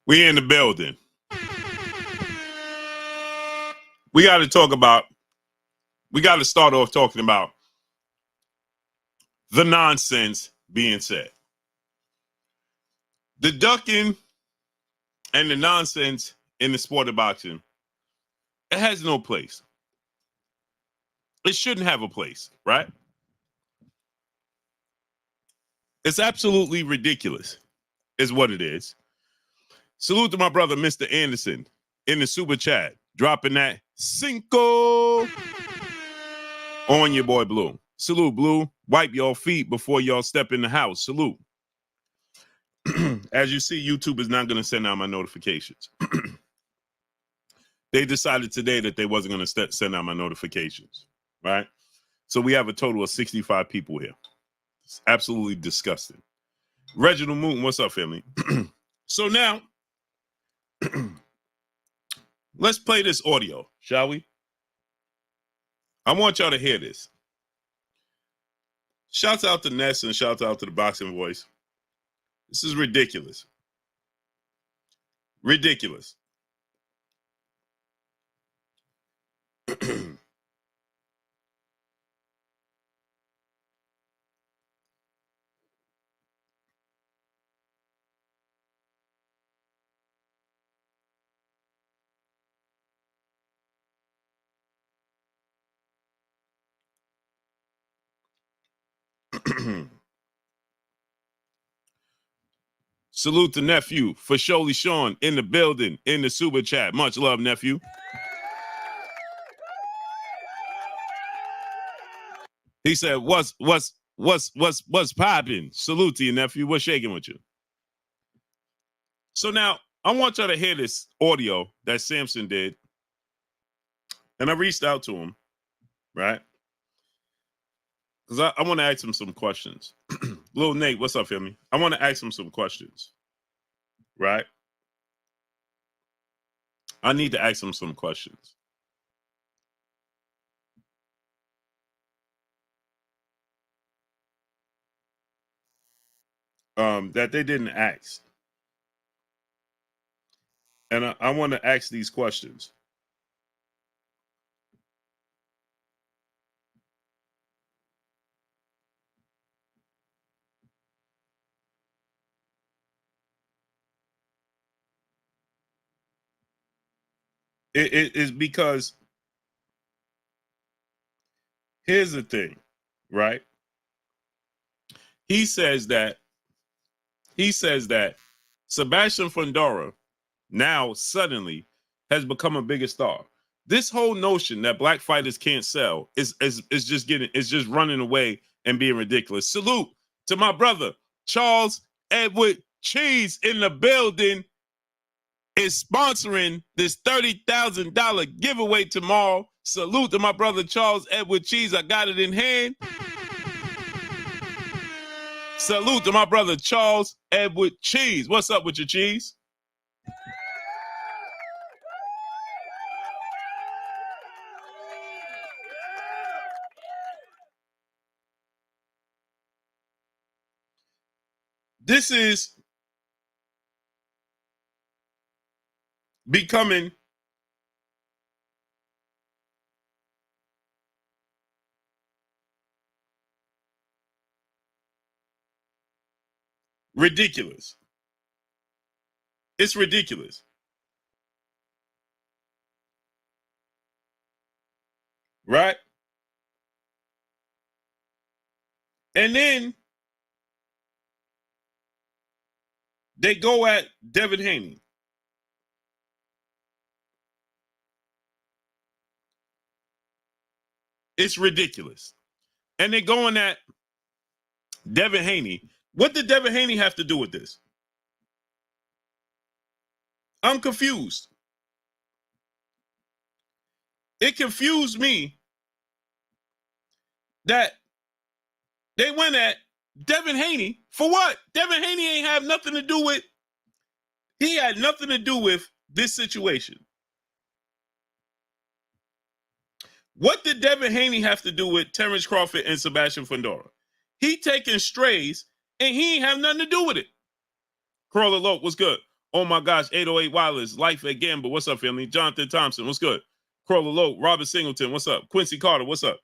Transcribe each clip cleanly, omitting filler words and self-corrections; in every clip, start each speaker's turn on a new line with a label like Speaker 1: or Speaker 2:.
Speaker 1: We in the building. We got to start off talking about the nonsense being said. The ducking and the nonsense in the sport of boxing, it has no place. It shouldn't have a place, right? It's absolutely ridiculous, is what it is. Salute to my brother, Mr. Anderson, in the super chat, dropping that cinco on your boy Blue. Salute, Blue. Wipe your feet before y'all step in the house. Salute. As you see, YouTube is not going to send out my notifications. They decided today that they wasn't going to send out my notifications, right? So we have a total of 65 people here. It's absolutely disgusting. Reginald Moon, what's up, family? So now, let's play this audio, shall we? I want y'all to hear this. Shouts out to Ness and shouts out to the Boxing Voice. This is ridiculous. Ridiculous. Salute to nephew for Sholey Sean in the building, in the super chat. Much love, nephew. He said, what's popping? Salute to you, nephew. What's shaking with you? So now I want y'all to hear this audio that Samson did. And I reached out to him, right? Because I want to ask him some questions. Little Nate, what's up, family? I want to ask him some questions, right? I need to ask him some questions. That they didn't ask. And I want to ask these questions. It is because here's the thing, right? He says that Sebastian Fundora now suddenly has become a bigger star. This whole notion that black fighters can't sell is just running away and being ridiculous. Salute to my brother Charles Edward Cheese in the building. Is sponsoring this $30,000 giveaway tomorrow. Salute to my brother Charles Edward Cheese. I got it in hand. Salute to my brother Charles Edward Cheese. What's up with your cheese? This is becoming ridiculous. It's ridiculous. Right? And then they go at Devin Haney. It's ridiculous. And they're going at Devin Haney. What did Devin Haney have to do with this? I'm confused. It confused me that they went at Devin Haney for what? Devin Haney ain't have nothing to do with. He had nothing to do with this situation. What did Devin Haney have to do with Terrence Crawford and Sebastian Fundora? He taking strays and he ain't have nothing to do with it. Crawler Loke, what's good? Oh my gosh, 808 Wireless, Life at Gamble. What's up, family? Jonathan Thompson, what's good? Crawler Lowe, Robert Singleton, what's up? Quincy Carter, what's up?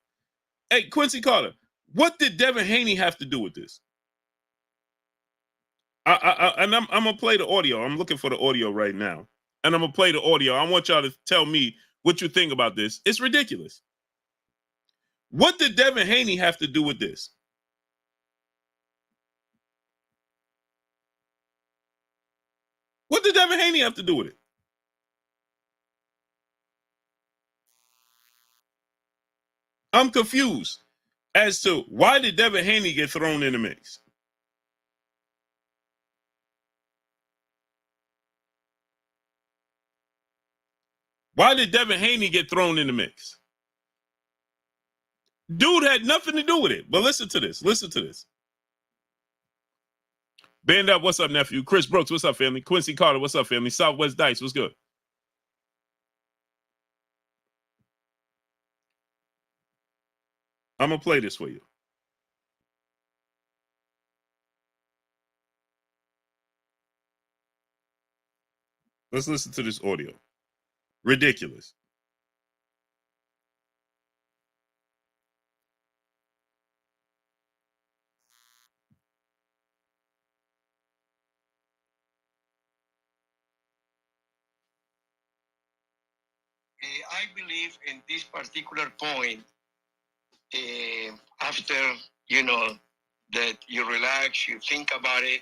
Speaker 1: Hey, Quincy Carter, what did Devin Haney have to do with this? I'm gonna play the audio. I'm looking for the audio right now, and I'm gonna play the audio. I want y'all to tell me what you think about this. It's ridiculous. What did Devin Haney have to do with this? What did Devin Haney have to do with it? I'm confused as to why did Devin Haney get thrown in the mix? Why did Devin Haney get thrown in the mix? Dude had nothing to do with it. But listen to this. Listen to this. Band Up, what's up, nephew? Chris Brooks, what's up, family? Quincy Carter, what's up, family? Southwest Dice, what's good? I'm going to play this for you. Let's listen to this audio. Ridiculous.
Speaker 2: I believe in this particular point, after, that you relax, you think about it,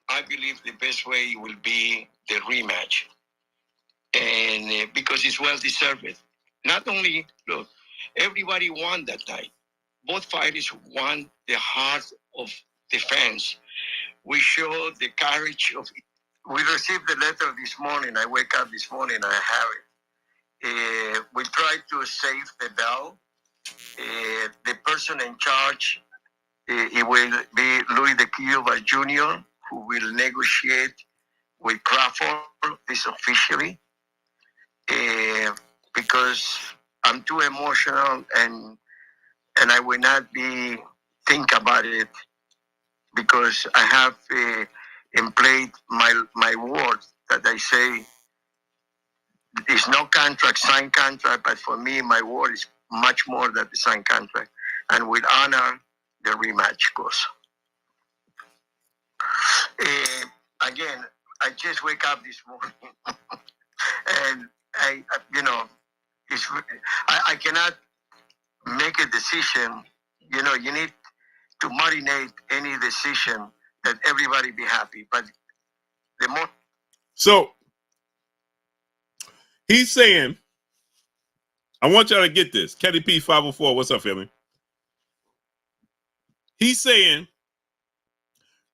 Speaker 2: I believe the best way will be the rematch. And because it's well deserved. Not only, look, everybody won that night. Both fighters won the heart of the fans. We showed the courage of. We received the letter this morning. I wake up this morning, I have it. We tried to save the bell. The person in charge, it will be Louis the Gatekeeper Jr., who will negotiate with Crawford, this officially, because I'm too emotional and I will not be think about it, because I have employed my word that I say. It's no contract, signed contract, but for me, my word is much more than the signed contract, and will honor the rematch course. Again, I just wake up this morning, and I cannot make a decision. You need to marinate any decision that everybody be happy. But the more.
Speaker 1: So he's saying, I want y'all to get this. Kenny P 504, what's up, family? He's saying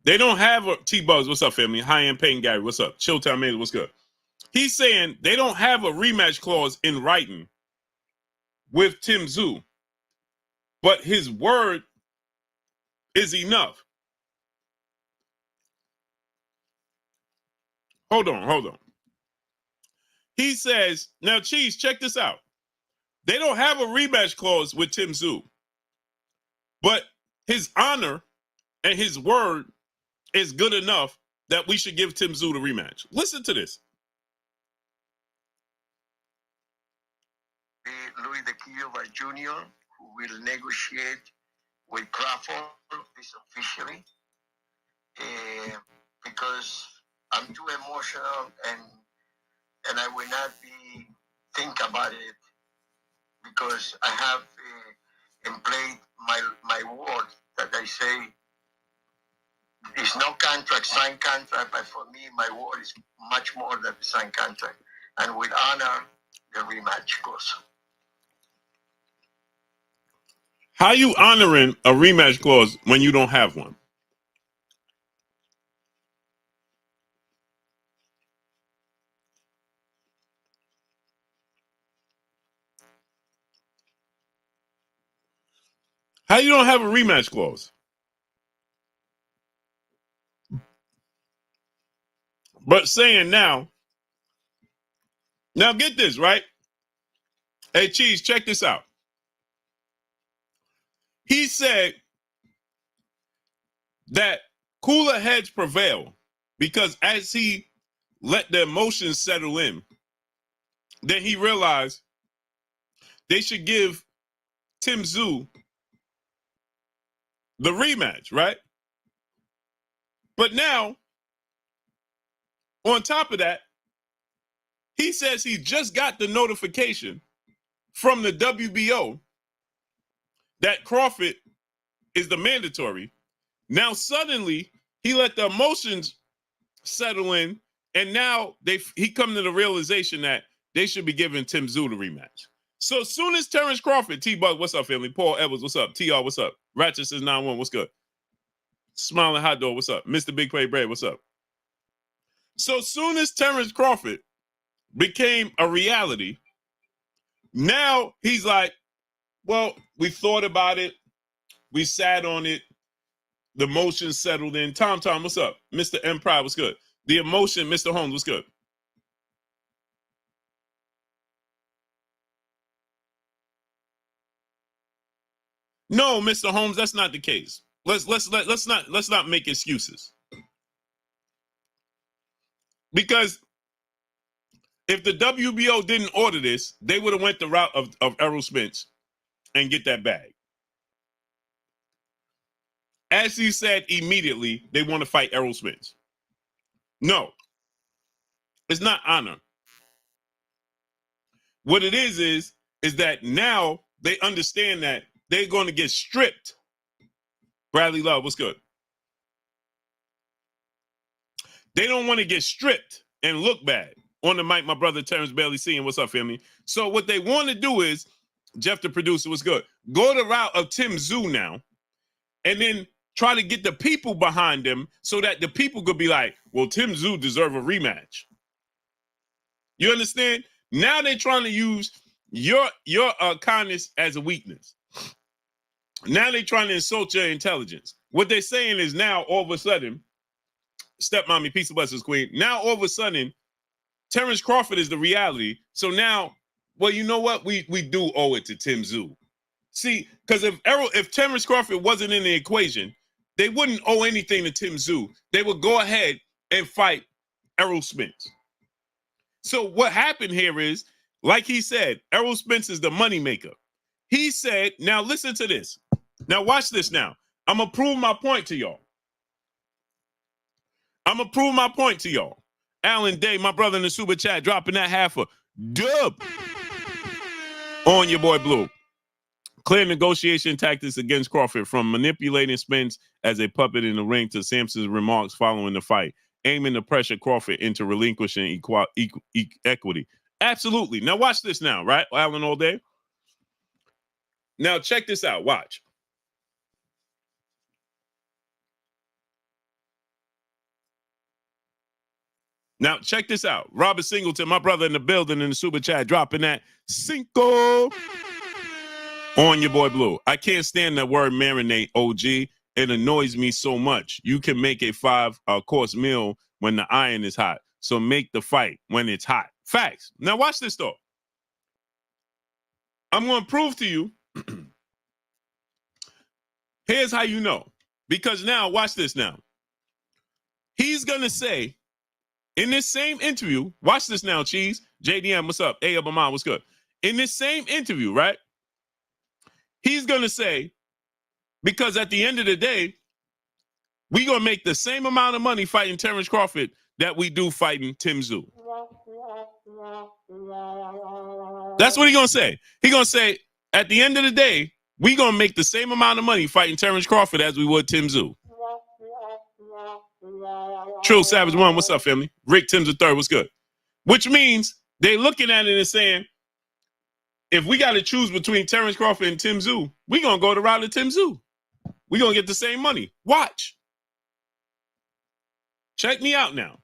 Speaker 1: they don't have a T-Buzz, what's up, family? High End Pain Gary, what's up? Chilltown Mail, what's good? He's saying they don't have a rematch clause in writing with Tim Tszyu, but his word is enough. Hold on. He says, now, Cheese, check this out. They don't have a rematch clause with Tim Tszyu, but his honor and his word is good enough that we should give Tim Tszyu the rematch. Listen to this.
Speaker 2: Louis the Gatekeeper Jr., who will negotiate with Crawford, this officially, because I'm too emotional and I will not be think about it, because I have employed my word that I say. It's no contract, signed contract, but for me, my word is much more than the signed contract, and will honor the rematch course.
Speaker 1: How you honoring a rematch clause when you don't have one? How you don't have a rematch clause? But saying now get this, right? Hey, Cheese, check this out. He said that cooler heads prevail because as he let the emotions settle in, then he realized they should give Tim Tszyu the rematch, right? But now, on top of that, he says he just got the notification from the WBO that Crawford is the mandatory. Now, suddenly, he let the emotions settle in, and now he come to the realization that they should be giving Tim Tszyu the rematch. So as soon as Terrence Crawford, T-Bug, what's up, family? Paul Edwards, what's up? TR, what's up? Ratchet says 9-1, what's good? Smiling Hot Dog, what's up? Mr. Big Play Bread, what's up? So as soon as Terrence Crawford became a reality, now he's like, well, we thought about it. We sat on it. The emotion settled in. Tom, what's up? Mr. M. Pride, what's good? The emotion, Mr. Holmes, what's good? No, Mr. Holmes, that's not the case. Let's not make excuses. Because if the WBO didn't order this, they would have went the route of Errol Spence and get that bag. As he said immediately, they want to fight Errol Spence. No, it's not honor. What it is that now they understand that they're going to get stripped. Bradley Love, what's good? They don't want to get stripped and look bad. On the mic, my brother Terrence Bailey seeing, what's up, family? So what they want to do is, Jeff the producer, what's good? Go the route of Tim Tszyu now, and then try to get the people behind them so that the people could be like, well, Tim Tszyu deserve a rematch. You understand? Now they're trying to use your kindness as a weakness. Now they're trying to insult your intelligence. What they're saying is now all of a sudden, stepmommy, peace and blessings, queen. Now all of a sudden, Terrence Crawford is the reality. So now, well, you know what? We do owe it to Tim Tszyu. See, because if Terrence Crawford wasn't in the equation, they wouldn't owe anything to Tim Tszyu. They would go ahead and fight Errol Spence. So what happened here is, like he said, Errol Spence is the moneymaker. He said, now listen to this. Now watch this now. I'm going to prove my point to y'all. Alan Day, my brother in the super chat, dropping that half a dub on your boy Blue. Clear negotiation tactics against Crawford, from manipulating Spence as a puppet in the ring to Sampson's remarks following the fight, aiming to pressure Crawford into relinquishing equity. Absolutely. Now watch this now, right? Alan all day. Now check this out. Watch. Now check this out. Robert Singleton, my brother in the building in the super chat, dropping that cinco on your boy Blue. I can't stand that word marinate, OG. It annoys me so much. You can make a 5-course meal when the iron is hot. So make the fight when it's hot. Facts. Now watch this though. I'm going to prove to you. Here's how you know. Because now, watch this now. He's going to say, in this same interview, watch this now, Cheese. JDM, what's up? A Obama, what's good? In this same interview, right? He's going to say, because at the end of the day, we're going to make the same amount of money fighting Terrence Crawford that we do fighting Tim Tszyu. That's what he's going to say. He's going to say, at the end of the day, we're going to make the same amount of money fighting Terrence Crawford as we would Tim Tszyu. Trill Savage 1, what's up, family? Rick Tim's the third, what's good? Which means they're looking at it and saying, if we got to choose between Terrence Crawford and Tim Tszyu, we're going to go the route of Tim Tszyu. We're going to get the same money. Watch. Check me out now.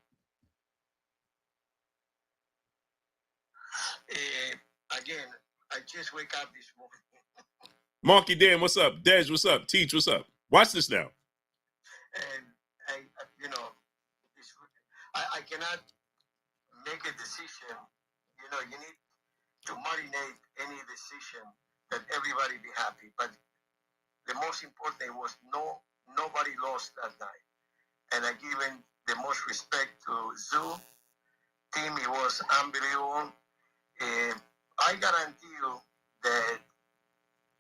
Speaker 2: Again, I just wake up this morning.
Speaker 1: Marky Dan, what's up? Dej, what's up? Teach, what's up? Watch this now.
Speaker 2: And I cannot make a decision. You need to marinate any decision that everybody be happy. But the most important was nobody lost that night. And I given the most respect to Tszyu Team, it was unbelievable. I guarantee you that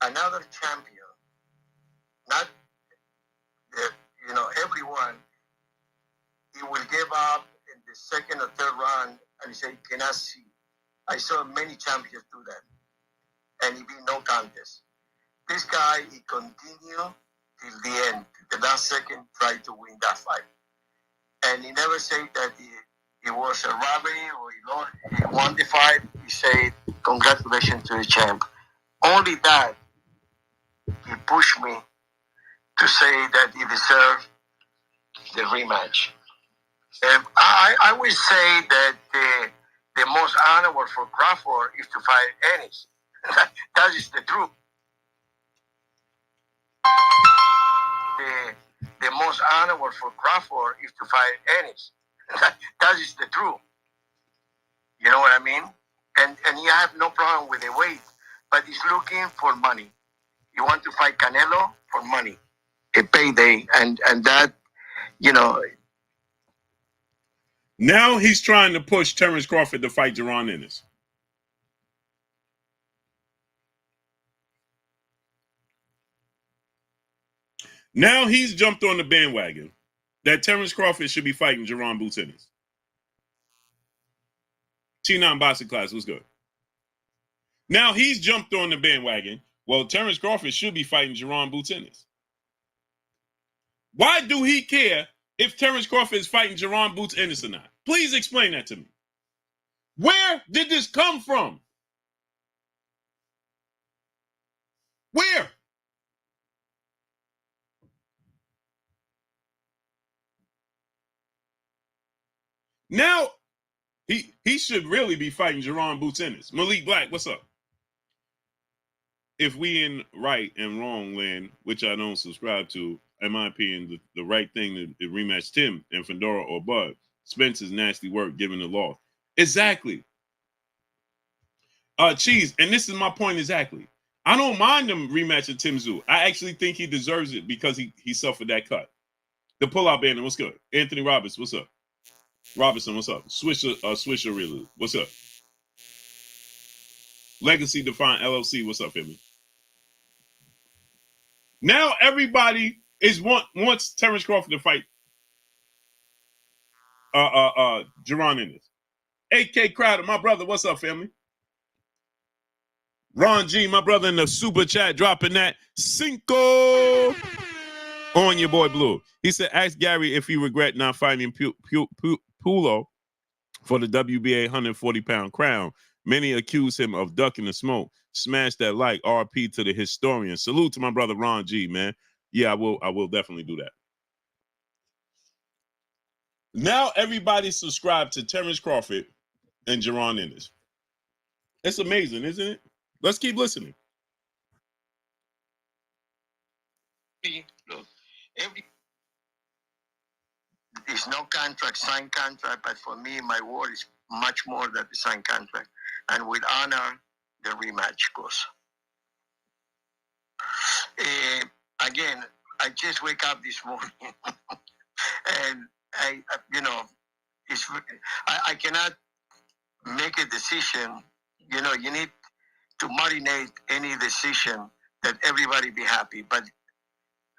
Speaker 2: another champion, not the, everyone, he will give up in the second or third round and say, cannot see. I saw many champions do that, and it be no contest. This guy, he continued till the end, the last second, tried to win that fight. And he never said that it was a robbery or he won the fight. He said, congratulations to the champ. Only that, he pushed me to say that he deserved the rematch. I would say that the most honorable for Crawford is to fight Ennis. That is the truth. The most honorable for Crawford is to fight Ennis. That is the truth. You know what I mean? And he have no problem with the weight, but he's looking for money. You want to fight Canelo for money, a payday, and that,
Speaker 1: Now he's trying to push Terrence Crawford to fight Jaron Ennis. Now he's jumped on the bandwagon that Terrence Crawford should be fighting Jaron Boots Ennis. T9 boxing class, what's good? Now he's jumped on the bandwagon. Well, Terrence Crawford should be fighting Jaron Boots Ennis. Why do he care if Terrence Crawford is fighting Jaron Boots Ennis or not? Please explain that to me. Where did this come from? Where? Now he should really be fighting Jaron Boots Ennis. Malik Black, what's up? If we in right and wrong land, which I don't subscribe to, in my opinion, the right thing to rematch Tim and Fundora or Bud. Spence's nasty work given the law. Exactly. Cheese, and this is my point exactly. I don't mind him rematching Tim Tszyu. I actually think he deserves it because he suffered that cut. The pull-out bandit, what's good? Anthony Roberts, what's up? Robinson, what's up? Swisher really, what's up? Legacy Defined LLC, what's up, Emmy? Now everybody wants Terrence Crawford to fight Jaron Ennis. AK Crowder, my brother, what's up, family? Ron G, my brother in the super chat, dropping that cinco on your boy Blue. He said, ask Gary if he regret not fighting Pulo for the WBA 140-pound crown. Many accuse him of ducking the smoke. Smash that like, RP to the historian. Salute to my brother Ron G, man. Yeah, I will definitely do that. Now everybody subscribe to Terrence Crawford and Jaron Ennis. It's amazing, isn't it? Let's keep listening.
Speaker 2: Look, there's no contract, signed contract, but for me, my word is much more than the signed contract. And we'll honor the rematch, course. Again, I just wake up this morning and I cannot make a decision. You need to marinate any decision that everybody be happy. But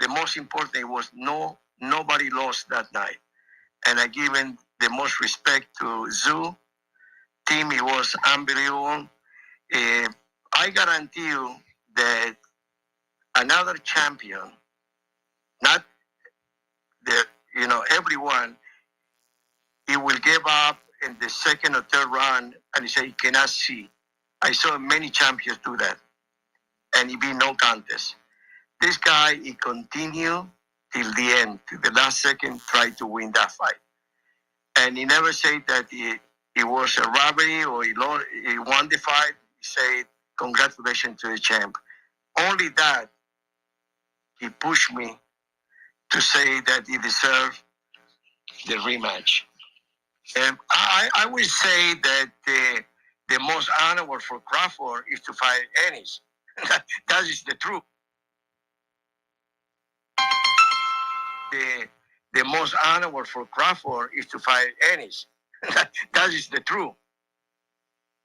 Speaker 2: the most important was nobody lost that night. And I given the most respect to Tszyu. Team, it was unbelievable. I guarantee you that another champion, not everyone, he will give up in the second or third round and he say he cannot see. I saw many champions do that, and it be no contest. This guy, he continued till the end, till the last second, tried to win that fight. And he never said that it was a robbery or he won the fight. He said, congratulations to the champ. Only that, he pushed me to say that he deserved the rematch. I would say that the most honorable for Crawford is to fight Ennis. That is the truth. The most honorable for Crawford is to fight Ennis. That is the truth.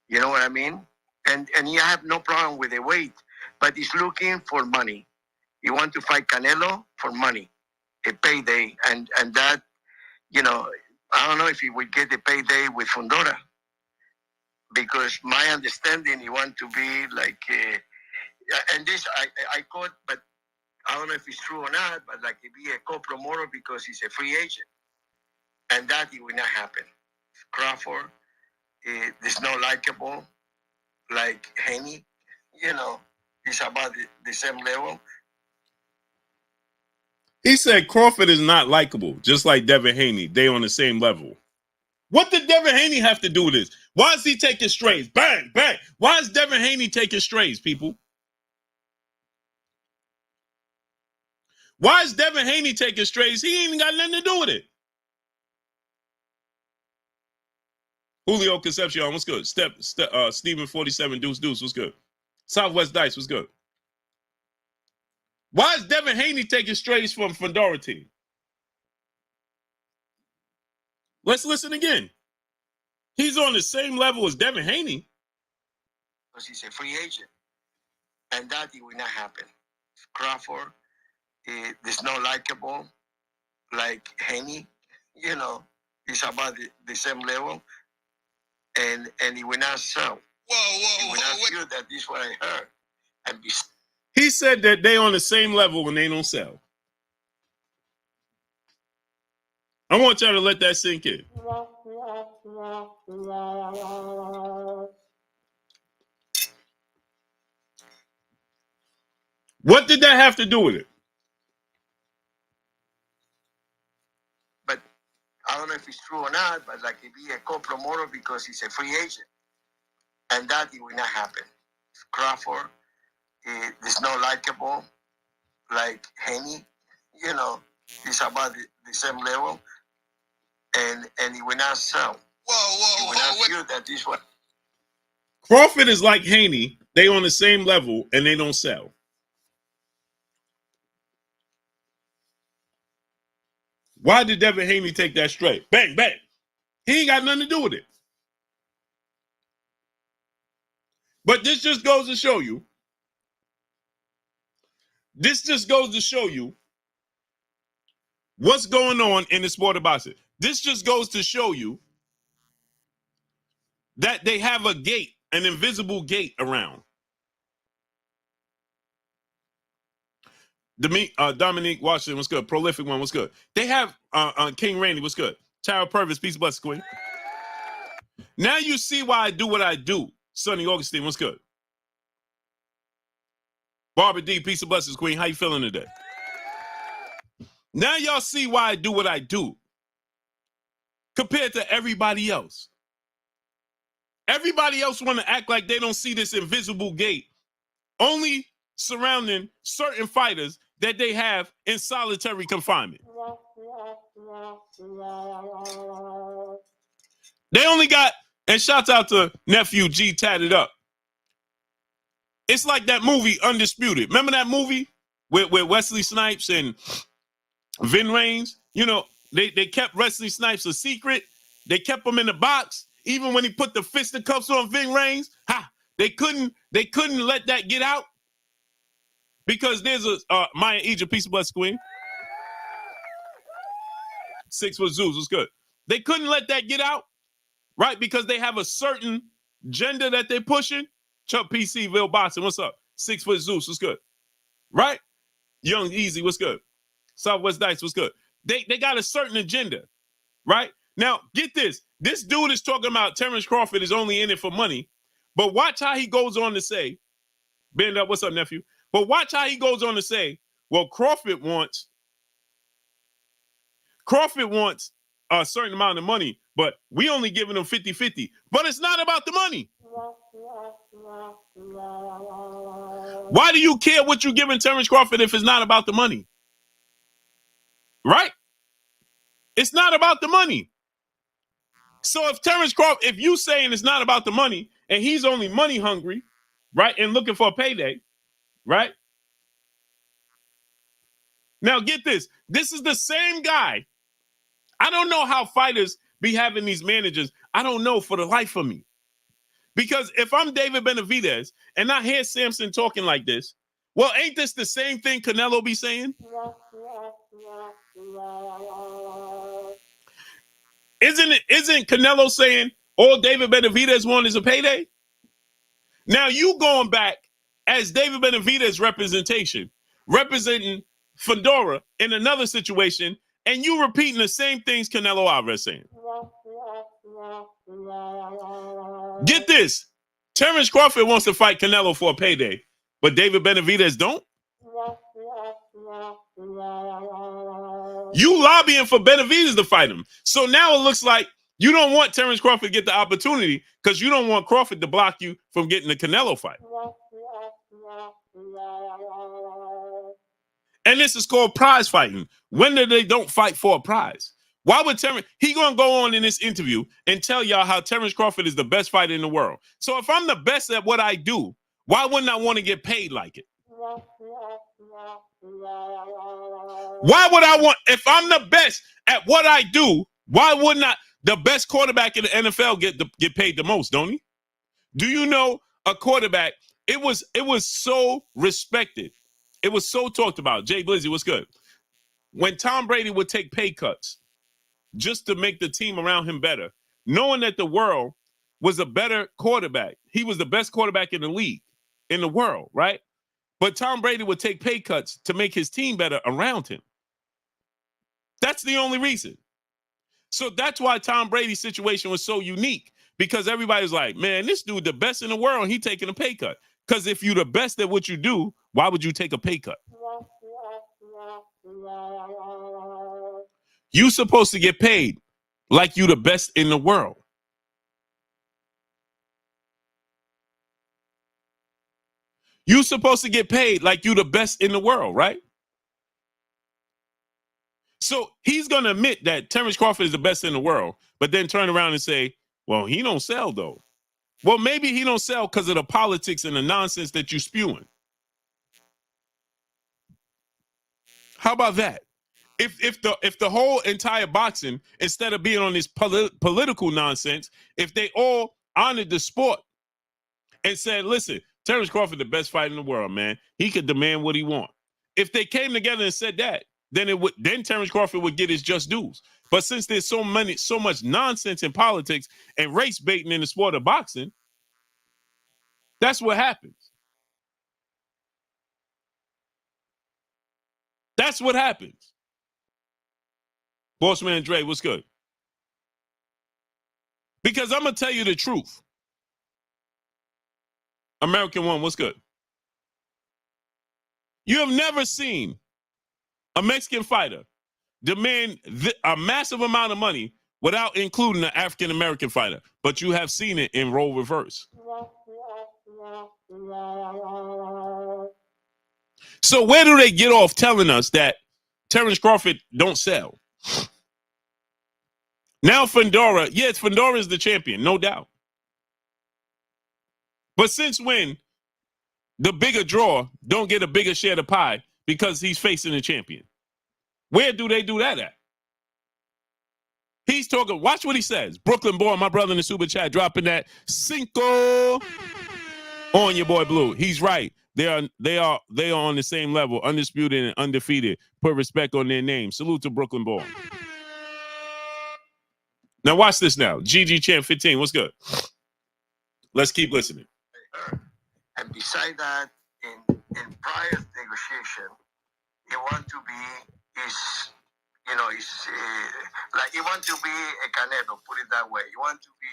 Speaker 2: You know what I mean? And he have no problem with the weight, but he's looking for money. He want to fight Canelo for money, a payday, and that, you know, I don't know if he would get the payday with Fundora, because my understanding, he want to be like, and this I caught, but I don't know if it's true or not, but like he be a co-promoter because he's a free agent, and that it will not happen. Crawford, there's no likable like Haney, you know, he's about the same level.
Speaker 1: He said Crawford is not likable, just like Devin Haney. They on the same level. What did Devin Haney have to do with this? Why is he taking strays? Bang, bang. Why is Devin Haney taking strays, people? Why is Devin Haney taking strays? He ain't got nothing to do with it. Julio Concepcion, what's good? Stephen 47, Deuce, what's good? Southwest Dice, what's good? Why is Devin Haney taking strays from Fundora team? Let's listen again. He's on the same level as Devin Haney.
Speaker 2: Because he's a free agent. And that it will not happen. Crawford, there's no likable like Haney, you know, he's about the same level. And he will not sell. He will not feel that this is what I heard. And
Speaker 1: he said that they on the same level when they don't sell. I want y'all to let that sink in. What did that have to do with it?
Speaker 2: But I don't know if it's true or not, but like he be a co-promoter because he's a free agent. And that it will not happen. Crawford, there's no likable like Haney, you know, he's about the same level. And he will not sell. He will not feel that this one.
Speaker 1: Crawford is like Haney. They on the same level and they don't sell. Why did Devin Haney take that straight? Bang, bang. He ain't got nothing to do with it. But this just goes to show you. This just goes to show you what's going on in the sport of boxing. This just goes to show you that they have a gate, an invisible gate around. Dominique Washington, what's good? Prolific one, what's good? They have King Randy, what's good? Tara Purvis, peace, blessings, queen. Now you see why I do what I do. Sonny Augustine, what's good? Barbara D, peace and blessings, queen. How you feeling today? Now y'all see why I do what I do compared to everybody else. Everybody else want to act like they don't see this invisible gate only surrounding certain fighters that they have in solitary confinement. They only got, and shouts out to nephew G tatted up. It's like that movie Undisputed. Remember that movie with Wesley Snipes and Vin Raines? You know, they kept Wesley Snipes a secret. They kept him in the box. Even when he put the fisticuffs on Vin Raines, they couldn't let that get out. Because there's a Maya Egypt, peace of blessed queen. 6 foot Zeus was good. They couldn't let that get out, right? Because they have a certain gender that they're pushing. Chuck PC, Bill Boston, what's up? 6 foot Zeus, what's good? Right? Young Easy, what's good? Southwest Dice, what's good? They got a certain agenda, right? Now, get this. This dude is talking about Terrence Crawford is only in it for money. But watch how he goes on to say, bend up, what's up, nephew? But watch how he goes on to say, well, Crawford wants a certain amount of money, but we only giving him 50-50. But it's not about the money. Why do you care what you're giving Terrence Crawford if it's not about the money? Right? It's not about the money. So if Terrence Crawford, if you saying it's not about the money and he's only money hungry, right, and looking for a payday, right? Now get this. This is the same guy. I don't know how fighters, be having these managers? I don't know for the life of me. Because if I'm David Benavidez and I hear Samson talking like this, well, ain't this the same thing Canelo be saying? Isn't Canelo saying all David Benavidez want is a payday? Now you going back as David Benavidez representation, representing Fundora in another situation, and you repeating the same things Canelo Alvarez saying. Get this. Terrence Crawford wants to fight Canelo for a payday, but David Benavidez don't. You lobbying for Benavidez to fight him. So now it looks like you don't want Terrence Crawford to get the opportunity because you don't want Crawford to block you from getting the Canelo fight. And this is called prize fighting. When they don't fight for a prize. Why would Terrence, he gonna go on in this interview and tell y'all how Terrence Crawford is the best fighter in the world. So if I'm the best at what I do, why wouldn't I want to get paid like it? Why would I want, if I'm the best at what I do, why wouldn't I, the best quarterback in the NFL get paid the most, don't he? Do you know a quarterback, it was so respected. It was so talked about. Jay Blizzy, what's good? When Tom Brady would take pay cuts just to make the team around him better, knowing that the world was a better quarterback. He was the best quarterback in the league, in the world, right? But Tom Brady would take pay cuts to make his team better around him. That's the only reason. So that's why Tom Brady's situation was so unique, because everybody's like, man, this dude the best in the world, and he taking a pay cut. Because if you're the best at what you do, why would you take a pay cut? You supposed to get paid like you the best in the world. You supposed to get paid like you the best in the world, right? So he's going to admit that Terrence Crawford is the best in the world, but then turn around and say, well, he don't sell though. Well, maybe he don't sell because of the politics and the nonsense that you spewing. How about that? If the whole entire boxing, instead of being on this political nonsense, if they all honored the sport and said, listen, Terrence Crawford the best fighter in the world, man. He could demand what he want. If they came together and said that, then Terrence Crawford would get his just dues. But since there's so much nonsense in politics and race baiting in the sport of boxing, that's what happens. That's what happens. Bossman Dre, what's good? Because I'm going to tell you the truth. American One, what's good? You have never seen a Mexican fighter demand a massive amount of money without including an African-American fighter, but you have seen it in role reverse. So where do they get off telling us that Terrence Crawford don't sell? Now Fundora, yes, Fundora is the champion, no doubt. But since when the bigger draw don't get a bigger share of the pie because he's facing the champion? Where do they do that at? He's talking, watch what he says. Brooklyn Borin, my brother in the super chat, dropping that cinco on your boy Blue. He's right. They are on the same level, undisputed and undefeated. Put respect on their name. Salute to Brooklyn Borin. Now watch this now. GG Champ 15, what's good? Let's keep listening.
Speaker 2: And beside that, in prior negotiation, you want to be like you want to be a Canelo, put it that way. You want to be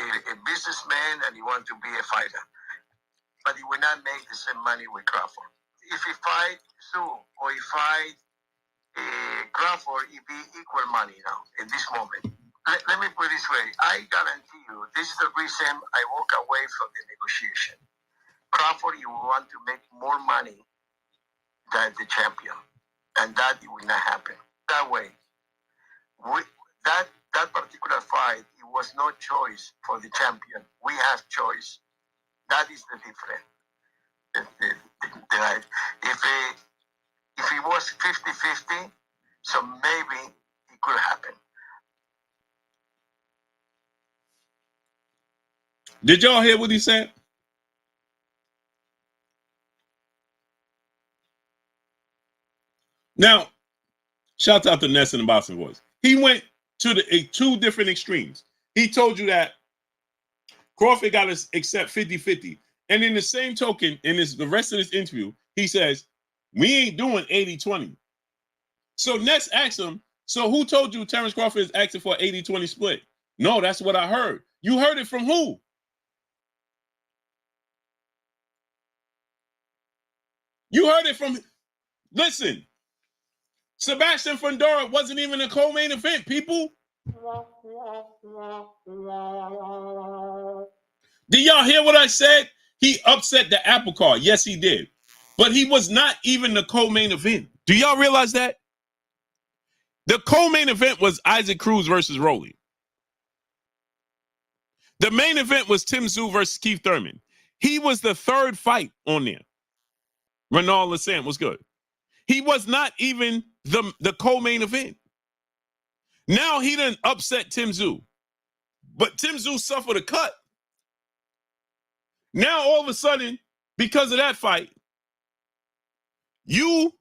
Speaker 2: a businessman and you want to be a fighter. But he will not make the same money with Crawford. If he fight Sue or he fight Crawford, it be equal money now in this moment. Let me put it this way. I guarantee you, this is the reason I walk away from the negotiation. Crawford, you want to make more money than the champion. And that will not happen. That way, that particular fight, it was no choice for the champion. We have choice. That is the difference. If it was 50-50, so maybe it could happen.
Speaker 1: Did y'all hear what he said? Now, shout out to Ness in the Boxing Voice. He went to the two different extremes. He told you that Crawford got to accept 50-50. And in the same token, in the rest of this interview, he says, we ain't doing 80-20. So Ness asked him, so who told you Terrence Crawford is asking for an 80-20 split? No, that's what I heard. You heard it from who? You heard it from, listen, Sebastian Fundora wasn't even a co-main event, people. Did y'all hear what I said? He upset the apple cart. Yes, he did. But he was not even the co-main event. Do y'all realize that? The co-main event was Isaac Cruz versus Rolly. The main event was Tim Tszyu versus Keith Thurman. He was the third fight on there. Renald Lassant was good. He was not even the co-main event. Now he done upset Tim Tszyu. But Tim Tszyu suffered a cut. Now all of a sudden, because of that fight, you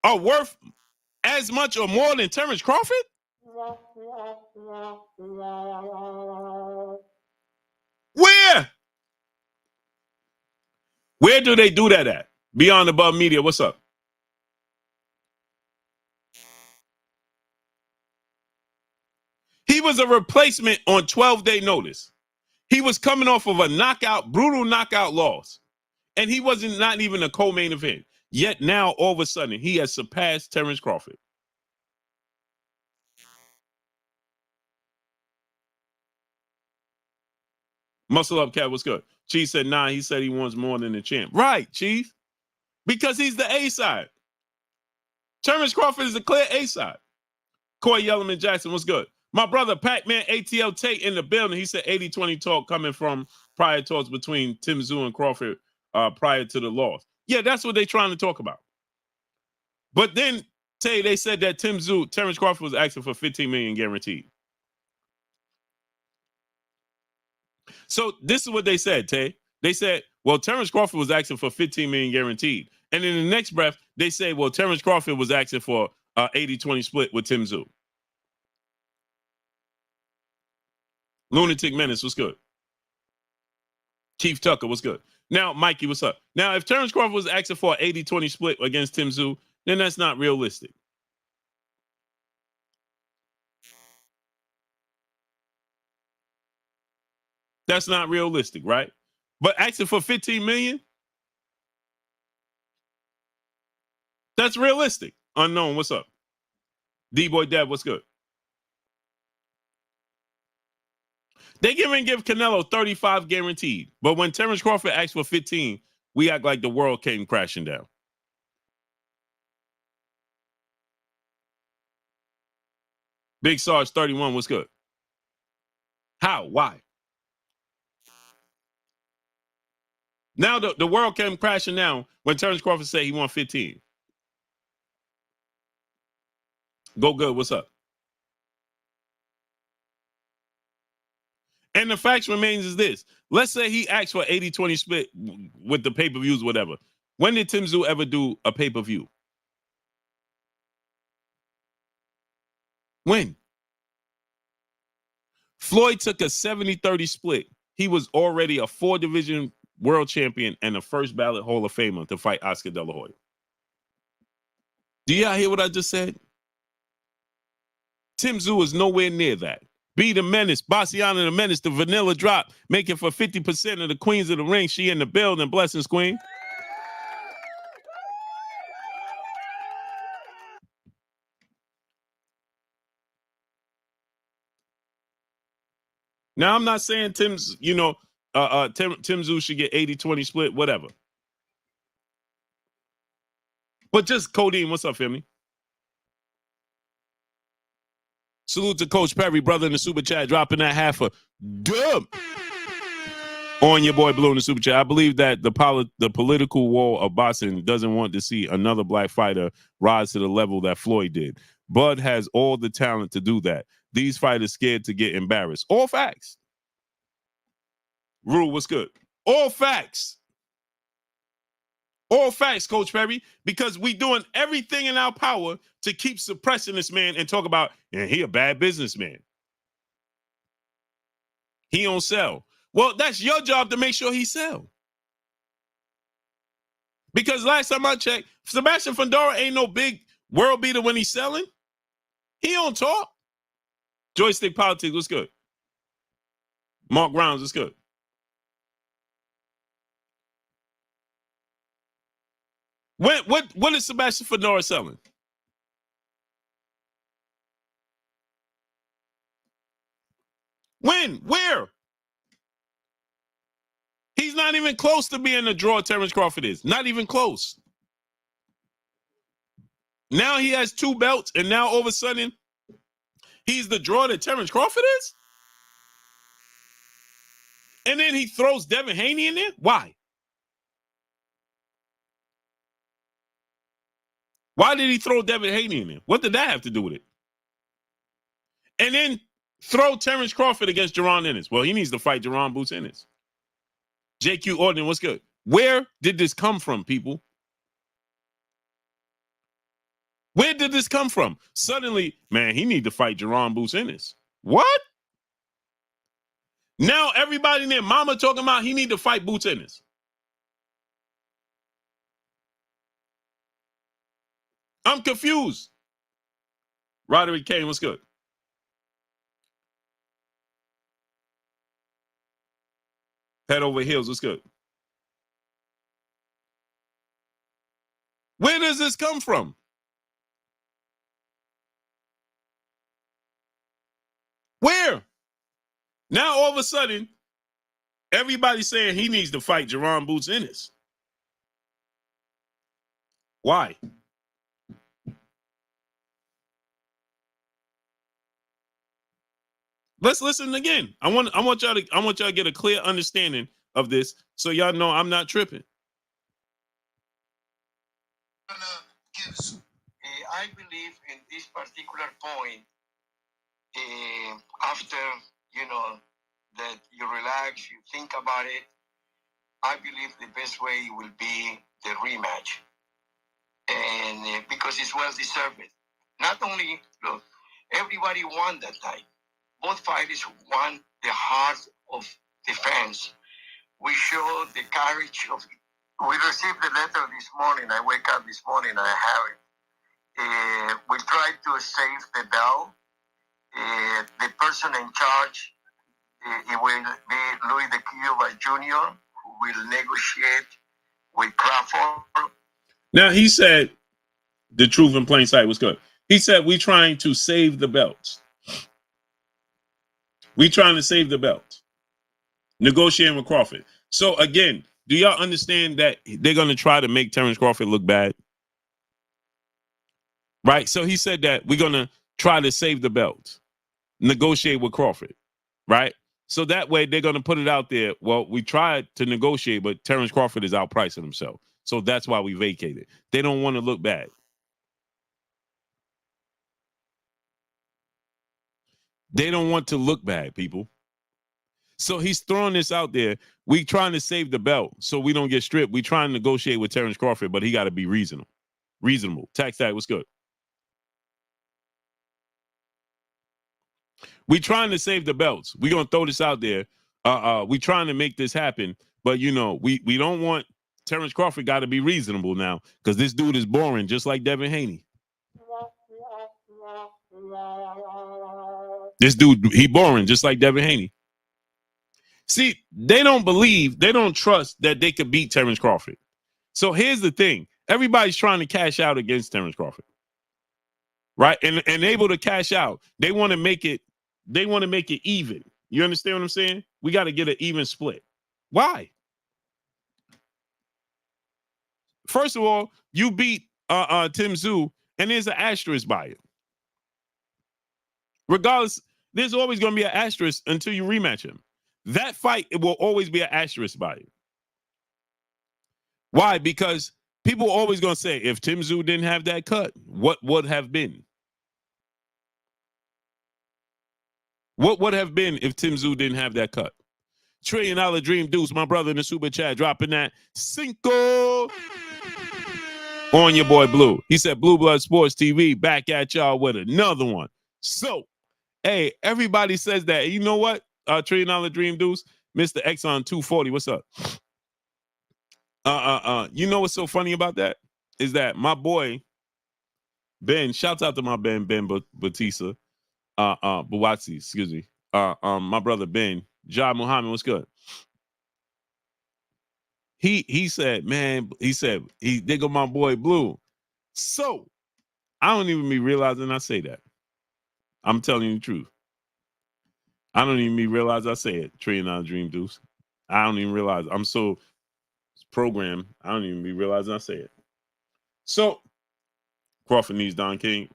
Speaker 1: are worth as much or more than Terrence Crawford? Where? Where do they do that at? Beyond Above Media, what's up? He was a replacement on 12-day notice. He was coming off of a brutal knockout loss. And he wasn't not even a co-main event. Yet now, all of a sudden, he has surpassed Terrence Crawford. Muscle Up Cat, what's good? Chief said, nah, he said he wants more than the champ. Right, Chief. Because he's the A-side. Terrence Crawford is the clear A-side. Corey Yellerman Jackson, what's good? My brother, Pac-Man ATL Tate in the building. He said 80-20 talk coming from prior talks between Tim Tszyu and Crawford prior to the loss. Yeah, that's what they're trying to talk about. But then, Tay, they said that Terrence Crawford was asking for $15 million guaranteed. So this is what they said, Tay. They said, well, Terrence Crawford was asking for $15 million guaranteed. And in the next breath, they say, well, Terrence Crawford was asking for 80-20 split with Tim Tszyu. Lunatic Menace, what's good? Chief Tucker, what's good? Now, Mikey, what's up? Now, if Terrence Crawford was asking for an 80-20 split against Tim Tszyu, then that's not realistic. That's not realistic, right? But asking for $15 million, that's realistic. Unknown, what's up? D-Boy Dad, what's good? They give Canelo 35 guaranteed. But when Terrence Crawford asked for 15, we act like the world came crashing down. Big Sarge 31, what's good? How? Why? Now the world came crashing down when Terrence Crawford said he won 15. Go good, what's up? And the fact remains is this. Let's say he asked for 80-20 split with the pay-per-views, whatever. When did Tim Tszyu ever do a pay-per-view? When? Floyd took a 70-30 split. He was already a 4-division world champion and a first ballot Hall of Famer to fight Oscar De La Hoya. Do y'all hear what I just said? Tim Tszyu is nowhere near that. Be the Menace, Bassiana the Menace, the Vanilla Drop, making for 50% of the Queens of the Ring. She in the building. Blessings, Queen. Now, I'm not saying Tim Tszyu should get 80-20 split, whatever. But just Codeine, what's up, family? Salute to Coach Perry, brother in the super chat, dropping that half a dub on your boy Blue in the super chat. I believe that the political wall of boxing doesn't want to see another black fighter rise to the level that Floyd did. Bud has all the talent to do that. These fighters scared to get embarrassed. All facts. Rule, what's good? All facts. All facts, Coach Perry, because we doing everything in our power to keep suppressing this man and talk about, and he a bad businessman. He don't sell. Well, that's your job to make sure he sell. Because last time I checked, Sebastian Fundora ain't no big world beater when he's selling. He don't talk. Joystick Politics, what's good? Mark Grounds, what's good? What is Sebastian Fundora selling? When? Where? He's not even close to being the draw Terrence Crawford is. Not even close. Now he has 2 belts, and now all of a sudden, he's the draw that Terrence Crawford is? And then he throws Devin Haney in there? Why? Why did he throw Devin Haney in there? What did that have to do with it? And then throw Terrence Crawford against Jerron Ennis. Well, he needs to fight Jerron Boots Ennis. JQ Ordon, what's good? Where did this come from, people? Where did this come from? Suddenly, man, he need to fight Jerron Boots Ennis. What? Now everybody and their mama talking about he need to fight Boots Ennis. I'm confused. Roderick Kane, what's good? Head over heels, what's good? Where does this come from? Where? Now all of a sudden, everybody's saying he needs to fight Jerron Boots Ennis. Why? Let's listen again. I want y'all to get a clear understanding of this, so y'all know I'm not tripping.
Speaker 2: I believe in this particular point, after that you relax, you think about it. I believe the best way will be the rematch, and because it's well deserved. Not only look, everybody won that night. Both fighters won the heart of the fans. We showed the courage of. We received the letter this morning. I wake up this morning and I have it. We tried to save the bell. The person in charge, it will be Louis de Cuba Jr., who will negotiate with Crawford.
Speaker 1: Now, he said the truth in plain sight was good. He said, we trying to save the belts. We trying to save the belts. Negotiating with Crawford. So, again, do y'all understand that they're going to try to make Terrence Crawford look bad? Right? So he said that we're going to try to save the belt. Negotiate with Crawford. Right? So that way they're going to put it out there. Well, we tried to negotiate, but Terrence Crawford is outpricing himself. So that's why we vacated. They don't want to look bad. They don't want to look bad, people. So he's throwing this out there. We trying to save the belt so we don't get stripped. We trying to negotiate with Terrence Crawford, but he got to be reasonable. Reasonable. Tax that was good. We trying to save the belts. We gonna throw this out there. We trying to make this happen, but we don't want Terrence Crawford. Got to be reasonable now because this dude is boring, just like Devin Haney. This dude, he boring, just like Devin Haney. See, they don't trust that they could beat Terrence Crawford. So here's the thing: everybody's trying to cash out against Terrence Crawford, right? And able to cash out, they want to make it. They want to make it even. You understand what I'm saying? We got to get an even split. Why? First of all, you beat Tim Tszyu, and there's an asterisk by it. Regardless, there's always going to be an asterisk until you rematch him. That fight, it will always be an asterisk by it. Why? Because people are always going to say, if Tim Tszyu didn't have that cut, what would have been? What would have been if Tim Tszyu didn't have that cut? $1 trillion dream Deuce, my brother in the super chat, dropping that cinco on your boy Blue. He said Blue Blood Sports TV back at y'all with another one. So, hey, everybody says that. You know what? $1 trillion dream Deuce, Mr. Exxon 240. What's up? You know what's so funny about that? Is that my boy Ben, shouts out to my Ben Batista, Bawatsi, excuse me. My brother Ben, Jah Muhammad, what's good? He said, man, they go my boy Blue. So I don't even be realizing I say that. I'm telling you the truth. I don't even be realize I say it. $1 trillion dream Deuce. I don't even realize. I'm so programmed. I don't even be realizing I say it. So Crawford needs Don King.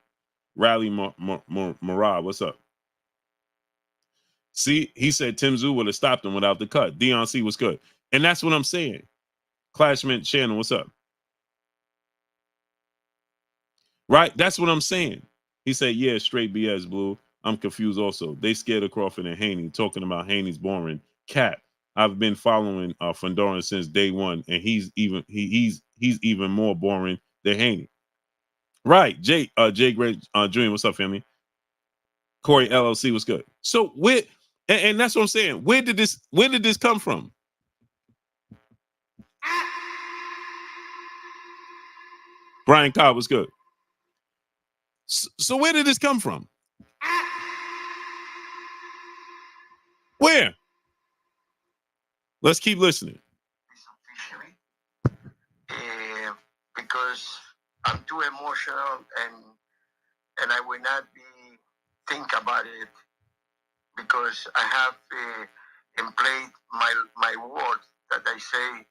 Speaker 1: Rally Murad, what's up? See, he said Tim Zoo would have stopped him without the cut. Dion C was good. And that's what I'm saying. Clashman Shannon, what's up? Right? That's what I'm saying. He said, yeah, straight BS, Blue. I'm confused also. They scared of Crawford and Haney, talking about Haney's Borin. Cat. I've been following Fundora since day one, and he's even more boring than Haney. Right. Jay Gray Jr., what's up, family? Corey LLC was good. So and that's what I'm saying. Where did this come from? Brian Cobb was good. So where did this come from? Where? Let's keep listening.
Speaker 2: Because I'm too emotional and I will not think about it because I have in play my word that I say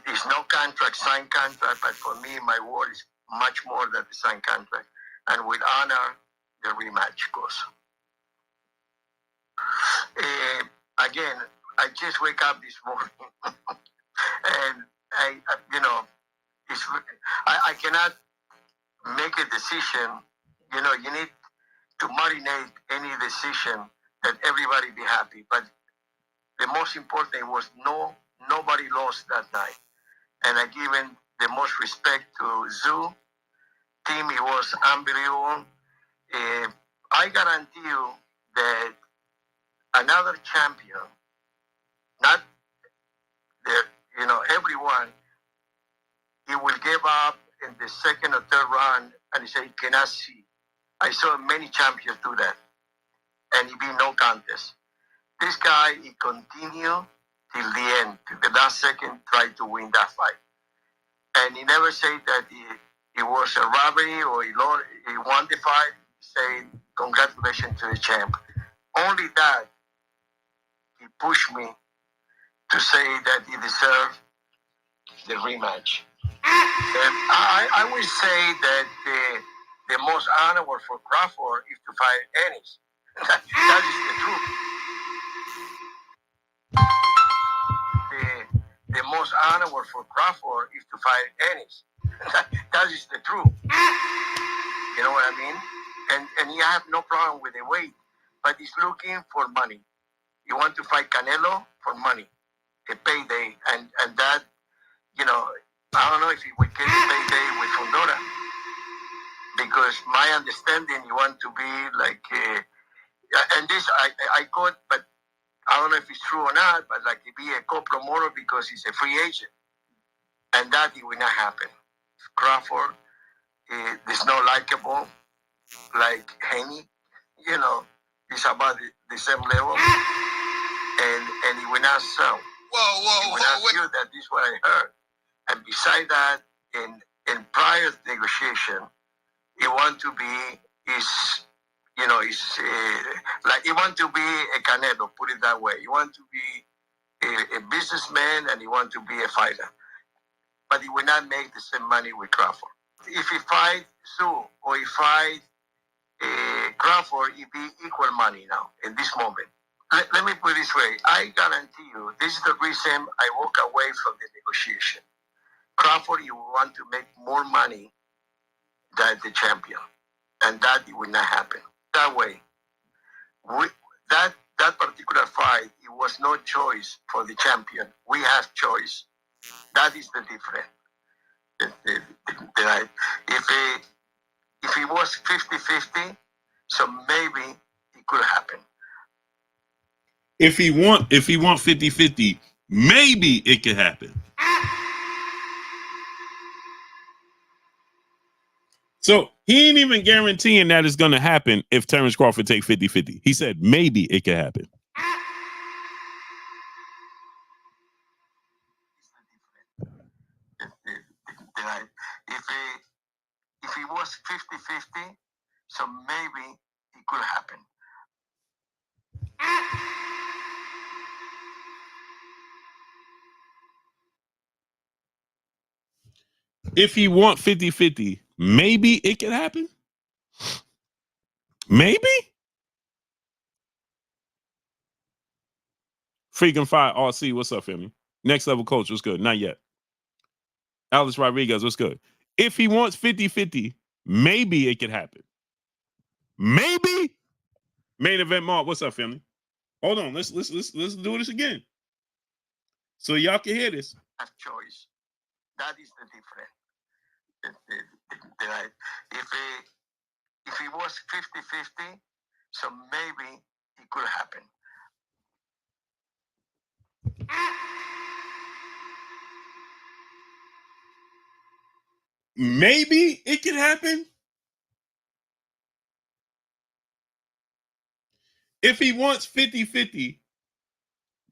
Speaker 2: there's no contract, signed contract, but for me my word is much more than the signed contract, and with honor the rematch goes. Again, I just wake up this morning and I cannot make a decision. You need to marinate any decision that everybody be happy. But the most important was nobody lost that night. And I given the most respect to Zoo. Team, it was unbelievable. I guarantee you that another champion, not everyone, he will give up in the second or third round and he say, cannot see. I saw many champions do that. And it be no contest. This guy, he continued till the end, till the last second, tried to win that fight. And he never said that it was a robbery or he won the fight. He said, congratulations to the champ. Only that, he pushed me to say that he deserved the rematch. I would say that the most honorable for Crawford is to fight Ennis. That is the truth. The most honorable for Crawford is to fight Ennis. That is the truth. You know what I mean? And he have no problem with the weight, but he's looking for money. You want to fight Canelo for money, a payday, and that, I don't know if he would get a payday with Fundora, because my understanding, you want to be like, and this I got, but I don't know if it's true or not, but like to be a co-promoter because he's a free agent, and that it will not happen. Crawford is not likable like Haney, he's about the same level, and he will not sell. Whoa! When I feel that this is what I heard, and beside that, in prior negotiation, he want to be like he want to be a Canelo, put it that way. He want to be a businessman and he want to be a fighter, but he will not make the same money with Crawford. If he fight Sue or he fight Crawford, it be equal money now in this moment. Let me put it this way. I guarantee you, this is the reason I walk away from the negotiation. Crawford, you want to make more money than the champion. And that it will not happen. That way, that particular fight, it was was no choice for the champion. We have choice. That is the difference. If it was 50-50, so maybe it could happen.
Speaker 1: If he want 50-50, maybe it could happen. So he ain't even guaranteeing that it's going to happen if Terrence Crawford take 50-50. He said maybe it could happen.
Speaker 2: If it was 50-50, so maybe it could happen.
Speaker 1: If he want 50-50, maybe it could happen. Maybe? Freaking Fire RC, what's up, family? Next Level Coach, what's good? Not yet. Alex Rodriguez, what's good? If he wants 50-50, maybe it could happen. Maybe? Main Event Mark, what's up, family? Hold on, let's do this again. So y'all can hear this.
Speaker 2: Have choice. That is the difference. If it was 50-50, so maybe it could happen.
Speaker 1: Maybe it could happen. If he wants 50-50,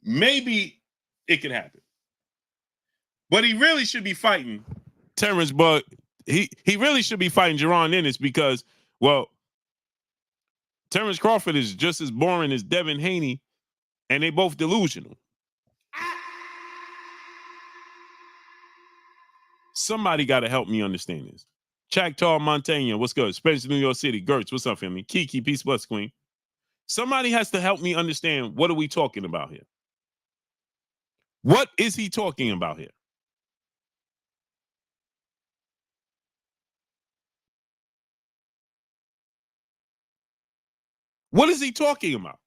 Speaker 1: maybe it could happen. But he really should be fighting Terrence, but he really should be fighting Boots Ennis because, well, Terrence Crawford is just as boring as Devin Haney, and they both delusional. Somebody got to help me understand this. Chactaw, Montana, what's good? Spencer, New York City. Gertz, what's up, family? Kiki, peace, bless, queen. Somebody has to help me understand what are we talking about here. What is he talking about here? What is he talking about?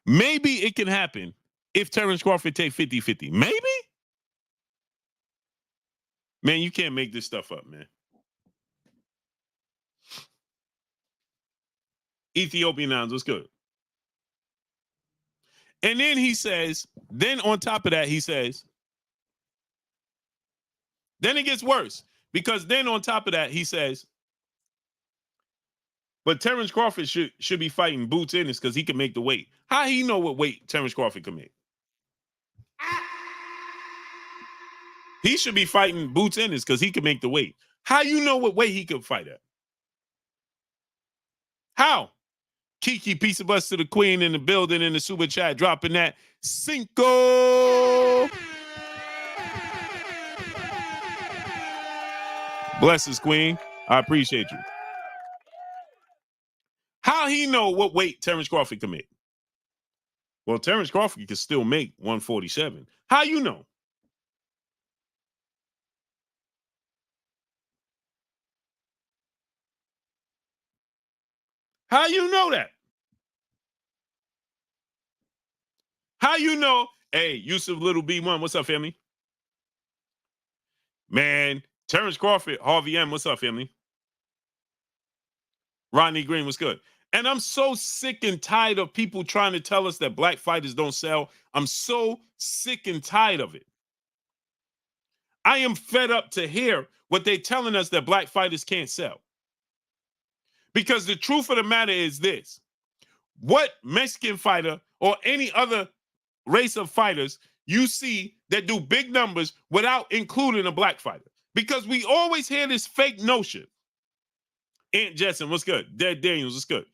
Speaker 1: Maybe it can happen if Terrence Crawford take 50-50. Maybe? Man, you can't make this stuff up, man. Ethiopian Nouns, what's good? And then he says, then on top of that, he says, then it gets worse. Because then on top of that, he says, but Terrence Crawford should be fighting Boots Ennis because he can make the weight. How he know what weight Terrence Crawford can make? He should be fighting Boots Ennis because he can make the weight. How you know what weight he could fight at? How? Kiki, peace of us to the queen in the building in the super chat, dropping that Cinco. Bless queen. I appreciate you. How he know what weight Terrence Crawford can make? Well, Terrence Crawford can still make 147. How you know? How you know that? How you know? Hey, Yusuf Little B1, what's up, family? Man, Terrence Crawford, Harvey M, what's up, family? Rodney Green, what's good? And I'm so sick and tired of people trying to tell us that black fighters don't sell. I'm so sick and tired of it. I am fed up to hear what they're telling us that black fighters can't sell. Because the truth of the matter is this. What Mexican fighter or any other race of fighters you see that do big numbers without including a black fighter? Because we always hear this fake notion. Aunt Jetson, what's good? Dead Daniels, what's good?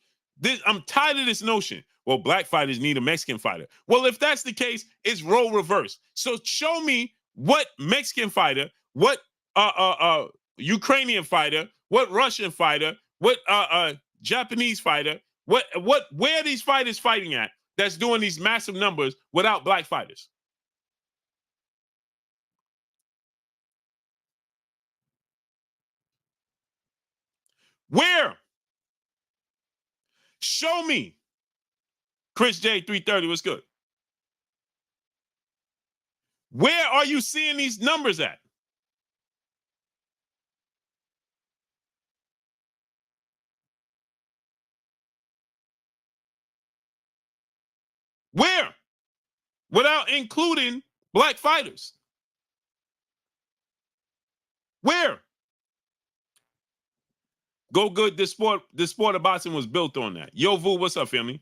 Speaker 1: I'm tired of this notion. Well, black fighters need a Mexican fighter. Well, if that's the case, it's role reverse. So show me what Mexican fighter, what Ukrainian fighter, what Russian fighter, what Japanese fighter, where are these fighters fighting at that's doing these massive numbers without black fighters? Where? Show me. Chris J 330, what's good? Where are you seeing these numbers at? Where? Without including black fighters. Where? Go good. This sport of boxing was built on that. Yo, Vu, what's up, family?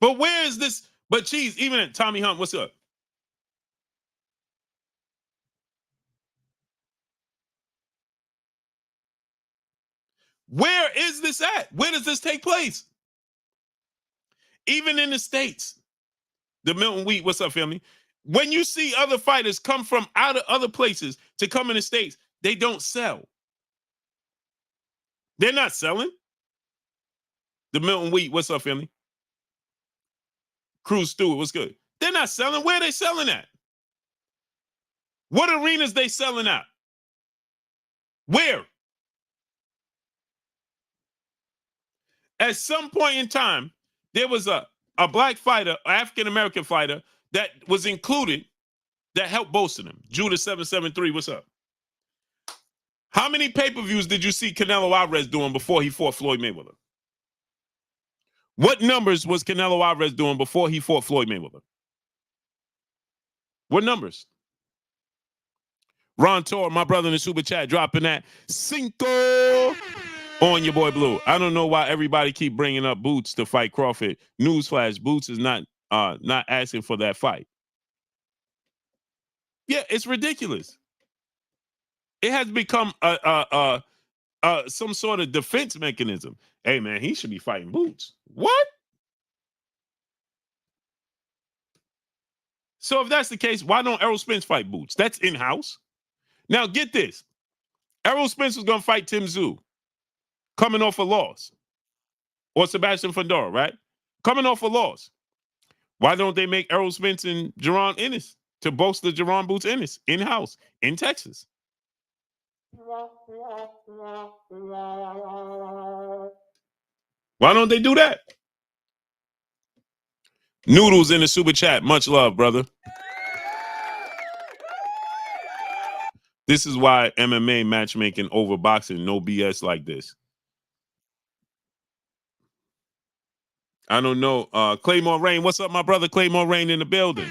Speaker 1: But where is this? But Cheese, even at Tommy Hunt, what's up? Where is this at? Where does this take place? Even in the States. The Milton Wheat, what's up, family? When you see other fighters come from out of other places to come in the States, they don't sell. They're not selling. The Milton Wheat, what's up, family? Cruz Stewart, what's good? They're not selling. Where are they selling at? What arenas they selling at? Where? At some point in time, there was a black fighter, African-American fighter, that was included that helped bolster them. Judah 773, what's up? How many pay-per-views did you see Canelo Alvarez doing before he fought Floyd Mayweather? What numbers was Canelo Alvarez doing before he fought Floyd Mayweather? What numbers? Ron Tor, my brother in the super chat, dropping that cinco on your boy Blue. I don't know why everybody keep bringing up Boots to fight Crawford. Newsflash: Boots is not asking for that fight. Yeah, it's ridiculous. It has become some sort of defense mechanism. Hey man, he should be fighting Boots. What? So if that's the case, why don't Errol Spence fight Boots? That's in-house. Now get this. Errol Spence was going to fight Tim Tszyu, coming off a loss. Or Sebastian Fundora, right? Coming off a loss. Why don't they make Errol Spence and Boots Ennis to bolster Boots Ennis in-house in Texas? Why don't they do that? Noodles in the super chat. Much love, brother. This is why MMA matchmaking over boxing. No BS like this. I don't know. Claymore Rain. What's up, my brother? Claymore Rain in the building.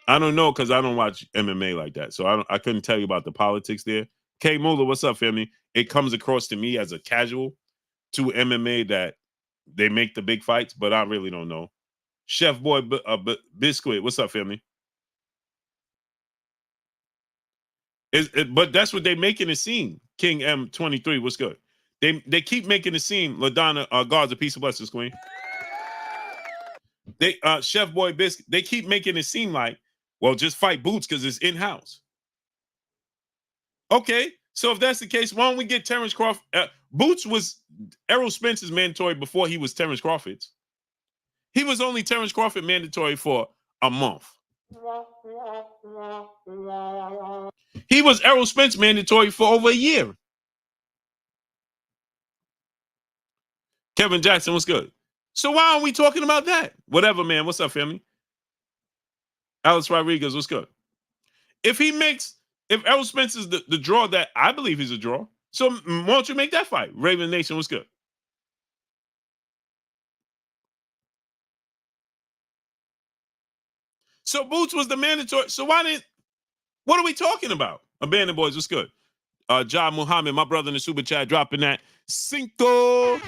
Speaker 1: I don't know because I don't watch MMA like that. So I couldn't tell you about the politics there. K Muller, what's up, family? It comes across to me as a casual to MMA that they make the big fights, but I really don't know. Chef Boy Biscuit, what's up, family? But that's what they making it seem. King M23, what's good? They keep making it seem. LaDonna, God's a piece of blessings, queen. They Chef Boy Biscuit, they keep making it seem like, well, just fight Boots because it's in-house. Okay, so if that's the case, why don't we get Terrence Crawford? Boots was Errol Spence's mandatory before he was Terrence Crawford's. He was only Terrence Crawford mandatory for a month. He was Errol Spence mandatory for over a year. Kevin Jackson, what's good? So why aren't we talking about that? Whatever, man. What's up, family? Alex Rodriguez, what's good? If Errol Spence is the draw that I believe he's a draw, so why don't you make that fight? Raven Nation, what's good? So Boots was the mandatory. So what are we talking about? Abandoned Boys, what's good? John Muhammad, my brother in the super chat, dropping that cinco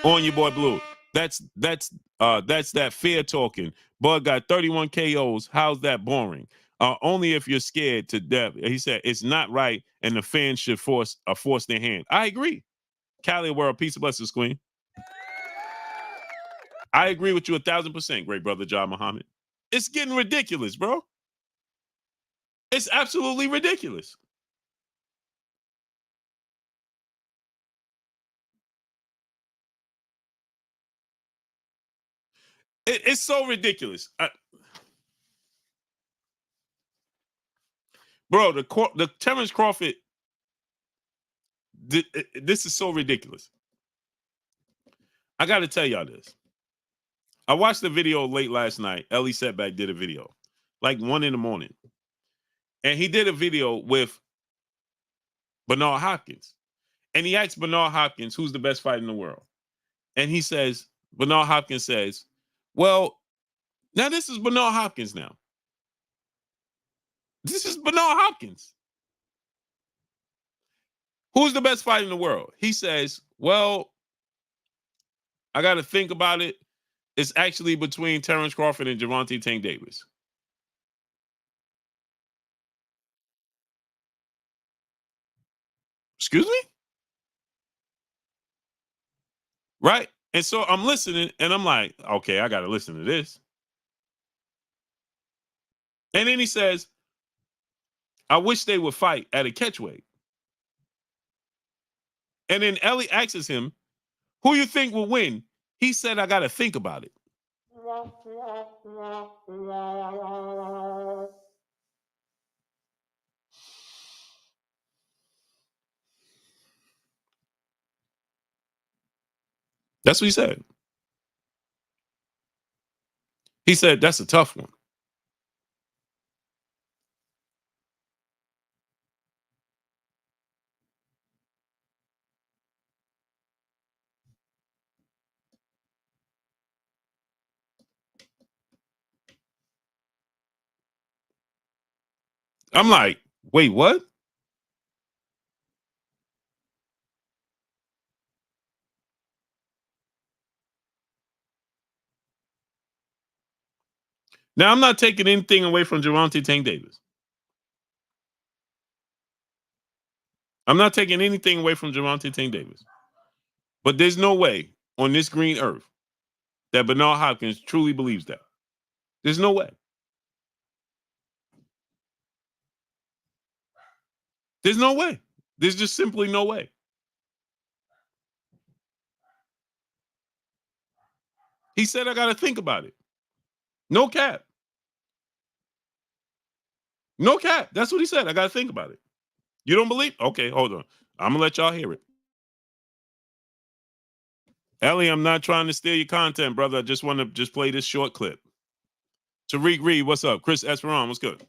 Speaker 1: on your boy Blue. That's that fair talking. Bud got 31 KOs. How's that boring? Only if you're scared to death. He said it's not right, and the fans should force their hand. I agree. Cali World, peace of blessings, queen. I agree with you 1,000%, great brother John Muhammad. It's getting ridiculous, bro. It's absolutely ridiculous. It's so ridiculous. Bro, the Terrence Crawford, This is so ridiculous. I got to tell y'all this. I watched the video late last night. Ellie Setback did a video, like 1 a.m. And he did a video with Bernard Hopkins. And he asked Bernard Hopkins, who's the best fighter in the world? And he says, Bernard Hopkins says, well, now this is Bernard Hopkins now. This is Bernard Hopkins. Who's the best fighter in the world? He says, well, I got to think about it. It's actually between Terrence Crawford and Gervonta Tank Davis. Excuse me? Right? And so I'm listening and I'm like, okay, I got to listen to this. And then he says, I wish they would fight at a catchweight. And then Ellie asks him, who you think will win? He said, I got to think about it. That's what he said. He said, that's a tough one. I'm like, wait, what? Now, I'm not taking anything away from Gervonta Tank Davis. I'm not taking anything away from Gervonta Tank Davis. But there's no way on this green earth that Bernard Hopkins truly believes that. There's no way. There's no way. There's just simply no way. He said, I got to think about it. No cap. No cap. That's what he said. I got to think about it. You don't believe? Okay, hold on. I'm going to let y'all hear it. Ellie, I'm not trying to steal your content, brother. I just want to just play this short clip. Tariq Reed, what's up? Chris Esperon, what's good?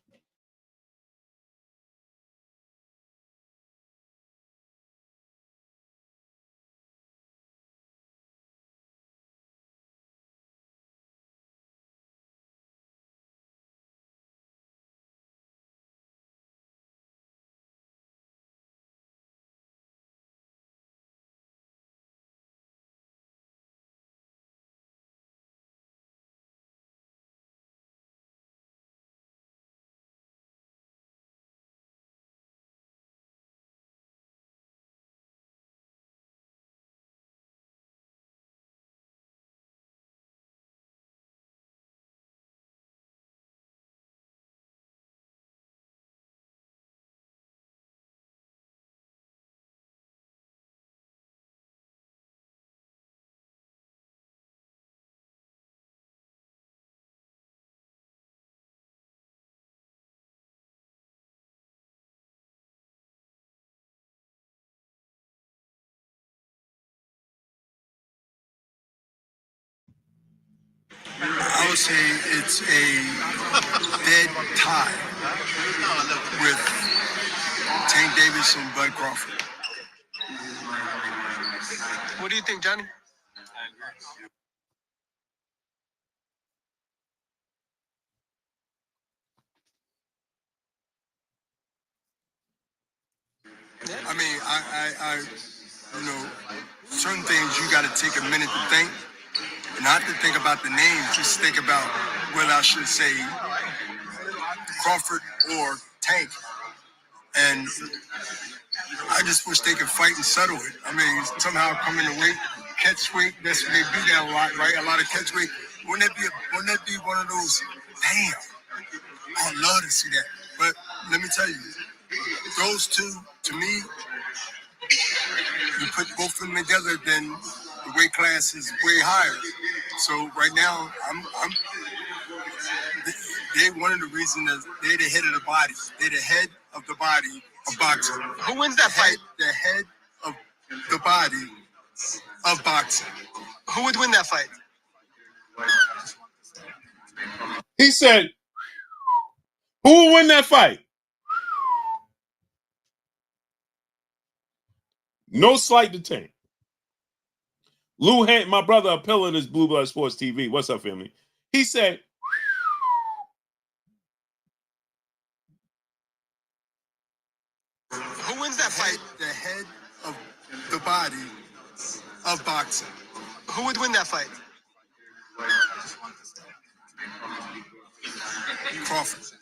Speaker 3: I would say it's a dead tie with Tank Davis and Bud Crawford. What do you think, Johnny? I mean, I you know, certain things you got to take a minute to think. Not to think about the names, just think about whether I should say Crawford or Tank. And I just wish they could fight and settle it. I mean, somehow come in the weight, catch weight. That's they do that a lot, right? A lot of catch weight. Wouldn't that be one of those? Damn, I'd love to see that. But let me tell you, those two, to me, you put both of them together, then the weight class is way higher. So right now, they're one of the reasons that they're the head of the body. They're the head of the body of boxing. Who wins that fight? The head of the body of boxing. Who would win that fight?
Speaker 1: He said, who will win that fight? No slight to Tank. Lou Haney, my brother, a pillar of this Blue Blood Sports TV. What's up, family? He said,
Speaker 3: who wins that fight? The head of the body of boxing. Who would win that fight? Crawford.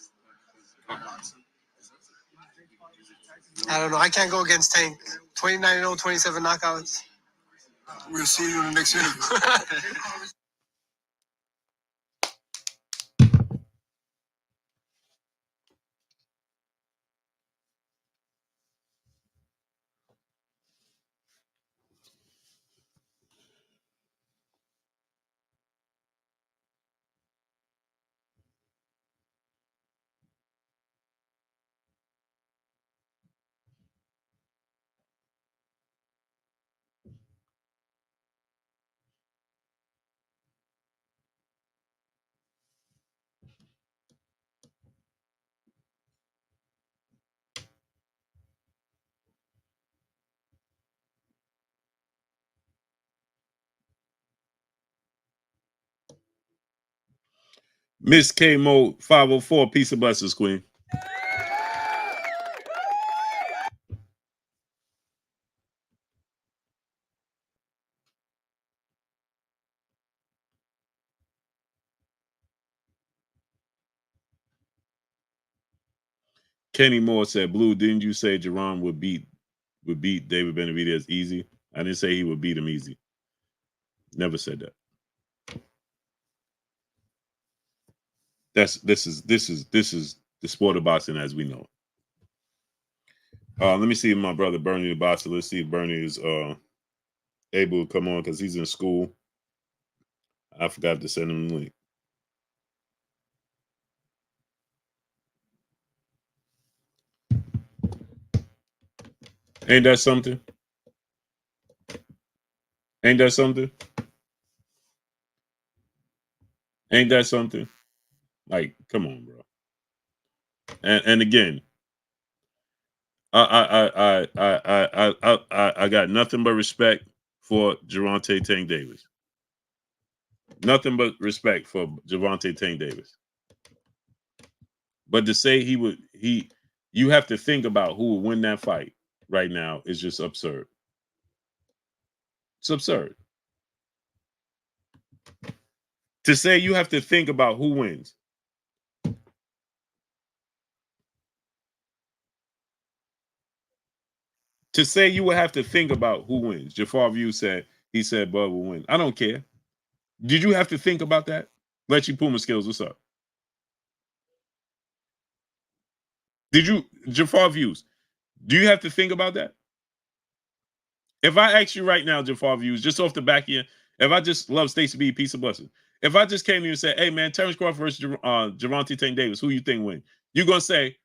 Speaker 3: I don't know. I can't go against Tank. 29-0, 27 knockouts. We'll see you in the next interview.
Speaker 1: Miss K Mo 504, peace of blessings, Queen. Kenny Moore said, Blue, didn't you say Jerron would beat David Benavidez easy? I didn't say he would beat him easy. Never said that. This is the sport of boxing as we know it. Let me see if my brother Bernie the boxer. Let's see if Bernie is able to come on because he's in school. I forgot to send him the link. Ain't that something? Ain't that something? Ain't that something? Like, come on, bro. And again, I got nothing but respect for Gervonta Tank Davis. Nothing but respect for Gervonta Tank Davis. But to say you have to think about who will win that fight right now is just absurd. It's absurd. To say you have to think about who wins. To say you would have to think about who wins. Jafar View said, he said Bud will win. I don't care. Did you have to think about that? Let you Puma Skills, what's up? Did you, Jafar Views, do you have to think about that? If I ask you right now, Jafar Views, just off the back end, if I just love Stacey B, peace of blessing. If I just came to you and said, hey man, Terrence Crawford versus Gervonta Tank Davis, who you think win? You're gonna say,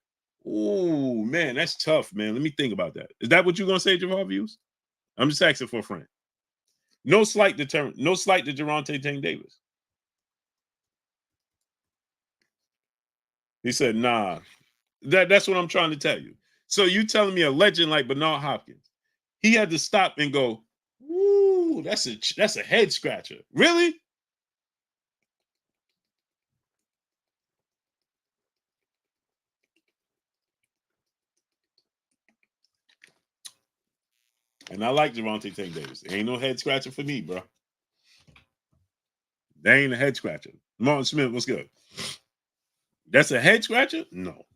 Speaker 1: oh man, that's tough, man. Let me think about that. Is that what you're gonna say, Jafar Views? I'm just asking for a friend. No slight to Gervonta Tank Davis. He said, nah. That's what I'm trying to tell you. So you telling me a legend like Bernard Hopkins, he had to stop and go, ooh, that's a head scratcher. Really? And I like Gervonta Tank Davis. Ain't no head scratcher for me, bro. That ain't a head scratcher. Martin Smith, what's good? That's a head scratcher? No.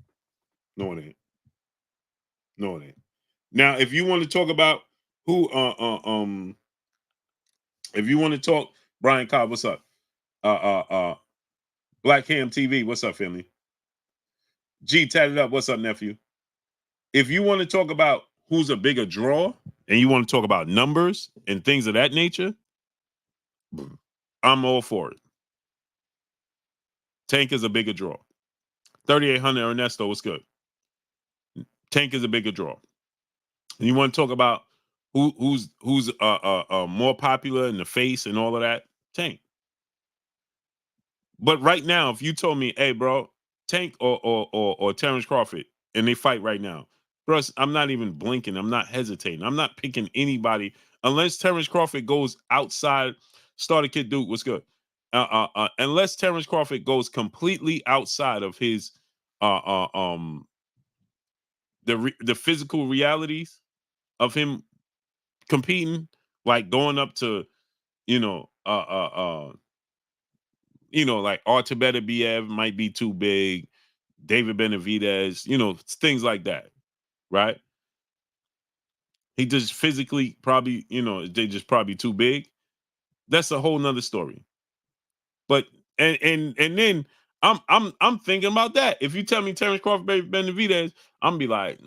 Speaker 1: No, it ain't. No, it ain't. Now, if you want to talk about who if you want to talk, Brian Cobb, what's up? Black Ham TV, what's up, family? G tatted up, what's up, nephew? If you want to talk about who's a bigger draw and you want to talk about numbers and things of that nature, I'm all for it. Tank is a bigger draw. 3,800 Ernesto, what's good? Tank is a bigger draw. And you want to talk about Who's more popular in the face and all of that? Tank. But right now, if you told me, hey, bro, Tank or Terrence Crawford, and they fight right now, bro, I'm not even blinking. I'm not hesitating. I'm not picking anybody unless Terrence Crawford goes outside. Starter Kid Duke, what's good? Unless Terrence Crawford goes completely outside of his the physical realities of him competing, like going up to, you know, like Artebeda Biev might be too big, David Benavidez, things like that, right? He just physically probably, they just probably too big. That's a whole nother story. But and then I'm thinking about that. If you tell me Terrence Crawford, Benavidez, I'm gonna be like,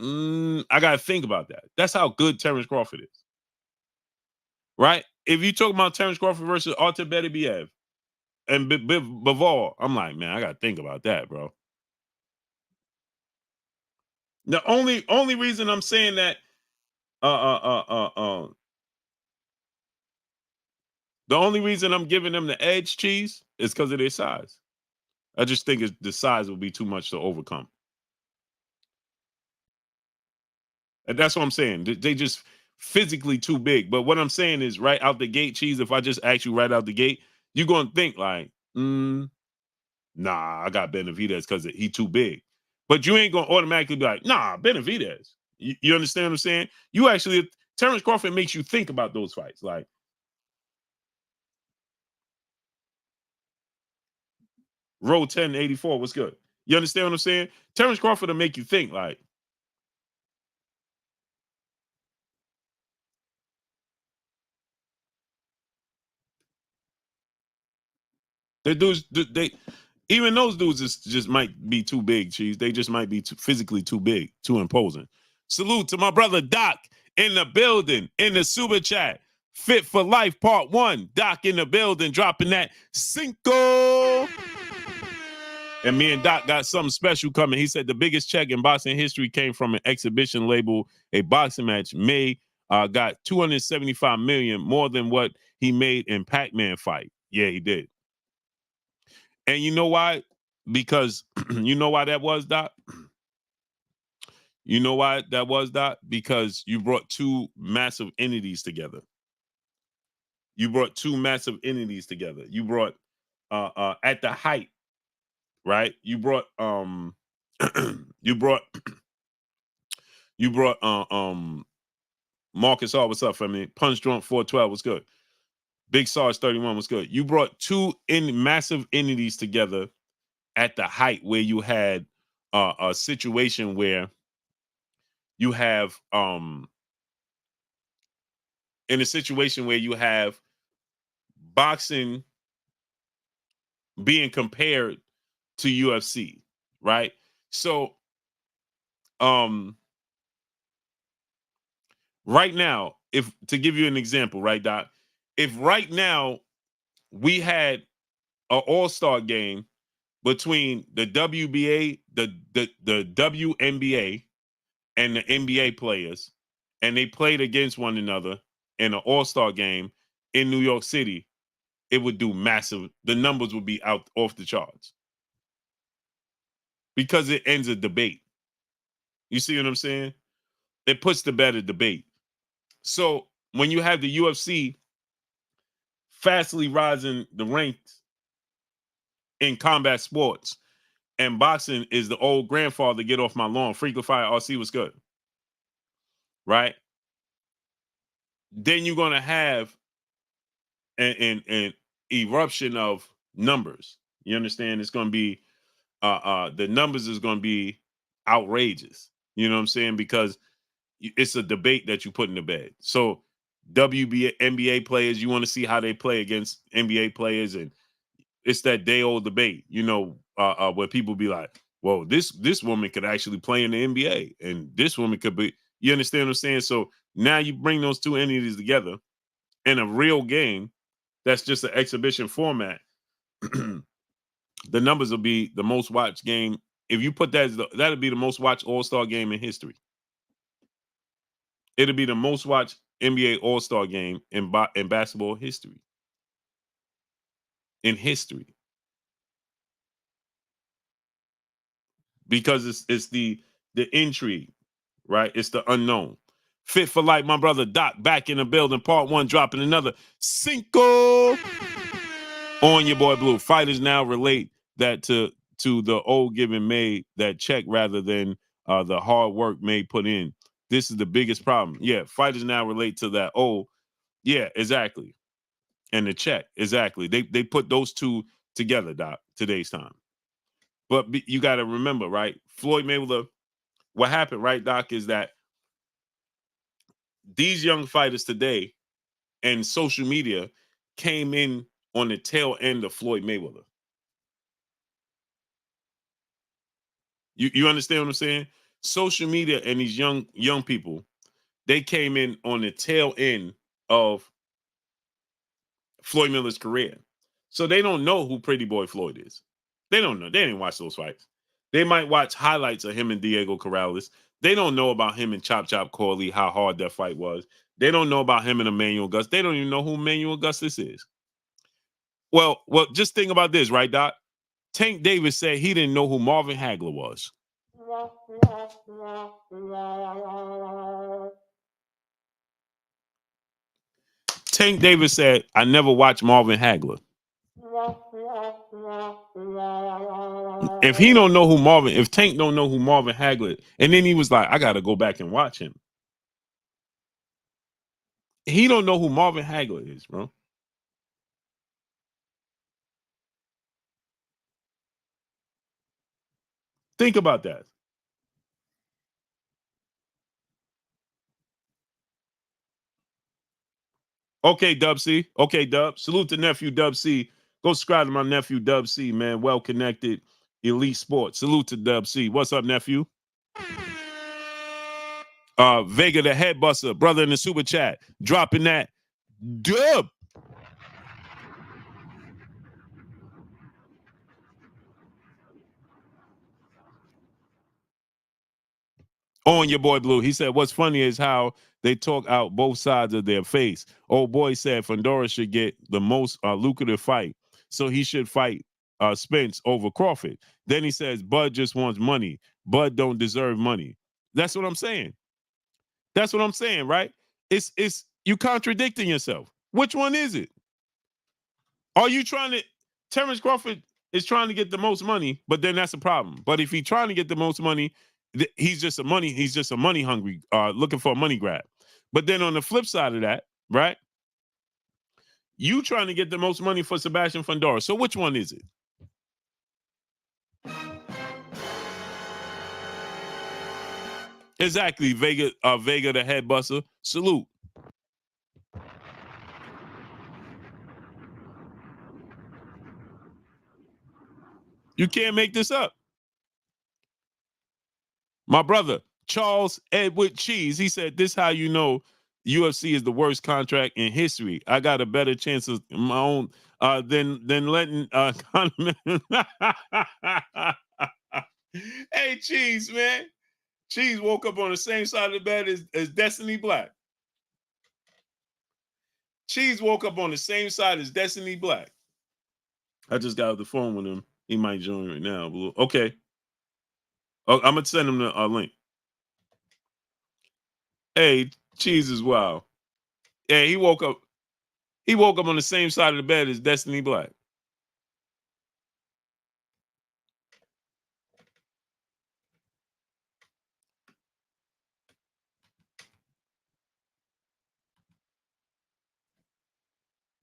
Speaker 1: I gotta think about that. That's how good Terrence Crawford is, right? If you talk about Terrence Crawford versus Artebeda Biev and Bivol, I'm like, man, I gotta think about that, bro. The only reason I'm saying that, the only reason I'm giving them the edge, Cheese, is because of their size. I just think the size will be too much to overcome. And that's what I'm saying. They just physically too big. But what I'm saying is, right out the gate, Cheese, if I just ask you right out the gate, you're going to think like, nah, I got Benavidez because he too big. But you ain't going to automatically be like, nah, Benavidez. You understand what I'm saying? You actually, Terrence Crawford makes you think about those fights. Like, Row 1084, what's good? You understand what I'm saying? Terrence Crawford will make you think like, the dudes, even those dudes just might be too big, Cheese. They just might be physically too big, too imposing. Salute to my brother Doc in the building, in the super chat. Fit for Life Part 1. Doc in the building, dropping that cinco. And me and Doc got something special coming. He said the biggest check in boxing history came from an exhibition label, a boxing match. May got 275 million, more than what he made in Pac-Man fight. Yeah, he did. And you know why? Because you know why that was, Doc? You know why that was, Doc? Because you brought two massive entities together. You brought two massive entities together. You brought at the height, right? You brought you brought Marcus Hall, what's up for me? Punch Drunk 412, what's good? Big Sarge 31, what's good? You brought two massive entities together at the height where you had a situation where you have in a situation where you have boxing being compared to UFC, right? So right now, if to give you an example, right, Doc, if right now we had an all-star game between the WBA, the WNBA, and the NBA players, and they played against one another in an all-star game in New York City, it would do massive. The numbers would be out off the charts because it ends a debate. You see what I'm saying? It puts to bed a debate. So when you have the UFC fastly rising the ranks in combat sports, and boxing is the old grandfather, get off my lawn. Frequent Fire RC was good, right? Then you're gonna have an eruption of numbers. You understand? It's gonna be the numbers is gonna be outrageous. You know what I'm saying? Because it's a debate that you put in the bed. So WBA, NBA players, you want to see how they play against NBA players, and it's that day old debate, where people be like, well, this woman could actually play in the NBA, and this woman could be, you understand what I'm saying? So now you bring those two entities together in a real game that's just an exhibition format. The numbers will be the most watched game. If you put that that'll be the most watched all-star game in history. It'll be the most watched NBA All-Star game in basketball history. In history. Because it's the intrigue, right? It's the unknown. Fit for life, my brother Doc back in the building. Part 1 dropping another Cinco on your boy Blue. Fighters now relate that to the old given made that check rather than the hard work made put in. This is the biggest problem. Yeah, fighters now relate to that. Oh, yeah, exactly. And the check, exactly. They put those two together, Doc, today's time. But you got to remember, right? Floyd Mayweather, what happened, right, Doc, is that these young fighters today and social media came in on the tail end of Floyd Mayweather. You understand what I'm saying? Social media and these young people, they came in on the tail end of Floyd Mayweather's career. So they don't know who Pretty Boy Floyd is. They don't know. They didn't watch those fights. They might watch highlights of him and Diego Corrales. They don't know about him and Chop Chop Corley, how hard that fight was. They don't know about him and Emmanuel Gus. They don't even know who Emmanuel Augustus is. Well, just think about this, right, Doc? Tank Davis said he didn't know who Marvin Hagler was. Tank Davis said, I never watched Marvin Hagler. If he don't know who Marvin, if Tank don't know who Marvin Hagler, and then he was like, I got to go back and watch him. He don't know who Marvin Hagler is, bro. Think about that. Okay, Dub C. Okay, Dub. Salute to nephew Dub C. Go subscribe to my nephew Dub C, man. Well connected, elite sports. Salute to Dub C. What's up, nephew? Vega the head buster, brother in the super chat, dropping that dub. On your boy Blue. He said, what's funny is how they talk out both sides of their face. Old boy said Fundora should get the most lucrative fight. So he should fight Spence over Crawford. Then he says, Bud just wants money. Bud don't deserve money. That's what I'm saying. That's what I'm saying, right? It's you contradicting yourself. Which one is it? Are you trying to Terrence Crawford is trying to get the most money, but then that's a problem. But if he's trying to get the most money, he's just a money hungry, looking for a money grab. But then on the flip side of that, right? You trying to get the most money for Sebastian Fundora. So which one is it? Exactly, Vega the head buster. Salute. You can't make this up. My brother, Charles Edward Cheese, he said, this how you know UFC is the worst contract in history. I got a better chance of my own than letting Hey, Cheese, man. Cheese woke up on the same side of the bed as Destiny Black. Cheese woke up on the same side as Destiny Black. I just got off the phone with him. He might join right now. Okay. I'm going to send him the link. Hey, Cheese is wild. Yeah, he woke up on the same side of the bed as Destiny Black.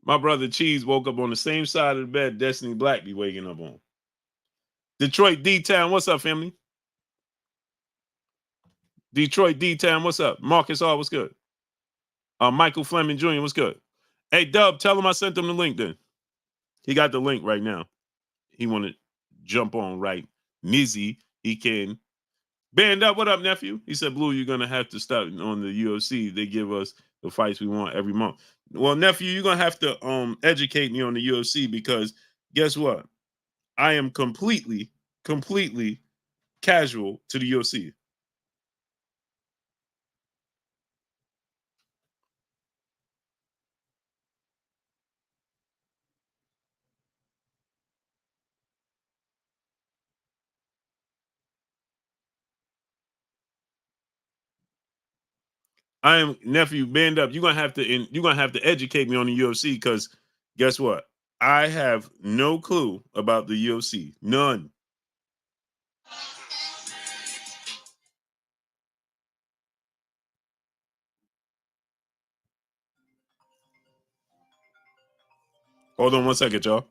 Speaker 1: My brother Cheese woke up on the same side of the bed Destiny Black be waking up on. Detroit D-Town, what's up, family? Detroit D-Town, what's up? Marcus R, what's good? Michael Fleming Jr., what's good? Hey, Dub, tell him I sent him the link then. He got the link right now. He want to jump on right. Nizzy, he can. Band up, what up, nephew? He said, Blue, you're going to have to stop on the UFC. They give us the fights we want every month. Well, nephew, you're going to have to educate me on the UFC because guess what? I am completely casual to the UFC. I am nephew. Band up. You're gonna have to educate me on the UFC because guess what? I have no clue about the UFC. None. Hold on one second, y'all.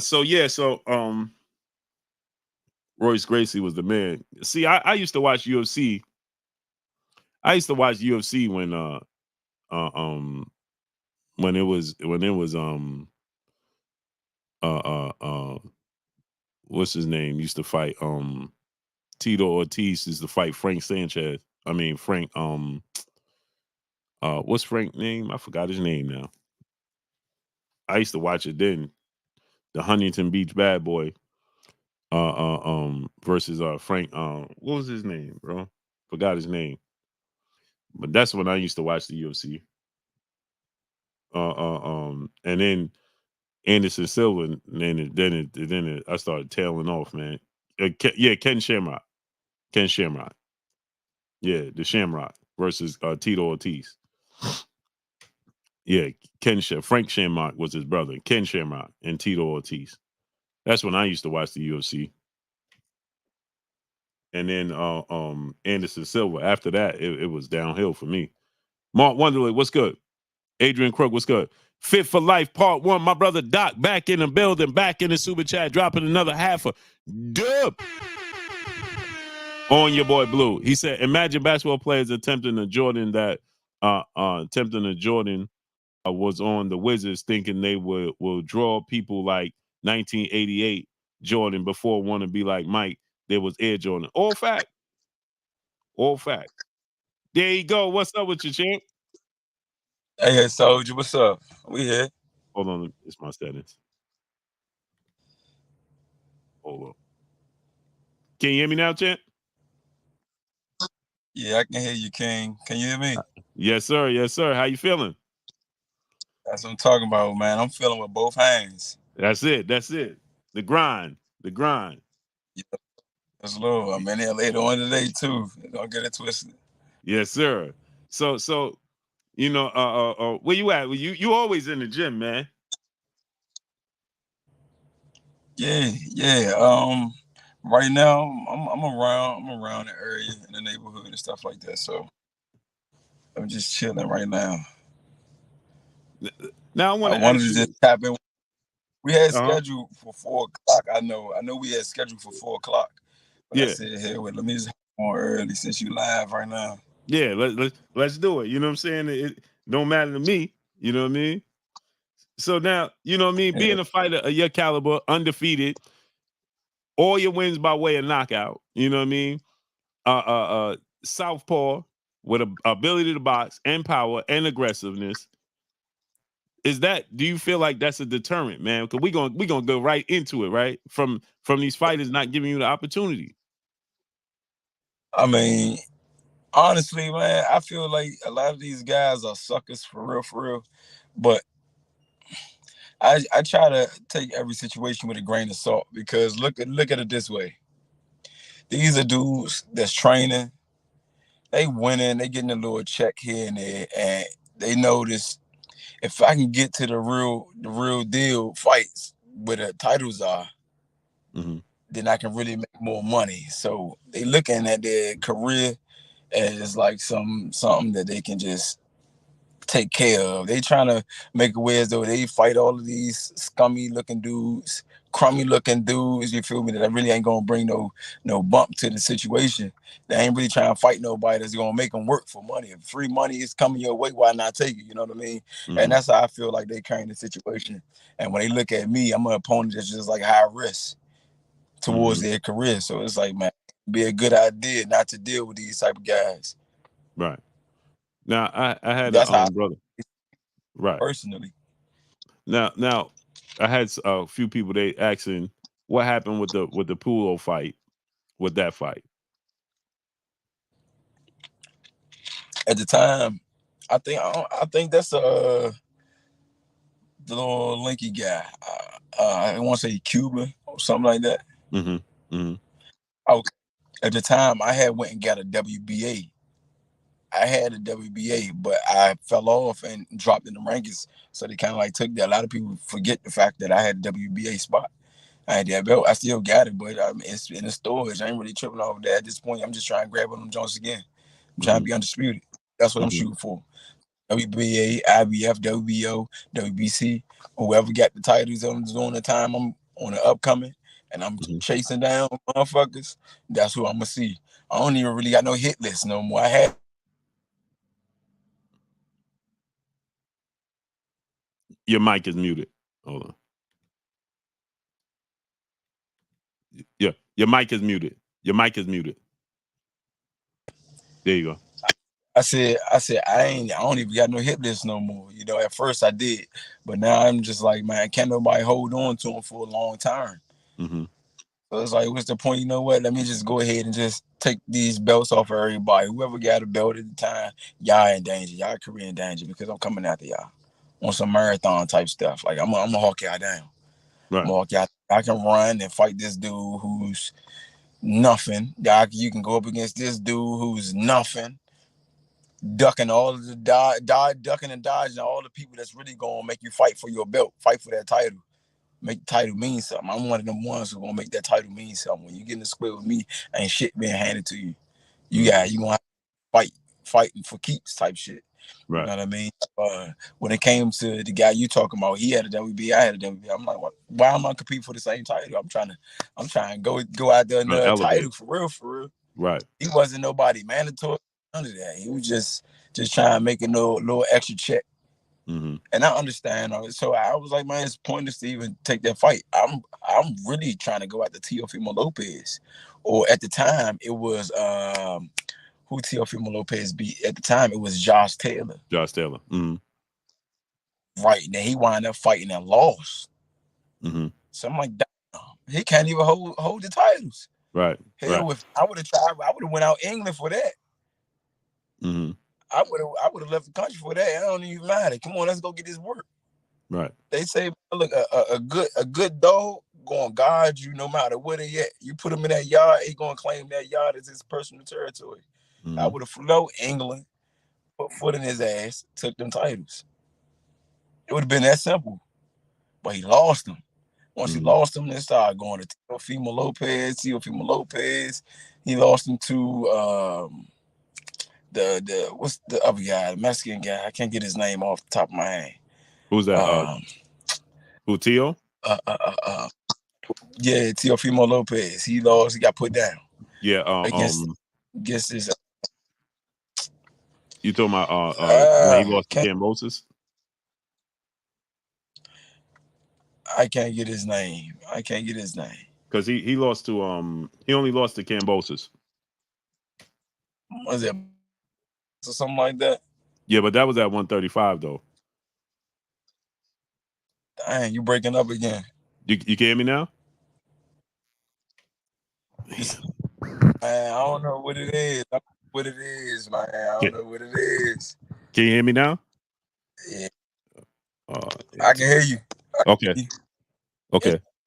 Speaker 1: So Royce Gracie was the man. See, I used to watch UFC. I used to watch UFC uh um when it was uh uh uh what's his name used to fight Tito Ortiz used to fight Frank Sanchez. I mean Frank what's Frank's name? I forgot his name now. I used to watch it then. The Huntington Beach Bad Boy versus Frank what was his name, bro? Forgot his name. But that's when I used to watch the UFC. And then Anderson Silva, and then I started tailing off, man. Ken Shamrock. Ken Shamrock. Yeah, the Shamrock versus Tito Ortiz. Yeah, Frank Shamrock was his brother. Ken Shamrock and Tito Ortiz. That's when I used to watch the UFC. And then Anderson Silva. After that, it was downhill for me. Mark Wonderly, what's good? Adrian Crook, what's good? Fit for Life, Part 1. My brother Doc back in the building, back in the super chat, dropping another half a dub on your boy Blue. He said, imagine basketball players attempting a Jordan that was on the Wizards, thinking they will draw people like 1988 Jordan before want to be like Mike. There was Air Jordan. All fact. All fact. There you go. What's up with you, champ?
Speaker 4: Hey, Soldier, what's up? We here.
Speaker 1: Hold on, it's my settings. Hold on. Can you hear me now, champ?
Speaker 4: Yeah, I can hear you, King. Can you hear me?
Speaker 1: Yes, sir. Yes, sir. How you feeling?
Speaker 4: That's what I'm talking about, man. I'm feeling with both hands.
Speaker 1: That's it. That's it. The grind. The grind.
Speaker 4: Yeah, that's Lord. I'm in here later on today too. Don't get it twisted.
Speaker 1: Yes, sir. So you know, where you at? You always in the gym, man.
Speaker 4: Yeah. Right now I'm around the area in the neighborhood and stuff like that. So I'm just chilling right now.
Speaker 1: Now I want to
Speaker 4: wanted
Speaker 1: ask
Speaker 4: to
Speaker 1: you.
Speaker 4: just tap in. We had
Speaker 1: Uh-huh.
Speaker 4: scheduled for 4:00. I know we had scheduled for 4:00. But
Speaker 1: Yeah.
Speaker 4: I said, hey, wait, let me just hop on early since you live right now.
Speaker 1: Yeah, let's do it. You know what I'm saying? It don't matter to me. You know what I mean? So now, you know what I mean? Being a fighter of your caliber, undefeated, all your wins by way of knockout. You know what I mean? Southpaw with a ability to box and power and aggressiveness. Do you feel like that's a deterrent, man? Because we gonna go right into it, right? From these fighters not giving you the opportunity.
Speaker 4: I mean, honestly, man, I feel like a lot of these guys are suckers for real. But I try to take every situation with a grain of salt because look at it this way. These are dudes that's training, they winning, they getting a little check here and there, and they notice if I can get to the real deal fights where the titles are, then I can really make more money. So they looking at their career as like something that they can just take care of. They trying to make it where as though they fight all of these scummy looking dudes, crummy looking dudes. You feel me? That really ain't gonna bring no bump to the situation. They ain't really trying to fight nobody that's gonna make them work for money. If free money is coming your way, why not take it? You know what I mean? And that's how I feel like they carrying the situation. And when they look at me, I'm an opponent that's just like high risk towards their career. So it's like, man, be a good idea not to deal with these type of guys.
Speaker 1: Right. Now I had
Speaker 4: That's how
Speaker 1: brother. Right.
Speaker 4: personally.
Speaker 1: Now I had a few people they asking what happened with the Pulo fight, with that fight.
Speaker 4: At the time, I think that's the little linky guy. I want to say Cuba or something like that. Okay. At the time, I had went and got a WBA. I had a WBA, but I fell off and dropped in the rankings. So they kind of like took that. A lot of people forget the fact that I had a WBA spot. I had that belt. I still got it, but it's in the storage. I ain't really tripping off that at this point. I'm just trying to grab on them Jones again. I'm trying to be undisputed. That's what I'm shooting for. WBA, IBF, WBO, WBC, whoever got the titles on the time I'm on the upcoming, and I'm chasing down motherfuckers. That's who I'm gonna see. I don't even really got no hit list no more. I had.
Speaker 1: Your mic is muted. Hold on. Yeah, your mic is muted. Your mic is muted. There you go.
Speaker 4: I said I don't even got no hit list no more. You know, at first I did, but now I'm just like, man, can't nobody hold on to him for a long time. So it's like, what's the point? You know what? Let me just go ahead and just take these belts off of everybody. Whoever got a belt at the time, y'all in danger. Y'all career in danger because I'm coming after y'all on some marathon type stuff. Like I'm gonna hawk y'all down.
Speaker 1: Right.
Speaker 4: I'm gonna hawk y'all. I can run and fight this dude who's nothing. You can go up against this dude who's nothing. Ducking all of the ducking and dodging all the people that's really gonna make you fight for your belt, fight for that title, make the title mean something. I'm one of them ones who gonna make that title mean something. When you get in the square with me, ain't shit being handed to you. You gonna have to fighting for keeps type shit.
Speaker 1: Right.
Speaker 4: You know what I mean? When it came to the guy you talking about, he had a WB, I had a WB. I'm like, why am I competing for the same title? I'm trying to go out there and title for real.
Speaker 1: Right.
Speaker 4: He wasn't nobody mandatory. None of that. He was just trying to make a little extra check. And I understand. So I was like, man, it's pointless to even take that fight. I'm really trying to go after Teofimo Lopez. Or at the time, it was who Teofimo Lopez beat. At the time, it was Josh Taylor. Right. Then he wound up fighting and lost. So I'm like, damn, he can't even hold the titles.
Speaker 1: Right.
Speaker 4: Hell, if I would have tried, I would have went out England for that. I would have left the country for that. I don't even matter. Come on, let's go get this work.
Speaker 1: Right.
Speaker 4: They say, look, a good dog gonna guard you no matter where they at. You put him in that yard, he gonna claim that yard as his personal territory. I would have flew England, put foot in his ass, took them titles. It would have been that simple. But he lost them. Once he lost them, they started going to Teofimo Lopez. He lost him to the what's the other guy, the Mexican guy? I can't get his name off the top of my head.
Speaker 1: Who's that? Who, Tio?
Speaker 4: Yeah, Teofimo Lopez. He lost. He got put down.
Speaker 1: Yeah.
Speaker 4: Against this.
Speaker 1: You talking about when he lost to Cambosis?
Speaker 4: I can't get his name.
Speaker 1: Because he lost to he only lost to Cambosis.
Speaker 4: Was it or something like that?
Speaker 1: Yeah, but that was at 135 though.
Speaker 4: Dang, you breaking up again.
Speaker 1: You can hear me now?
Speaker 4: Man, I don't know what it is. Man. I don't know what it is.
Speaker 1: Can you hear me now?
Speaker 4: Yeah. I can hear you.
Speaker 1: Okay.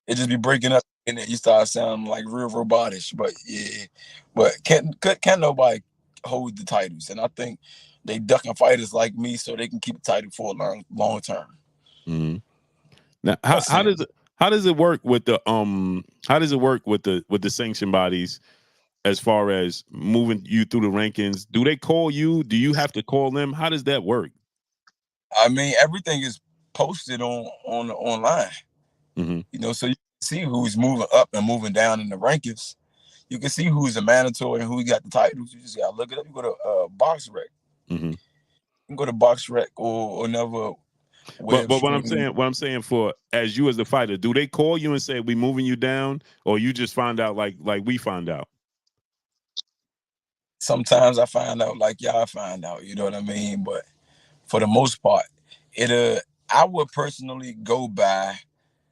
Speaker 4: It just be breaking up and then you start sounding like real robotish. But yeah. But can't nobody hold the titles. And I think they ducking fighters like me so they can keep the title for a long term.
Speaker 1: Now how does it work with the sanction bodies as far as moving you through the rankings? Do they call you? Do you have to call them? How does that work?
Speaker 4: I mean, everything is posted on online.
Speaker 1: Mm-hmm.
Speaker 4: So you can see who's moving up and moving down in the rankings. You can see who's a mandatory and who got the titles. You just gotta look it up. You go to Box Rec.
Speaker 1: Mm-hmm.
Speaker 4: You can go to Box Rec or another web
Speaker 1: But
Speaker 4: streaming.
Speaker 1: what I'm saying for as you as the fighter, do they call you and say we moving you down, or you just find out like we find out?
Speaker 4: Sometimes I find out like y'all find out. You know what I mean? But for the most part, I would personally go by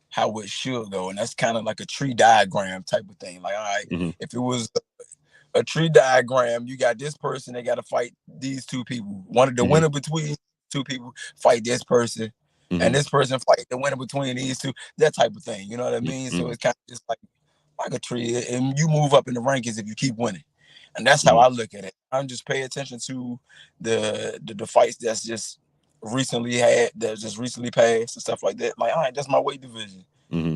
Speaker 4: how it should go, and that's kind of like a tree diagram type of thing. Like, all right,
Speaker 1: Mm-hmm.
Speaker 4: if it was a tree diagram, you got this person, they got to fight these two people. One of the
Speaker 1: Mm-hmm.
Speaker 4: winner between two people fight this person,
Speaker 1: Mm-hmm.
Speaker 4: and this person fight the winner between these two. That type of thing. You know what I mean? So
Speaker 1: Mm-hmm.
Speaker 4: it's kind of just like a tree, and you move up in the rankings if you keep winning. And that's how
Speaker 1: Mm-hmm.
Speaker 4: I look at it. I'm just pay attention to the fights that's just recently passed and stuff like that. Like, all right, that's my weight division.
Speaker 1: Mm-hmm.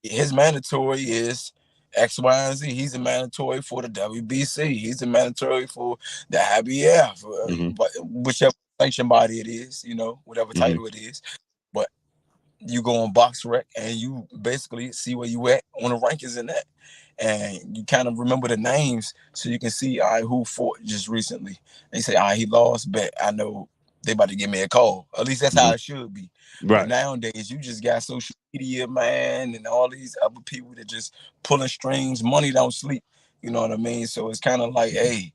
Speaker 4: His mandatory is X, Y, and Z. He's a mandatory for the WBC. He's a mandatory for the IBF,
Speaker 1: Mm-hmm.
Speaker 4: but whichever sanction body it is, whatever
Speaker 1: Mm-hmm.
Speaker 4: title it is. But you go on Box Rec and you basically see where you at on the rankings in that. And you kind of remember the names so you can see who fought just recently. They say, he lost, but I know they about to give me a call. At least that's how
Speaker 1: Mm-hmm.
Speaker 4: it should be. But
Speaker 1: Right.
Speaker 4: nowadays, you just got social media, man, and all these other people that just pulling strings. Money don't sleep. You know what I mean? So it's kind of like,
Speaker 1: Mm-hmm.
Speaker 4: hey,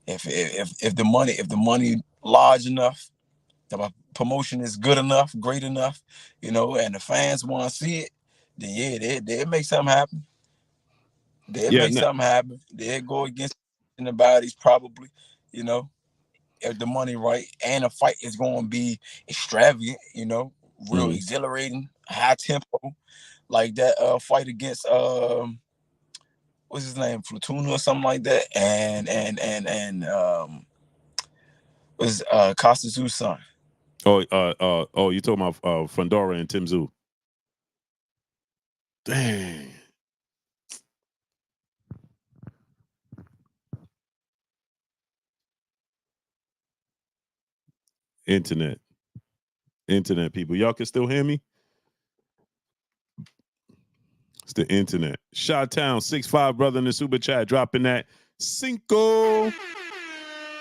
Speaker 4: if the money large enough, the promotion is good enough, great enough, and the fans want to see it, then yeah, they make something happen. They'll
Speaker 1: Yeah.
Speaker 4: make something happen. They'll go against the bodies probably, you know, if the money right. And the fight is going to be extravagant, real
Speaker 1: Mm-hmm.
Speaker 4: exhilarating, high tempo, like that fight against what's his name, Platoon or something like that, and was Costa's son.
Speaker 1: Oh, you talking about Fundora and Tim Zoo? Dang. Internet people, y'all can still hear me? It's the internet. Shot Town 6'5" brother in the super chat dropping that cinco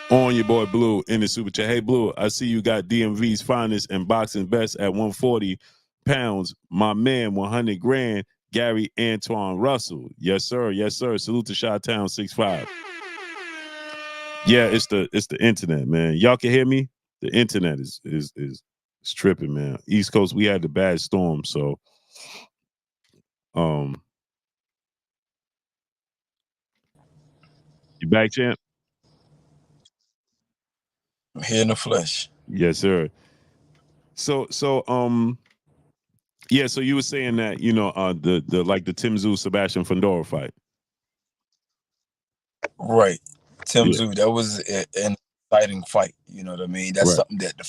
Speaker 1: on your boy Blue in the super chat. Hey Blue, I see you got DMV's finest and boxing best at 140 pounds. My man, 100 grand, Gary Antuuanne Rusell. Yes sir, yes sir. Salute to Shot Town 6'5". Yeah, it's the internet, man. Y'all can hear me? The internet is tripping, man. East Coast, we had the bad storm, so um you back, champ?
Speaker 4: I'm here in the flesh.
Speaker 1: Yes, sir. So yeah, so you were saying that, the like the Tim Zoo Sebastian Fundora fight.
Speaker 4: Right. Tim
Speaker 1: Yeah,
Speaker 4: Zoo, that was an exciting fight. You know what I mean? That's
Speaker 1: right,
Speaker 4: something that the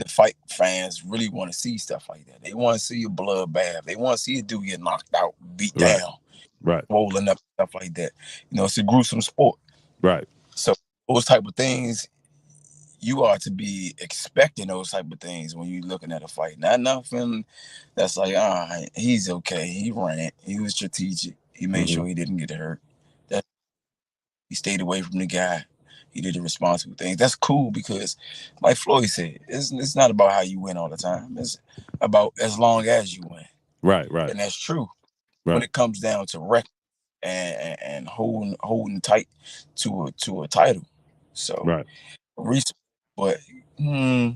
Speaker 4: fight fans really want to see stuff like that. They want to see a bloodbath. They want to see a dude get knocked out, beat
Speaker 1: right,
Speaker 4: down,
Speaker 1: right,
Speaker 4: rolling up, stuff like that. It's a gruesome sport.
Speaker 1: right.
Speaker 4: So those type of things, you are to be expecting those type of things when you're looking at a fight. Not nothing that's like, he's okay. He ran. He was strategic. He made
Speaker 1: Mm-hmm.
Speaker 4: sure he didn't get hurt. That he stayed away from the guy. He did the responsible things. That's cool because, like Floyd said, it's not about how you win all the time. It's about as long as you win,
Speaker 1: Right, right,
Speaker 4: and that's true when
Speaker 1: right,
Speaker 4: it comes down to record and holding tight to a title. So,
Speaker 1: right.
Speaker 4: respect, but I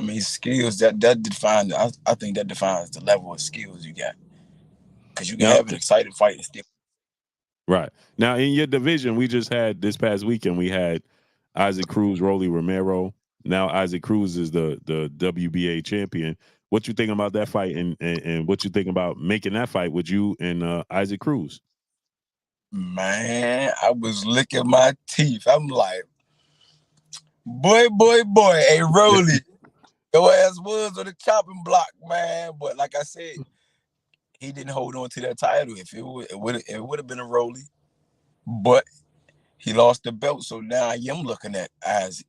Speaker 4: mean, skills that defines. I think that defines the level of skills you got because you can
Speaker 1: Now,
Speaker 4: have an exciting fight and still.
Speaker 1: right. Now in your division, we just had this past weekend, we had Isaac Cruz, Rolly Romero. Now Isaac Cruz is the WBA champion. What you think about that fight, and what you think about making that fight with you and Isaac Cruz?
Speaker 4: Man, I was licking my teeth. I'm like, boy, hey Rolly, your ass was on the chopping block, man. But like I said, he didn't hold on to that title. If it would have been a Rolly, but he lost the belt. So now I am looking at Isaac.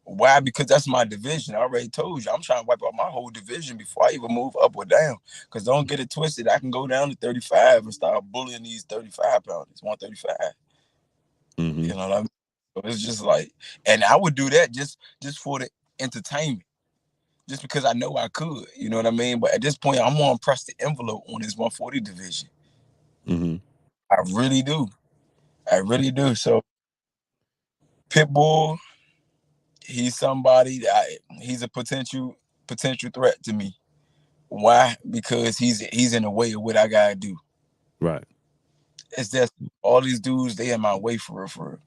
Speaker 4: Why? Because that's my division. I already told you. I'm trying to wipe out my whole division before I even move up or down. Because don't get it twisted. I can go down to 35 and start bullying these 35 pounders, 135.
Speaker 1: Mm-hmm.
Speaker 4: You know what I mean? So it's just like, and I would do that just for the entertainment, just because I know I could. You know what I mean? But at this point, I'm gonna press the envelope on this 140 division.
Speaker 1: Mm-hmm.
Speaker 4: I really do. I really do. So Pitbull, he's somebody that he's a potential threat to me. Why? Because he's in the way of what I gotta do.
Speaker 1: Right.
Speaker 4: It's just all these dudes, they in my way for real, for real.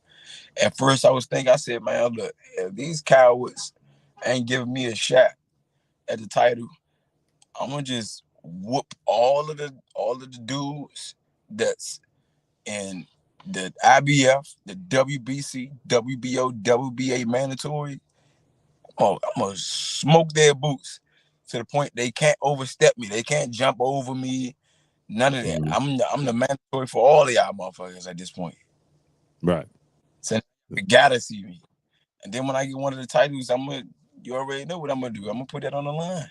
Speaker 4: At first I was thinking, I said, man, look, if these cowards ain't giving me a shot at the title, I'm gonna just whoop all of the dudes that's in the IBF, the WBC, WBO, WBA mandatory. Oh, I'm gonna smoke their boots to the point they can't overstep me. They can't jump over me. None of that.
Speaker 1: Mm-hmm.
Speaker 4: I'm the mandatory for all of y'all motherfuckers at this point.
Speaker 1: Right.
Speaker 4: So you gotta see me. And then when I get one of the titles, you already know what I'm gonna do. I'm gonna put that on the line.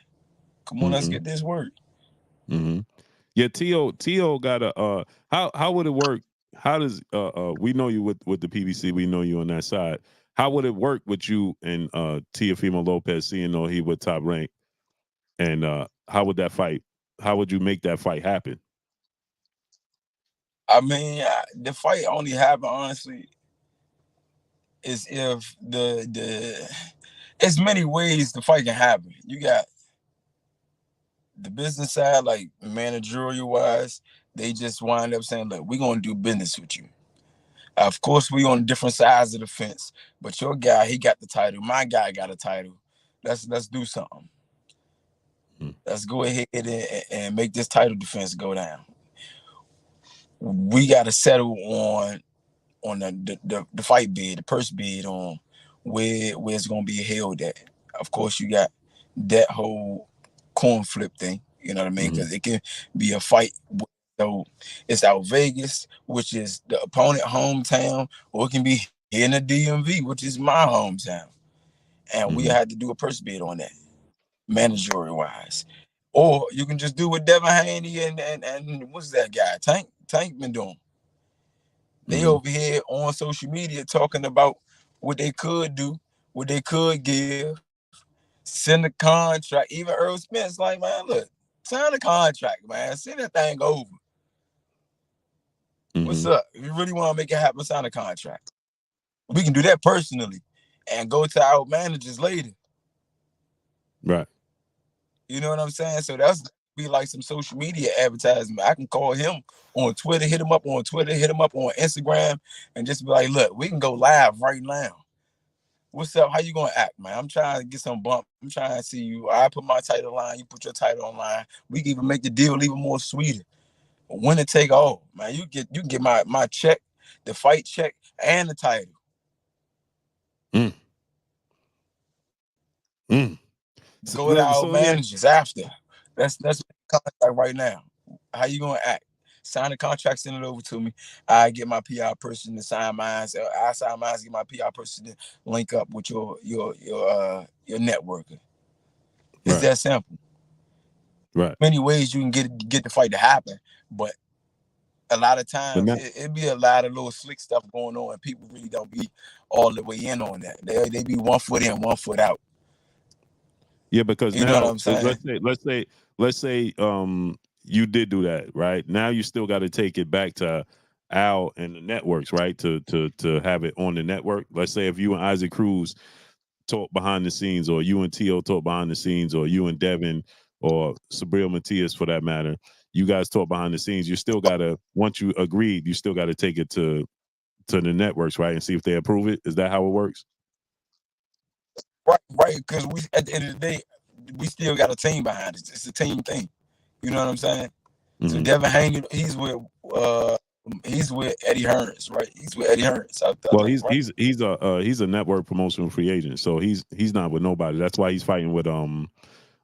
Speaker 4: Come on, let's get this work.
Speaker 1: Mm-hmm. Yeah, T.O. got a how would it work? How does we know you with the PBC, we know you on that side. How would it work with you and Teofimo Lopez, seeing though he with Top Rank? And how would that fight? How would you make that fight happen?
Speaker 4: I mean, the fight only happen honestly is if the it's many ways the fight can happen. You got the business side, like managerial wise, they just wind up saying, look, we're gonna do business with you. Of course, we on different sides of the fence, but your guy, he got the title. My guy got a title. Let's do something. Let's go ahead and make this title defense go down. We got to settle on the fight bid, the purse bid on where it's gonna be held at. Of course, you got that whole coin flip thing. You know what I mean? Because it can be a fight. So it's out Vegas, which is the opponent hometown, or it can be here in the DMV, which is my hometown, and we had to do a purse bid on that, mandatory wise. Or you can just do what Devin Haney and what's that guy? Tank been doing. They over here on social media talking about what they could do, what they could give, send a contract. Even Errol Spence, like, man, look, sign a contract, man. Send that thing over. What's up? If you really want to make it happen, sign a contract. We can do that personally and go to our managers later.
Speaker 1: Right.
Speaker 4: You know what I'm saying? So that's be like some social media advertisement. I can call him on Twitter, hit him up on Twitter, hit him up on Instagram, and just be like, look, we can go live right now. What's up? How you gonna act, man? I'm trying to get some bump. I'm trying to see you. I put my title online, you put your title online. We can even make the deal even more sweeter. Winner take all, man. You can get my check, the fight check, and the title. Go to our managers after. That's contract right now. How you gonna act? Sign the contract, send it over to me. I get my PR person to sign mine. So I sign mine, get my PR person to link up with your networker. It's that simple.
Speaker 1: Right.
Speaker 4: Many ways you can get the fight to happen, but a lot of times it be a lot of little slick stuff going on, and people really don't be all the way in on that. They be 1 foot in, 1 foot out.
Speaker 1: Yeah, because
Speaker 4: you
Speaker 1: now
Speaker 4: know what I'm saying?
Speaker 1: let's say you did do that, right? Now you still got to take it back to Al and the networks, right? To have it on the network. Let's say if you and Isaac Cruz talk behind the scenes, or you and T.O. talk behind the scenes, or you and Devin or Sabril Matias for that matter, you guys talk behind the scenes, you still gotta, once you agreed, you still gotta take it to the networks, right? And see if they approve it. Is that how it works?
Speaker 4: Right, because we at the end of the day, we still got a team behind it. It's a team thing. You know what I'm saying? So Devin Haney, he's with Eddie Hearns, right? He's with Eddie Hearns.
Speaker 1: Well, he's a network promotional free agent, so he's not with nobody. That's why he's fighting with Golden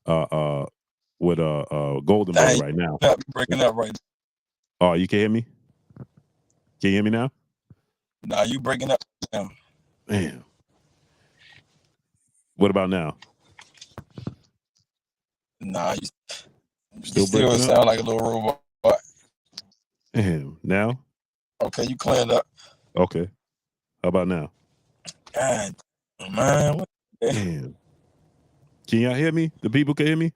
Speaker 1: Boy right now.
Speaker 4: Breaking up right
Speaker 1: now. Oh, you can hear me? Can you hear me now?
Speaker 4: Nah, you breaking up now.
Speaker 1: Man. What about now?
Speaker 4: Nah, you
Speaker 1: Still
Speaker 4: still
Speaker 1: breaking up?
Speaker 4: sound like a little robot.
Speaker 1: Damn. Now?
Speaker 4: Okay, you cleaned up.
Speaker 1: Okay. How about now?
Speaker 4: God, man. What the hell?
Speaker 1: Damn. Can y'all hear me? The people can hear me?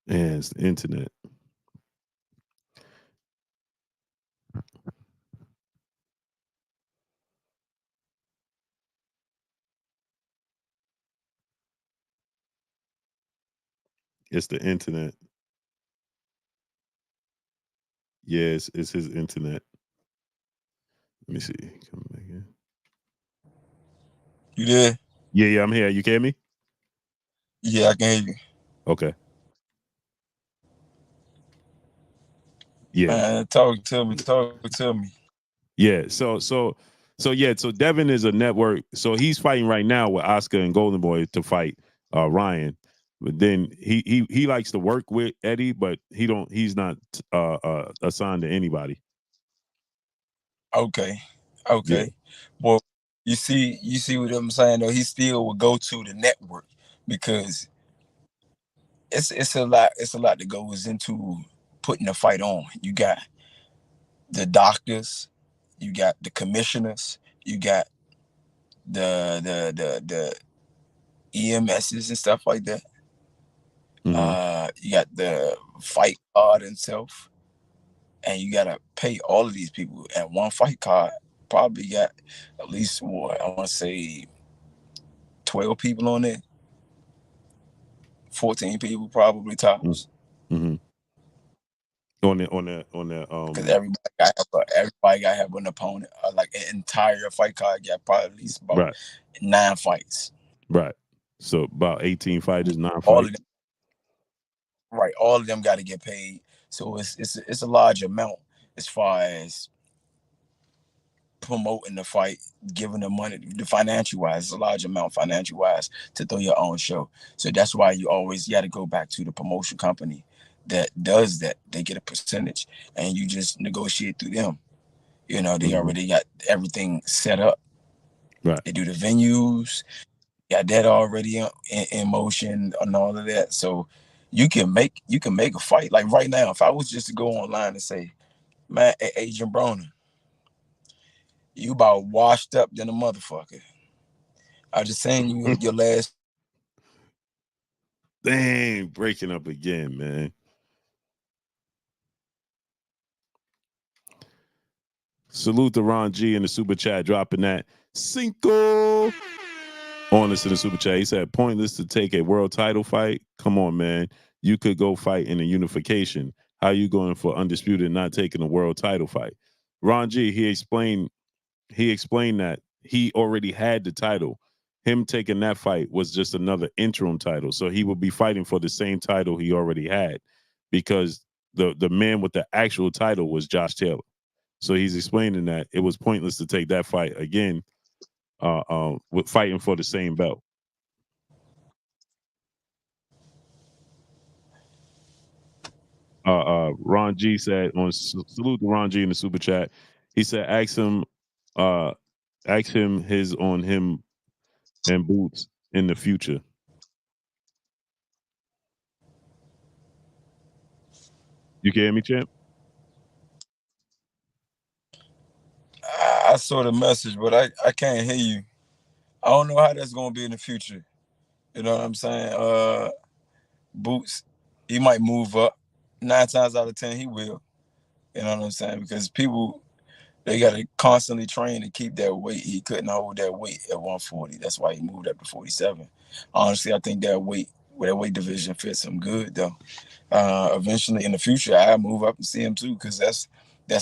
Speaker 1: Yeah, it's the internet. It's the internet. Yes, it's his internet. Let me see. Come back in.
Speaker 4: You there?
Speaker 1: Yeah, I'm here. You can hear me?
Speaker 4: Yeah, I can hear you.
Speaker 1: Okay. Yeah.
Speaker 4: Man, talk to me. Talk to me.
Speaker 1: Yeah. So Devin is a network. So he's fighting right now with Oscar and Golden Boy to fight Ryan. But then he likes to work with Eddie, but he's not assigned to anybody.
Speaker 4: Okay.
Speaker 1: Yeah.
Speaker 4: Well, you see what I'm saying though. He still would go to the network because it's a lot that goes into putting the fight on. You got the doctors, you got the commissioners, you got the EMSs and stuff like that. You got the fight card itself, and you gotta pay all of these people. And one fight card probably got at least what I want to say 12 people on it, 14 people probably tops.
Speaker 1: Mm-hmm. On the
Speaker 4: Because everybody got to have an opponent. Like an entire fight card got probably at least about
Speaker 1: right.
Speaker 4: 9 fights.
Speaker 1: Right. So about 18 fighters, 9
Speaker 4: All
Speaker 1: fights.
Speaker 4: of them, right. All of them got to get paid. So it's a large amount as far as promoting the fight, giving the money, the financial wise, it's a large amount financial wise to throw your own show. So that's why you always got to go back to the promotion company that does that. They get a percentage, and you just negotiate through them. You know, they already got everything set up.
Speaker 1: Right.
Speaker 4: They do the venues, got that already in motion and all of that. So you can make a fight. Like right now, if I was just to go online and say, man, Agent Broner, you about washed up than a motherfucker. I just saying you your last.
Speaker 1: Dang, breaking up again, man. Salute to Ron G in the super chat, dropping that Cinco on us in the super chat. He said, pointless to take a world title fight. Come on, man. You could go fight in a unification. How you going for undisputed and not taking a world title fight? Ron G, he explained that he already had the title. Him taking that fight was just another interim title. So he would be fighting for the same title he already had because the man with the actual title was Josh Taylor. So he's explaining that it was pointless to take that fight again, with fighting for the same belt. Ron G said on salute to Ron G in the super chat. He said, ask him his on him and Boots in the future. You can hear me, champ?
Speaker 4: I saw the message, but I can't hear you. I don't know how that's gonna be in the future. You know what I'm saying? Boots, he might move up. 9 times out of 10, he will. You know what I'm saying? Because people they gotta constantly train to keep that weight. He couldn't hold that weight at 140. That's why he moved up to 47. Honestly, I think that weight division fits him good though. Eventually in the future, I move up and see him too, because that's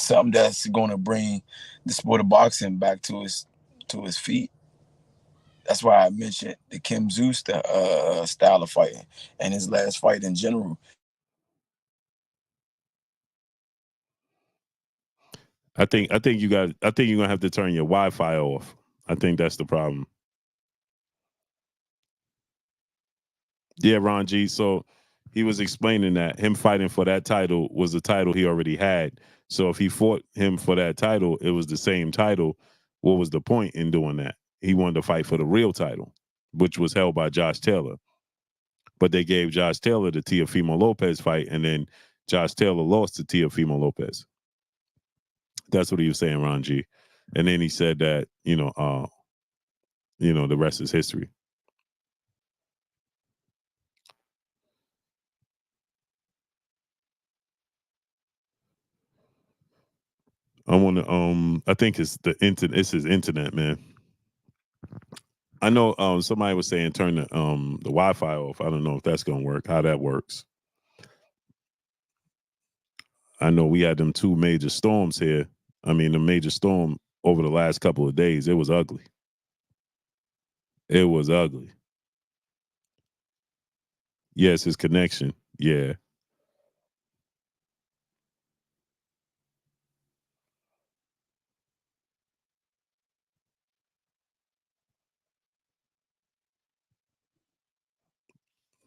Speaker 4: something that's going to bring the sport of boxing back to his feet. That's why I mentioned the Kim Zeus style of fighting and his last fight in general.
Speaker 1: I think you're gonna have to turn your Wi-Fi off. I think that's the problem. Yeah, Ron G. So he was explaining that him fighting for that title was the title he already had. So if he fought him for that title, it was the same title. what was the point in doing that? He wanted to fight for the real title, which was held by Josh Taylor. But they gave Josh Taylor the Teofimo Lopez fight, and then Josh Taylor lost to Teofimo Lopez. That's what he was saying, Ron G. And then he said that, the rest is history. I want to. I think it's the internet. It's his internet, man. I know. Somebody was saying turn the Wi-Fi off. I don't know if that's gonna work. How that works. I know we had them 2 major storms here. I mean, the major storm over the last couple of days. It was ugly. It was ugly. Yes, his connection. Yeah.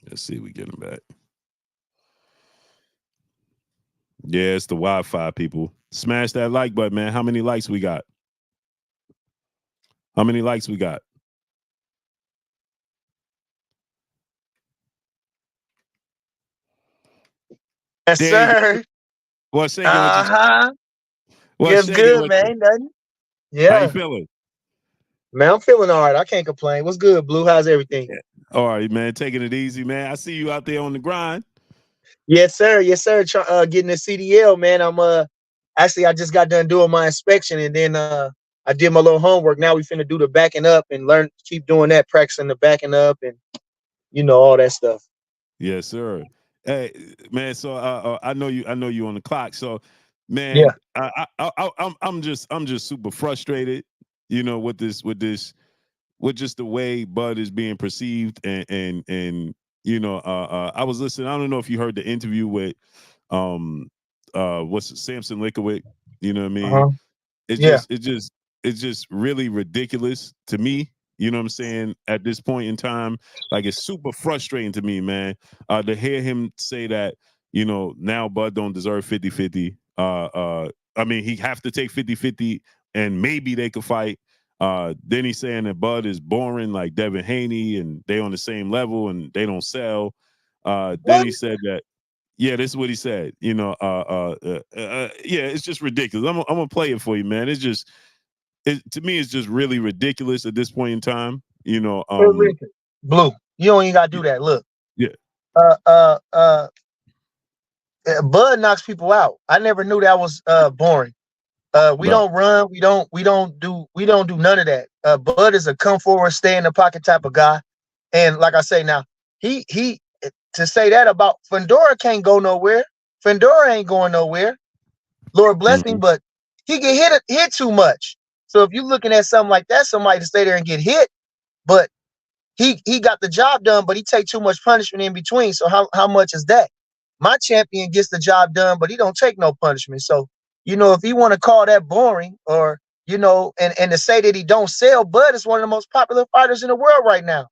Speaker 1: Let's see, we get him back. Yeah, it's the Wi-Fi, people. Smash that like button, man. How many likes we got? How many likes we got?
Speaker 5: Yes, sir.
Speaker 1: What's shaking? What's
Speaker 5: shaking good, man. Ain't nothing. Yeah.
Speaker 1: How you feeling?
Speaker 5: Man, I'm feeling all right. I can't complain. What's good, Blue? How's everything?
Speaker 1: Yeah. All right, man. Taking it easy, man. I see you out there on the grind.
Speaker 5: Yes, sir. Yes, sir. Getting the CDL, man. I'm actually I just got done doing my inspection, and then I did my little homework. Now we finna do the backing up and keep doing that, practicing the backing up and all that stuff.
Speaker 1: Yes, sir. Hey, man. So I know you on the clock. So, man,
Speaker 5: yeah.
Speaker 1: I'm just super frustrated, with just the way Bud is being perceived, and I was listening. I don't know if you heard the interview with Samson Lickowitz. You know what I mean?
Speaker 5: Uh-huh.
Speaker 1: It's just really ridiculous to me. You know what I'm saying? At this point in time, like, it's super frustrating to me, man, to hear him say that, now Bud don't deserve 50-50. I mean, he have to take 50-50 and maybe they could fight. Then he's saying that Bud is boring like Devin Haney and they on the same level and they don't sell. Then he said that, yeah, this is what he said. Yeah, it's just ridiculous. I'm gonna play it for you, man. To me, it's just really ridiculous at this point in time.
Speaker 5: Blue, you don't even gotta do that. Look.
Speaker 1: Yeah.
Speaker 5: Bud knocks people out. I never knew that was boring. We don't run. We don't do none of that. Bud is a come forward, stay in the pocket type of guy. And like I say now, he to say that about Fundora can't go nowhere. Fundora ain't going nowhere. Lord bless him, but he get hit too much. So if you're looking at something like that, somebody to stay there and get hit, but he got the job done, but he take too much punishment in between. So how much is that? My champion gets the job done, but he don't take no punishment. So, if you want to call that boring or, and to say that he don't sell, Bud is one of the most popular fighters in the world right now.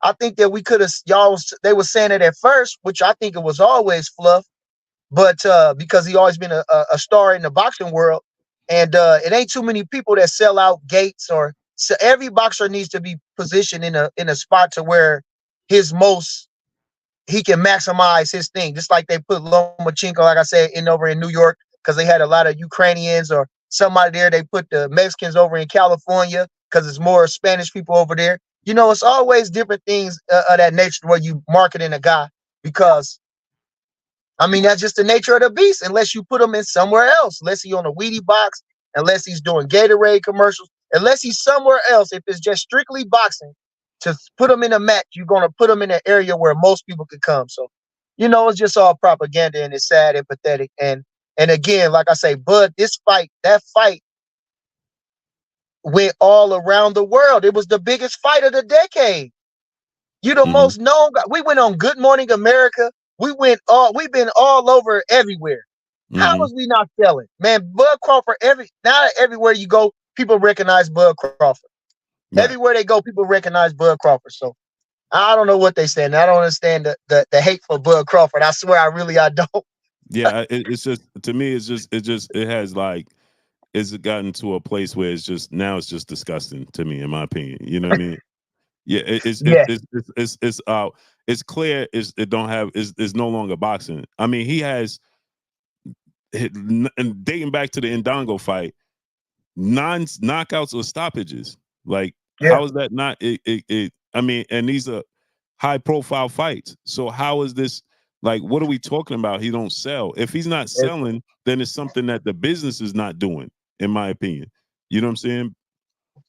Speaker 5: I think that we could have, they were saying it at first, which I think it was always fluff, but because he always been a star in the boxing world. And it ain't too many people that sell out gates so every boxer needs to be positioned in a spot to where he can maximize his thing. Just like they put Lomachenko, like I said, over in New York, because they had a lot of Ukrainians or somebody there. They put the Mexicans over in California because it's more Spanish people over there. It's always different things of that nature where you marketing a guy because, I mean, that's just the nature of the beast unless you put him in somewhere else, unless he's on a Wheatie box, unless he's doing Gatorade commercials, unless he's somewhere else. If it's just strictly boxing, to put him in a match, you're going to put him in an area where most people could come. So, it's just all propaganda and it's sad and pathetic. And again, like I say, Bud, that fight went all around the world. It was the biggest fight of the decade. You the most known guy. We went on Good Morning America. We've been all over everywhere. How was we not selling? Man, Bud Crawford, everywhere you go, people recognize Bud Crawford. Right. Everywhere they go, people recognize Bud Crawford. So I don't know what they saying. I don't understand the hate for Bud Crawford. I swear I don't.
Speaker 1: Yeah, it's just, to me, it has like, it's gotten to a place where it's just now it's just disgusting to me, in my opinion. You know what I mean? Yeah,
Speaker 5: Yeah,
Speaker 1: it's clear it don't have is no longer boxing. I mean, he has and dating back to the Ndongo fight, knockouts or stoppages. Like,
Speaker 5: yeah.
Speaker 1: how is that not? I mean, and these are high profile fights. So how is this? Like, what are we talking about? He don't sell. If he's not selling, then it's something that the business is not doing, in my opinion. You know what I'm saying?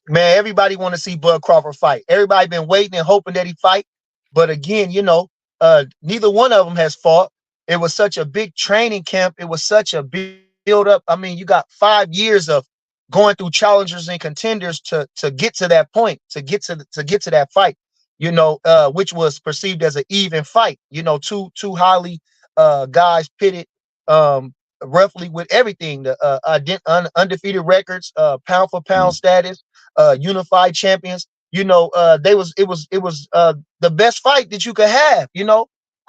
Speaker 5: Man, everybody want to see Bud Crawford fight. Everybody been waiting and hoping that he fight. But again, neither one of them has fought. It was such a big training camp. It was such a build up. I mean, you got 5 years of going through challengers and contenders to get to that point, to get to that fight. Which was perceived as an even fight. Two highly guys pitted, roughly with everything, the undefeated records, pound for pound status, unified champions. It was the best fight that you could have,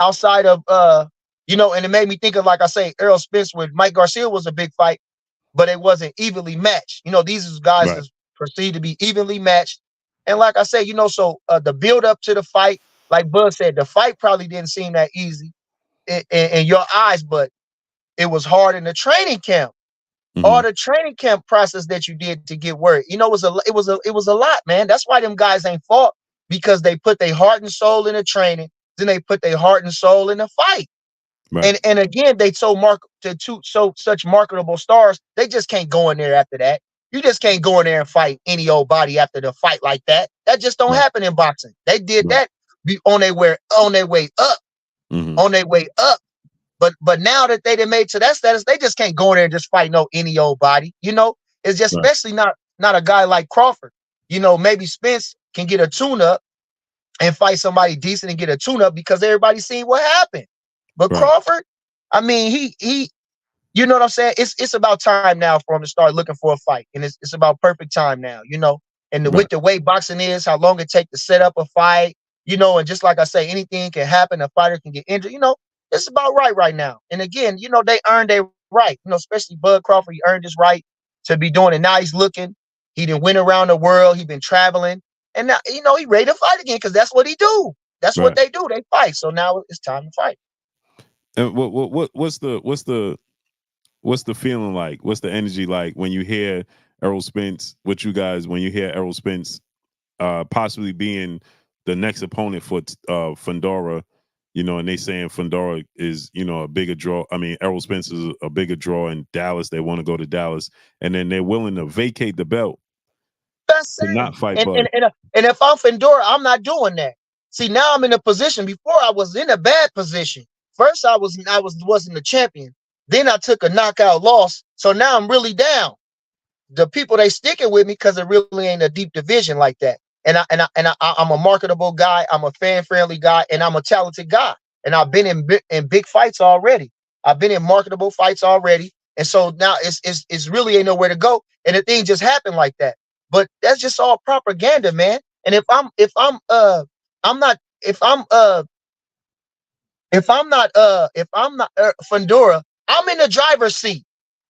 Speaker 5: outside of and it made me think of, like I say, Errol Spence with Mike Garcia was a big fight, but it wasn't evenly matched. These guys
Speaker 1: Right.
Speaker 5: is perceived to be evenly matched. And like I say, so the build up to the fight, like Bud said, the fight probably didn't seem that easy in your eyes, but it was hard in the training camp.
Speaker 1: Mm-hmm.
Speaker 5: All the training camp process that you did to get word, it was a lot, man. That's why them guys ain't fought, because they put their heart and soul in the training, then they put their heart and soul in the fight.
Speaker 1: Right.
Speaker 5: And again, they such marketable stars, they just can't go in there after that. You just can't go in there and fight any old body after the fight like that. That just don't
Speaker 1: Right.
Speaker 5: happen in boxing. They did
Speaker 1: Right.
Speaker 5: that on their way up,
Speaker 1: Mm-hmm.
Speaker 5: on their way up. But now that they done made to that status, they just can't go in there and just fight no any old body. It's just,
Speaker 1: Right.
Speaker 5: especially not a guy like Crawford. Maybe Spence can get a tune up and fight somebody decent and get a tune up because everybody's seen what happened. But
Speaker 1: Right.
Speaker 5: Crawford, I mean, he you know what I'm saying? It's about time now for him to start looking for a fight. And it's about perfect time now. And
Speaker 1: Right.
Speaker 5: with the way boxing is, how long it takes to set up a fight, and just like I say, anything can happen, a fighter can get injured. It's about right now. And again, they earned their right, especially Bud Crawford, he earned his right to be doing it. Now he's looking, he done went around the world, he been traveling, and now, he ready to fight again, because that's what he do. That's what
Speaker 1: Right.
Speaker 5: they do. They fight. So now it's time to fight.
Speaker 1: And what's the feeling like? What's the energy like when you hear Errol Spence? When you hear Errol Spence possibly being the next opponent for Fundora, and they saying Fundora is a bigger draw. I mean, Errol Spence is a bigger draw in Dallas. They want to go to Dallas, and then they're willing to vacate the belt
Speaker 5: That's
Speaker 1: to
Speaker 5: saying.
Speaker 1: not fight
Speaker 5: And,
Speaker 1: Bud.
Speaker 5: and and and if I'm Fundora, I'm not doing that. See, now I'm in a position. Before, I was in a bad position. First, wasn't the champion. Then I took a knockout loss. So now I'm really down. The people, they sticking with me because it really ain't a deep division like that. I'm a marketable guy. I'm a fan friendly guy, and I'm a talented guy. And I've been in big fights already. I've been in marketable fights already, and so now it's really ain't nowhere to go. And the thing just happened like that. But that's just all propaganda, man. And I'm not if I'm not Fundora, I'm in the driver's seat.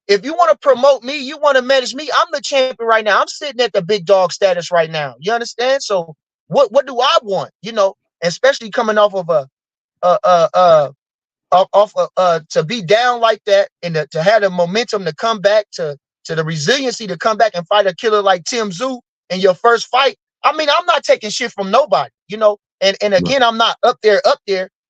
Speaker 5: If you want to promote me, you want to manage me, I'm the champion right now. I'm sitting at the big dog status right now. You understand? So what do I want? Especially coming off of a off to be down like that, and to have the momentum to come back, to the resiliency to come back and fight a killer like Tim Tszyu in your first fight. I mean, I'm not taking shit from nobody. And
Speaker 1: Right.
Speaker 5: again, I'm not up there,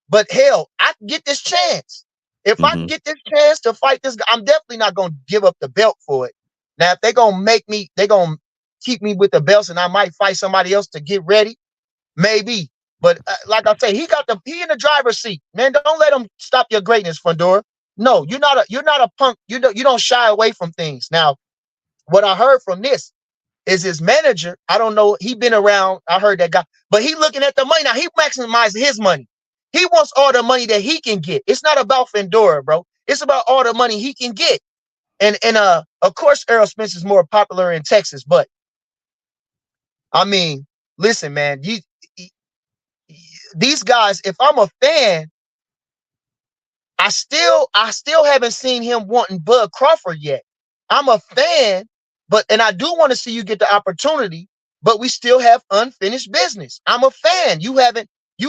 Speaker 5: but hell, I can get this chance. If I
Speaker 1: Mm-hmm.
Speaker 5: can get this chance to fight this guy, I'm definitely not gonna give up the belt for it. Now, if they gonna keep me with the belts, and I might fight somebody else to get ready, maybe. But like I say, he in the driver's seat. Man, don't let him stop your greatness, Fundora. No, you're not a punk. You don't shy away from things. Now, what I heard from this is his manager. I don't know. He been around. I heard that guy, but he looking at the money now. He maximizing his money. He wants all the money that he can get. It's not about Fundora, bro. It's about all the money he can get. And of course, Errol Spence is more popular in Texas, but I mean, listen, man, these guys, if I'm a fan, I still haven't seen him wanting Bud Crawford yet. I'm a fan, and I do want to see you get the opportunity, but we still have unfinished business. I'm a fan. You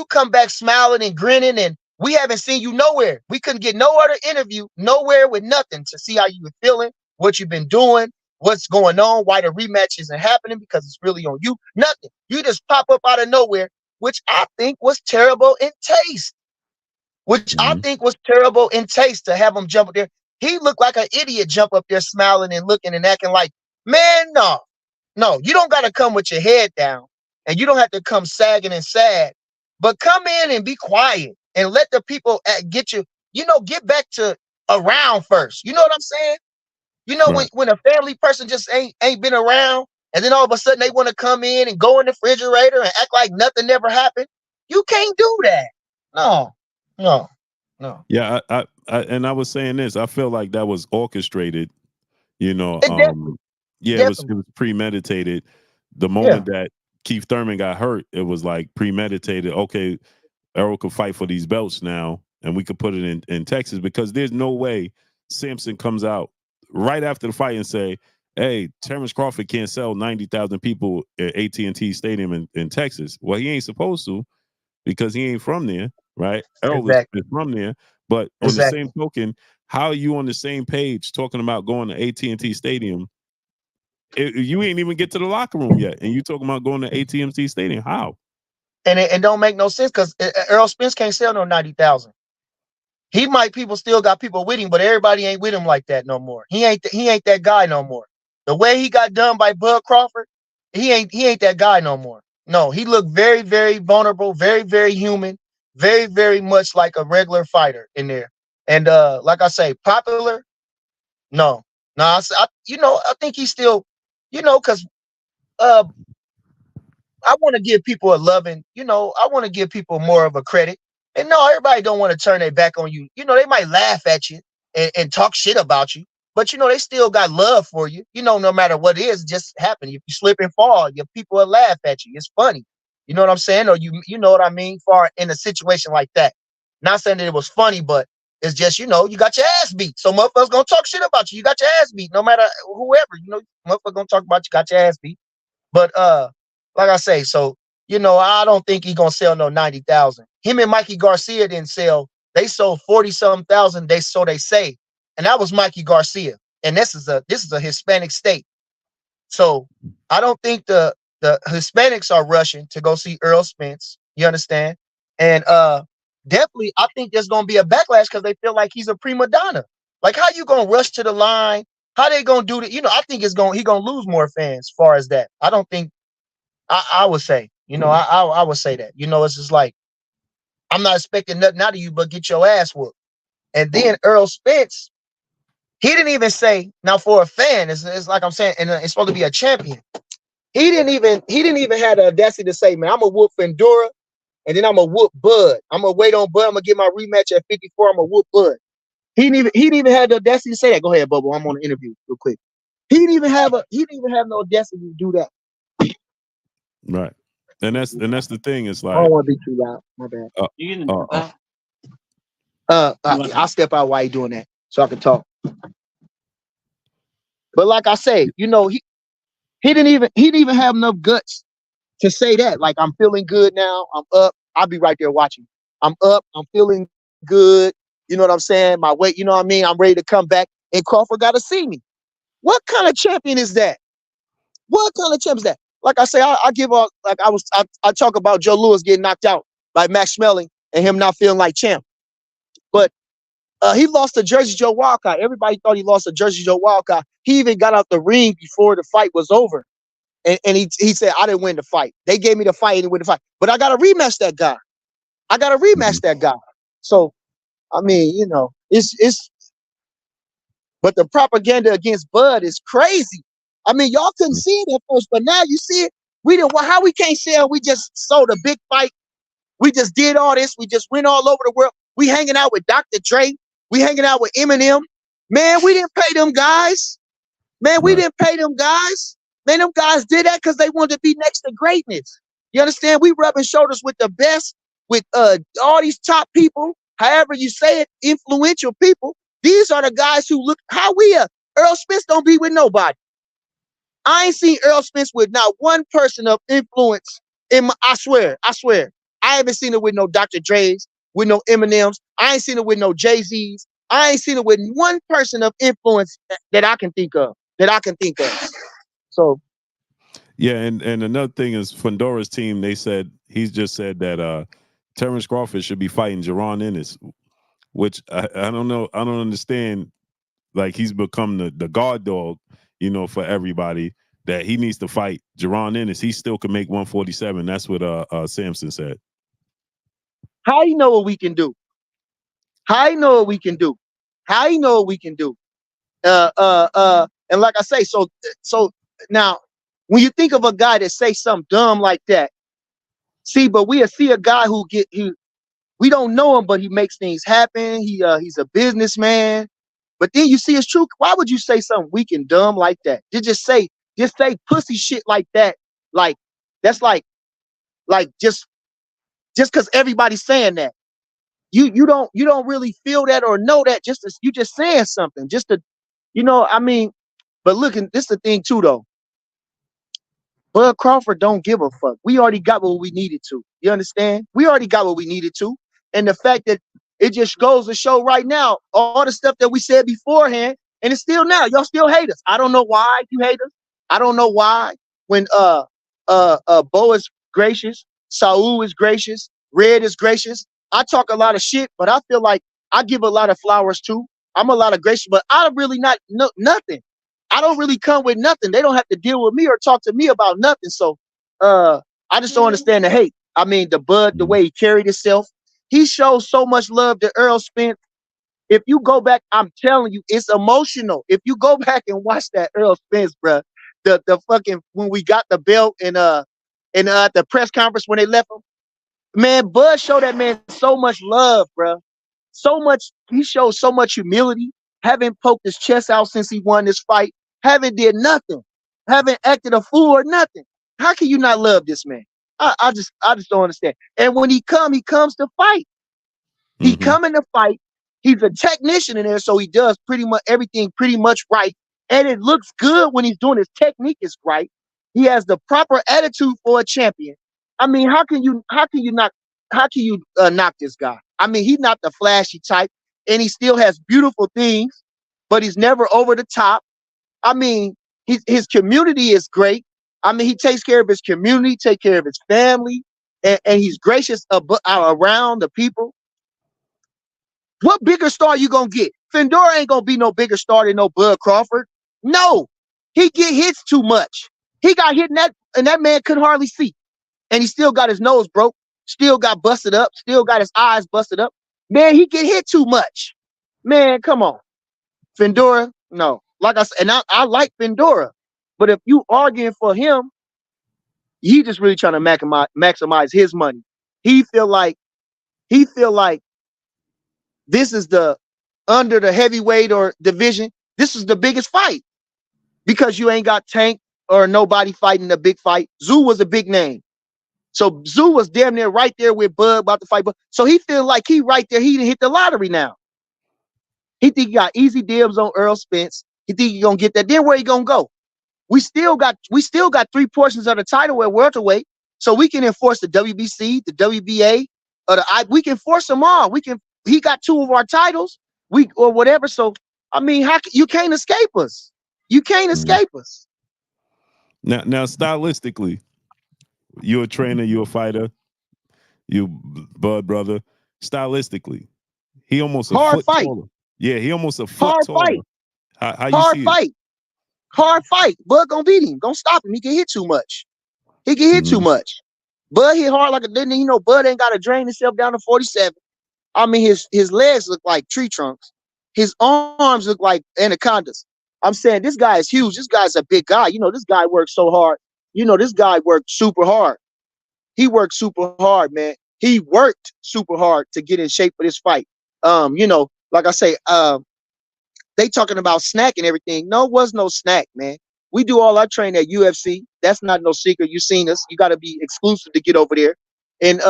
Speaker 5: come back smiling and grinning, and we haven't seen you nowhere. We couldn't get no other interview, nowhere with nothing to see how you were feeling, what you've been doing, what's going on, why the rematch isn't happening, because it's really on you. Nothing. You just pop up out of nowhere, which I think was terrible in taste. To have him jump up there. He looked like an idiot jump up there smiling and looking and acting like, man, no, you don't got to come with your head down, and you don't have to come sagging and sad, but come in and be quiet and let the people get get back to around first. You know what I'm saying?
Speaker 1: Right.
Speaker 5: When a family person just ain't been around, and then all of a sudden they want to come in and go in the refrigerator and act like nothing never happened. You can't do that. No.
Speaker 1: Yeah, I was saying this. I feel like that was orchestrated. You know, it was premeditated. The moment that Keith Thurman got hurt, it was like premeditated. Okay, Errol could fight for these belts now, and we could put it in Texas, because there's no way Sampson comes out right after the fight and say, hey, Terrence Crawford can't sell 90,000 people at AT&T Stadium in Texas. Well, he ain't supposed to, because he ain't from there, right? Errol is from there. But on the same token, how are you on the same page talking about going to AT&T Stadium? You ain't even get to the locker room yet, and you talking about going to AT&T Stadium. How?
Speaker 5: And it don't make no sense, because Errol Spence can't sell no 90,000. People still got people with him, but everybody ain't with him like that no more. He ain't that guy no more. The way he got done by Bud Crawford, he ain't that guy no more. No, he looked very, very vulnerable, very, very human, very, very much like a regular fighter in there. And like I say, popular, no. I think he's still, because I want to give people a loving, I want to give people more of a credit. And no, everybody don't want to turn their back on you. They might laugh at you and talk shit about you, but they still got love for you. No matter what it is, just happen. If you slip and fall, your people will laugh at you. It's funny. You know what I'm saying? Or you know what I mean? In a situation like that. Not saying that it was funny, but it's just, you got your ass beat. So motherfuckers gonna talk shit about you. You got your ass beat, no matter whoever, motherfuckers gonna talk about you, got your ass beat. But like I say, so I don't think he's gonna sell no 90,000. Him and Mikey Garcia didn't sell. They sold 40-something thousand. They say, and that was Mikey Garcia. And this is a Hispanic state, so I don't think the Hispanics are rushing to go see Errol Spence. You understand? And definitely, I think there's gonna be a backlash because they feel like he's a prima donna. Like, how you gonna rush to the line? How they gonna do that? I think he gonna lose more fans as far as that. I don't think. I would say, I would say that, it's just like, I'm not expecting nothing out of you but get your ass whooped. And then Errol Spence, he didn't even say, now for a fan, it's like I'm saying, and it's supposed to be a champion. He didn't even have the audacity to say, man, I'm gonna whoop Fundora, and then I'm gonna whoop Bud. I'm gonna wait on Bud. I'm gonna get my rematch at 54. I'm gonna whoop Bud. He didn't even have the audacity to say that. Go ahead, Bubba. I'm on the interview real quick. He didn't even have no audacity to do that.
Speaker 1: Right. And that's the thing. It's like,
Speaker 5: I don't want to be too loud. My bad. I'll step out while you're doing that so I can talk. But like I say, he didn't even have enough guts to say that. Like, I'm feeling good now. I'm up. I'll be right there watching. I'm up. I'm feeling good. You know what I'm saying? My weight, you know what I mean? I'm ready to come back. And Crawford got to see me. What kind of champion is that? What kind of champion is that? Like I say, I give up. Like I talk about Joe Louis getting knocked out by Max Schmeling and him not feeling like champ. But he lost to Jersey Joe Walcott. Everybody thought he lost to Jersey Joe Walcott. He even got out the ring before the fight was over. And he said, I didn't win the fight. They gave me the fight, I didn't win the fight. But I got to rematch that guy. that guy. So, I mean, it's but the propaganda against Bud is crazy. I mean, y'all couldn't see it at first, but now you see it. How we can't sell? We just sold a big fight. We just did all this. We just went all over the world. We hanging out with Dr. Dre. We hanging out with Eminem. Man, we didn't pay them guys. Man, we didn't pay them guys. Man, them guys did that because they wanted to be next to greatness. You understand? We rubbing shoulders with the best, with all these top people, however you say it, influential people. These are the guys who look, how we Errol Spence don't be with nobody. I ain't seen Errol Spence with not one person of influence I swear. I haven't seen it with no Dr. Dre's, with no Eminems. I ain't seen it with no Jay-Z's. I ain't seen it with one person of influence that I can think of. So
Speaker 1: yeah, and another thing is Fundora's team, he's just said that Terrence Crawford should be fighting Jaron Ennis, which I don't know. I don't understand. Like, he's become the guard dog, for everybody, that he needs to fight Jaron Ennis. He still can make 147. That's what Sampson said.
Speaker 5: how you know what we can do? How you know what we can do? And like I say, so now when you think of a guy that say something dumb like that, but we see a guy we don't know him, but he makes things happen. He's a businessman. But then you see his truth. Why would you say something weak and dumb like that? Just say pussy shit like that. Like, that's like just because everybody's saying that. You don't really feel that or know that, you just saying something just to, I mean, but look, and this is the thing too though. Bud Crawford don't give a fuck. We already got what we needed to. You understand? We already got what we needed to. And the fact that it just goes to show right now, all the stuff that we said beforehand, and it's still now. Y'all still hate us. I don't know why you hate us. I don't know why. When Bo is gracious, Saul is gracious, Red is gracious. I talk a lot of shit, but I feel like I give a lot of flowers too. I'm a lot of gracious, but I really not nothing. I don't really come with nothing. They don't have to deal with me or talk to me about nothing. So I just don't understand the hate. I mean, the Bud, the way he carried himself. He shows so much love to Errol Spence. If you go back, I'm telling you, it's emotional. If you go back and watch that Errol Spence, bro, the fucking when we got the belt and the press conference when they left him, man, Bud showed that man so much love, bro. So much. He showed so much humility. Haven't poked his chest out since he won this fight. Haven't did nothing. Haven't acted a fool or nothing. How can you not love this man? I just don't understand. And when he comes to fight. He coming to fight. He's a technician in there, so he does pretty much everything pretty much right. And it looks good when he's doing his technique is right. He has the proper attitude for a champion. I mean, how can you knock this guy? I mean, he's not the flashy type, and he still has beautiful things, but he's never over the top. I mean, his community is great. I mean, he takes care of his community, take care of his family, and he's gracious around the people. What bigger star you gonna get? Fundora ain't gonna be no bigger star than no Bud Crawford. No, he get hits too much. He got hit and that man couldn't hardly see, and he still got his nose broke, still got busted up, still got his eyes busted up. Man, he get hit too much. Man, come on, Fundora. No, like I said, and I like Fundora, but if you arguing for him, he just really trying to maximize his money. He feel like this is under the heavyweight or division. This is the biggest fight because you ain't got Tank or nobody fighting the big fight. Zoo was a big name. So Zoo was damn near right there with Bud about to fight. So he feel like he right there. He didn't hit the lottery now. He think he got easy dibs on Errol Spence. He think he gonna get that. Then where he gonna go? We still got 3 portions of the title at welterweight, so we can enforce the WBC, the WBA, or we can force them all. He got 2 of our titles, or whatever. So I mean, you can't escape us. You can't escape us.
Speaker 1: Now, stylistically, you're a trainer, you're a fighter, you Bud brother. Stylistically, he almost a foot taller. Yeah, he almost a foot taller. How you see it?
Speaker 5: Hard fight. Bud gonna beat him. Gonna stop him. He can hit too much. Bud hit hard like Bud ain't got to drain himself down to 47. I mean, his legs look like tree trunks. His arms look like anacondas. I'm saying this guy is huge. This guy's a big guy. This guy works so hard. This guy worked super hard. He worked super hard, man. He worked super hard to get in shape for this fight. Like I say, they talking about snack and everything. No, it was no snack, man. We do all our training at UFC. That's not no secret. You seen us. You got to be exclusive to get over there. And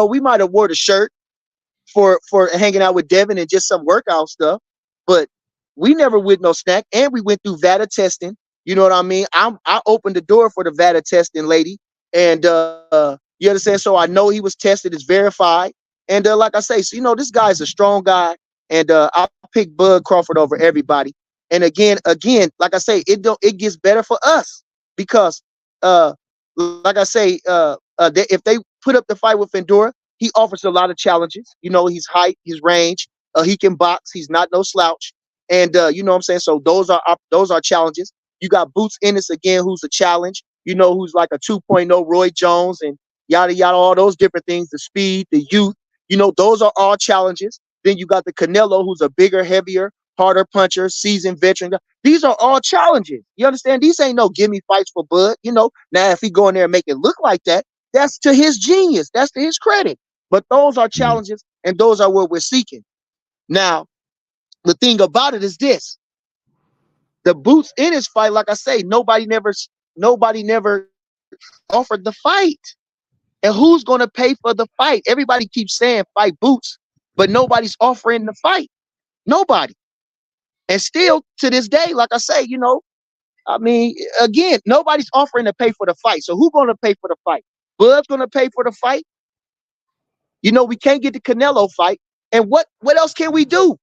Speaker 5: we might have wore the shirt for hanging out with Devin and just some workout stuff. But we never with no snack, and we went through VADA testing. You know what I mean? I opened the door for the VADA testing lady, and you understand. So I know he was tested, it's verified, and like I say, so this guy's a strong guy, and I'll pick Bud Crawford over everybody. And again, like I say, it gets better for us because like I say, if they put up the fight with Fundora, he offers a lot of challenges. His height, his range, he can box. He's not no slouch. And you know what I'm saying? So those are challenges. You got Boots Ennis again, who's a challenge, who's like a 2.0 Roy Jones and yada yada, all those different things, the speed, the youth, those are all challenges. Then you got the Canelo, who's a bigger, heavier, harder puncher, seasoned veteran. These are all challenges. You understand? These ain't no gimme fights for Bud. Now if he go in there and make it look like that, that's to his genius. That's to his credit. But those are challenges, and those are what we're seeking. Now, the thing about it is this: the Boots Ennis fight, like I say, nobody never offered the fight. And who's going to pay for the fight? Everybody keeps saying fight Boots, but nobody's offering the fight. Nobody. And still to this day, like I say, again, nobody's offering to pay for the fight. So who's going to pay for the fight? Bud's going to pay for the fight. We can't get the Canelo fight. And what else can we do?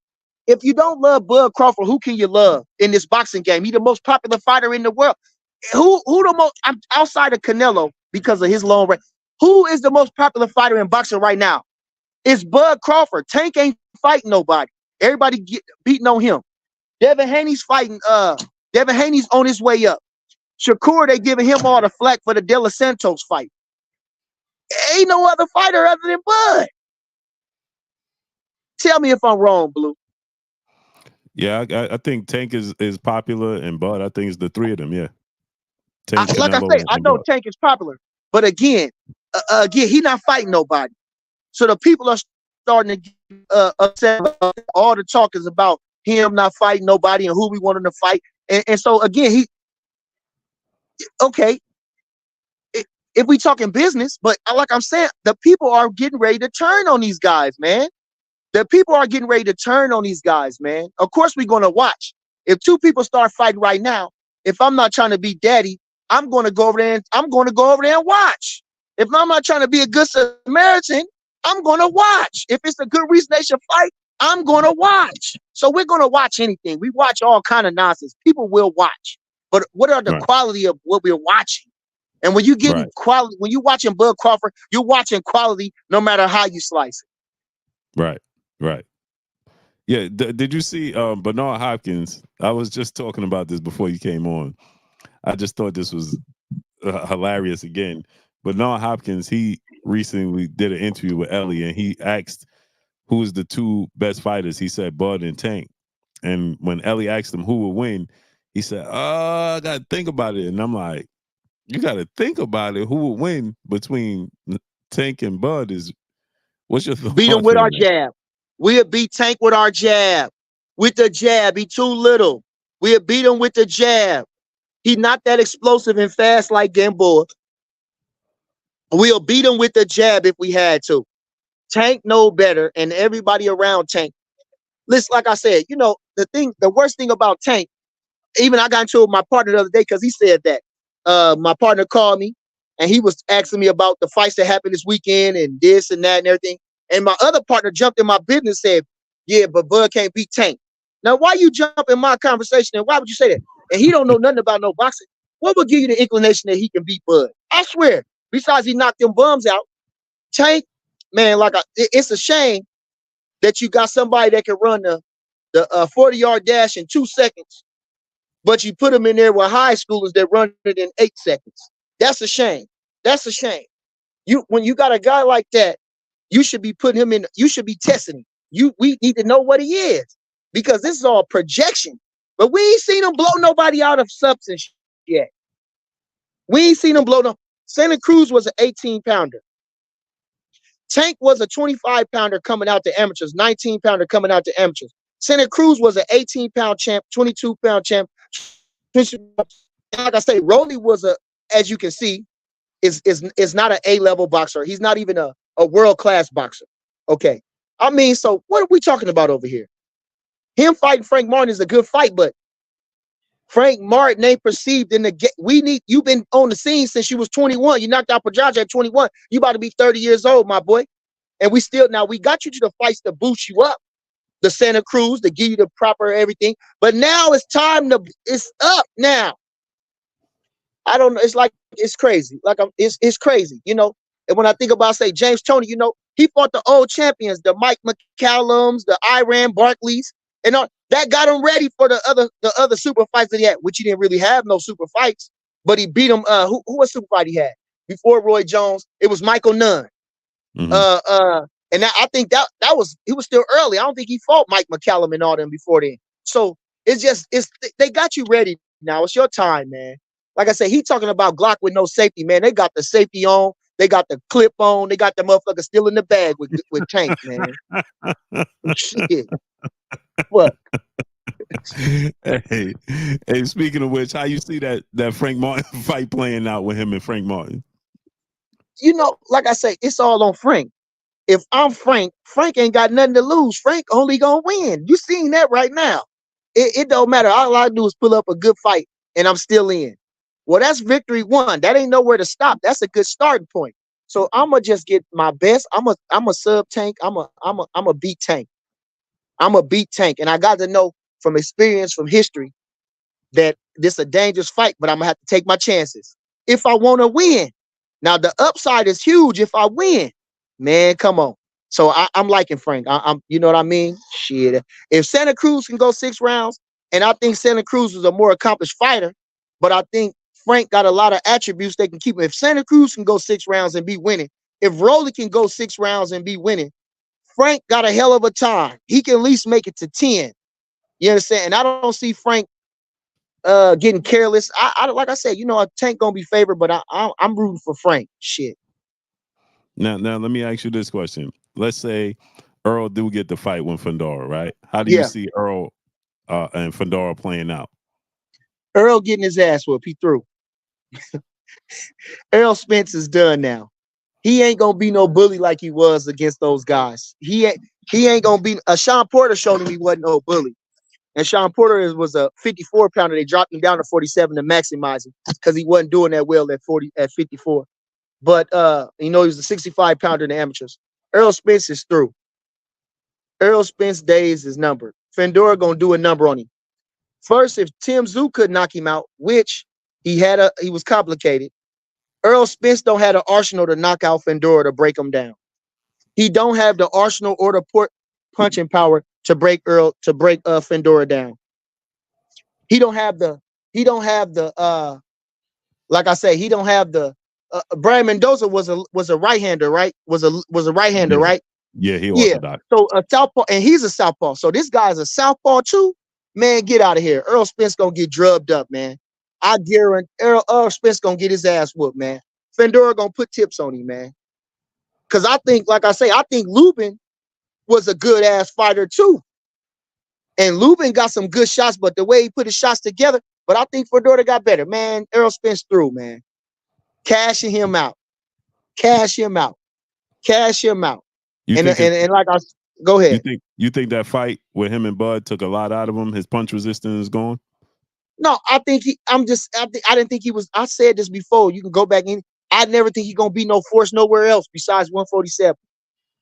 Speaker 5: If you don't love Bud Crawford, who can you love in this boxing game? He's the most popular fighter in the world. Who the most, outside of Canelo, because of his long range, who is the most popular fighter in boxing right now? It's Bud Crawford. Tank ain't fighting nobody. Everybody beating on him. Devin Haney's fighting. Devin Haney's on his way up. Shakur, they giving him all the flack for the De Los Santos fight. Ain't no other fighter other than Bud. Tell me if I'm wrong, Blue.
Speaker 1: Yeah, I think Tank is popular, and Bud, I think it's the three of them. Yeah, Tank,
Speaker 5: like I say, I know Bud. Tank is popular, but again, he not fighting nobody. So the people are starting to get upset. All the talk is about him not fighting nobody and who we want him to fight. And so again, if we talking business, but like I'm saying, the people are getting ready to turn on these guys, man. The people are getting ready to turn on these guys, man. Of course, we're going to watch. If two people start fighting right now, if I'm not trying to be daddy, I'm going to go over there and watch. If I'm not trying to be a good Samaritan, I'm going to watch. If it's a good reason they should fight, I'm going to watch. So we're going to watch anything. We watch all kind of nonsense. People will watch. But what are the quality of what we're watching? And when you get quality, when you're watching Bud Crawford, you're watching quality no matter how you slice it.
Speaker 1: Right. Yeah. Did you see Bernard Hopkins? I was just talking about this before you came on. I just thought this was hilarious again. Bernard Hopkins, he recently did an interview with Ellie, and he asked who's the two best fighters. He said Bud and Tank. And when Ellie asked him who would win, he said, I got to think about it. And I'm like, you got to think about it. Who would win between Tank and Bud is, what's your thought?
Speaker 5: Beat him with our jab. We'll beat Tank with our jab. With the jab, he too little. We'll beat him with the jab. He's not that explosive and fast like Gamboa. We'll beat him with the jab if we had to. Tank know better, and everybody around Tank. Listen, like I said, the worst thing about Tank, even I got into it with my partner the other day because he said that. My partner called me, and he was asking me about the fights that happened this weekend and this and that and everything. And my other partner jumped in my business and said, yeah, but Bud can't beat Tank. Now, why you jump in my conversation, and why would you say that? And he don't know nothing about no boxing. What would give you the inclination that he can beat Bud? I swear. Besides, he knocked them bums out. Tank, man, it's a shame that you got somebody that can run the 40-yard dash in 2 seconds, but you put him in there with high schoolers that run it in 8 seconds. That's a shame. That's a shame. When you got a guy like that, you should be putting him in. You should be testing him. We need to know what he is, because this is all projection. But we ain't seen him blow nobody out of substance yet. We ain't seen him blow no. Santa Cruz was an 18-pounder. Tank was a 25-pounder coming out to amateurs, 19-pounder coming out to amateurs. Santa Cruz was an 18-pound champ, 22-pound champ. Like I say, Rolly was as you can see, is not an A-level boxer. He's not even a world-class boxer. Okay. I mean, so what are we talking about over here? Him fighting Frank Martin is a good fight, but Frank Martin ain't perceived in the game. You've been on the scene since you was 21. You knocked out Pajaja at 21. You about to be 30 years old, my boy. And we got you to the fights to boost you up, the Santa Cruz, to give you the proper everything. But now it's up now. I don't know. It's crazy. It's crazy, you know. And when I think about, say, James Toney, you know, he fought the old champions, the Mike McCallums, the Iran Barkleys, and all that got him ready for the other super fights that he had, which he didn't really have no super fights, but he beat him. Who was super fight he had before Roy Jones? It was Michael Nunn. Mm-hmm. And I think that was, he was still early. I don't think he fought Mike McCallum and all them before then. So they got you ready now. It's your time, man. Like I said, he talking about Glock with no safety, man. They got the safety on. They got the clip on. They got the motherfucker still in the bag with Tank, man. Shit. What?
Speaker 1: Hey, speaking of which, how you see that Frank Martin fight playing out with him and Frank Martin?
Speaker 5: You know, like I say, it's all on Frank. If I'm Frank ain't got nothing to lose. Frank only gonna win. You seeing that right now. It don't matter. All I do is pull up a good fight and I'm still in. Well, that's victory one. That ain't nowhere to stop. That's a good starting point. So I'ma just get my best. I'm a sub Tank. I'm a beat Tank. I'm a beat Tank. And I got to know from experience, from history, that this is a dangerous fight, but I'm gonna have to take my chances if I want to win. Now the upside is huge if I win. Man, come on. So I'm liking Frank. I'm, you know what I mean? Shit. If Santa Cruz can go 6 rounds, and I think Santa Cruz is a more accomplished fighter, but I think Frank got a lot of attributes they can keep him. If Santa Cruz can go 6 rounds and be winning, if Rolly can go 6 rounds and be winning, Frank got a hell of a time. He can at least make it to 10. You understand? And I don't see Frank getting careless. I like I said, you know, a Tank gonna be favored, but I'm rooting for Frank. Shit.
Speaker 1: Now, let me ask you this question. Let's say Errol do get the fight with Fundora, right? How do you see Errol and Fundora playing out?
Speaker 5: Errol getting his ass whooped. He threw. Errol Spence is done now. He ain't gonna be no bully like he was against those guys. He ain't gonna be. Sean Porter showed him he wasn't no bully. And Sean Porter was a 54 pounder. They dropped him down to 47 to maximize him because he wasn't doing that well at 54. But you know, he was a 65 pounder in the amateurs. Errol Spence is through. Errol Spence days is numbered. Fundora gonna do a number on him. First, if Tim Tszyu could knock him out, which he was complicated. Errol Spence don't have the arsenal to knock out Fundora to break him down. He don't have the arsenal or the punching power to break Fundora down. He don't have the like I say, he don't have the Brian Mendoza was a right-hander, right? Was a right-hander, right?
Speaker 1: Yeah, he orthodox.
Speaker 5: So a southpaw, and he's a southpaw. So this guy's a southpaw too. Man, get out of here. Errol Spence gonna get drubbed up, man. I guarantee Errol Spence gonna get his ass whooped, man. Fundora gonna put tips on him, man. Cause I think, like I say, I think Lubin was a good ass fighter too. And Lubin got some good shots, but the way he put his shots together, but I think Fundora got better, man. Errol Spence through, man. Cashing him out. Cash him out. Cash him out. And like I go ahead.
Speaker 1: You think that fight with him and Bud took a lot out of him? His punch resistance is gone?
Speaker 5: No, I think I didn't think he was. I said this before. You can go back in. I never think he's gonna be no force nowhere else besides 147.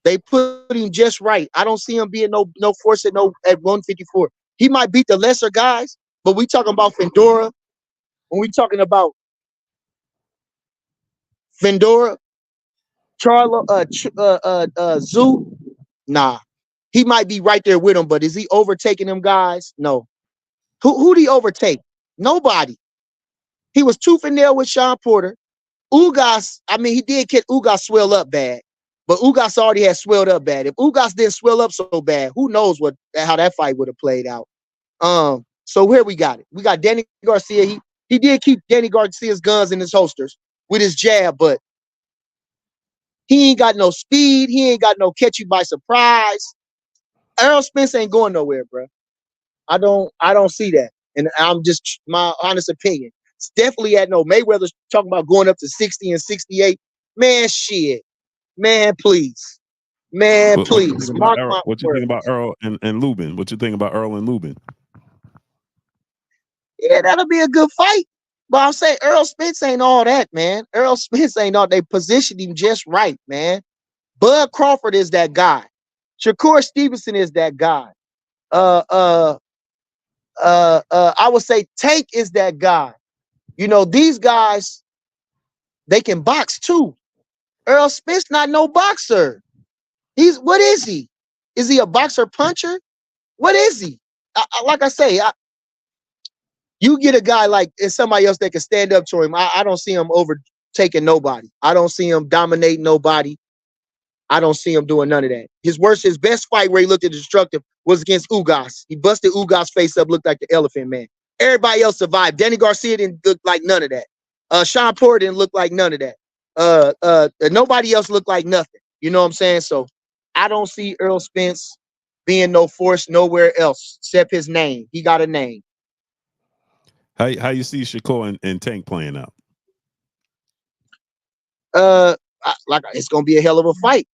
Speaker 5: They put him just right. I don't see him being no force at 154. He might beat the lesser guys, but we talking about Fundora. When we talking about Fundora, Charlo, Tszyu, nah. He might be right there with him, but is he overtaking them guys? No. Who did he overtake? Nobody. He was tooth and nail with Sean Porter. Ugas, I mean, he did get Ugas swell up bad, but Ugas already had swelled up bad. If Ugas didn't swell up so bad, who knows how that fight would have played out. So here we got it. We got Danny Garcia. He did keep Danny Garcia's guns in his holsters with his jab, but he ain't got no speed. He ain't got no catch you by surprise. Errol Spence ain't going nowhere, bro. I don't see that. And I'm just my honest opinion. It's definitely at no Mayweather's talking about going up to 60 and 68. Man, shit. Man, please. Man,
Speaker 1: What you
Speaker 5: please
Speaker 1: think about
Speaker 5: mark
Speaker 1: Errol?
Speaker 5: my
Speaker 1: What you
Speaker 5: words.
Speaker 1: think about Earl and Lubin? What you think about Earl and Lubin?
Speaker 5: Yeah, that'll be a good fight. But I'm saying Errol Spence ain't all that, man. Errol Spence ain't all. They positioned him just right, man. Bud Crawford is that guy. Shakur Stevenson is that guy. I would say Tank is that guy. You know, these guys, they can box too. Errol Spence not no boxer. What is he? Is he a boxer puncher? What is he? Like I say, you get a guy like it's somebody else that can stand up to him. I don't see him overtaking nobody. I don't see him dominating nobody. I don't see him doing none of that. His best fight where he looked destructive was against Ugas. He busted Ugas' face up, looked like the Elephant Man. Everybody else survived. Danny Garcia didn't look like none of that. Sean Porter didn't look like none of that. Nobody else looked like nothing. You know what I'm saying? So I don't see Errol Spence being no force nowhere else except his name. He got a name.
Speaker 1: How you see Shakur and Tank playing out?
Speaker 5: It's gonna be a hell of a fight.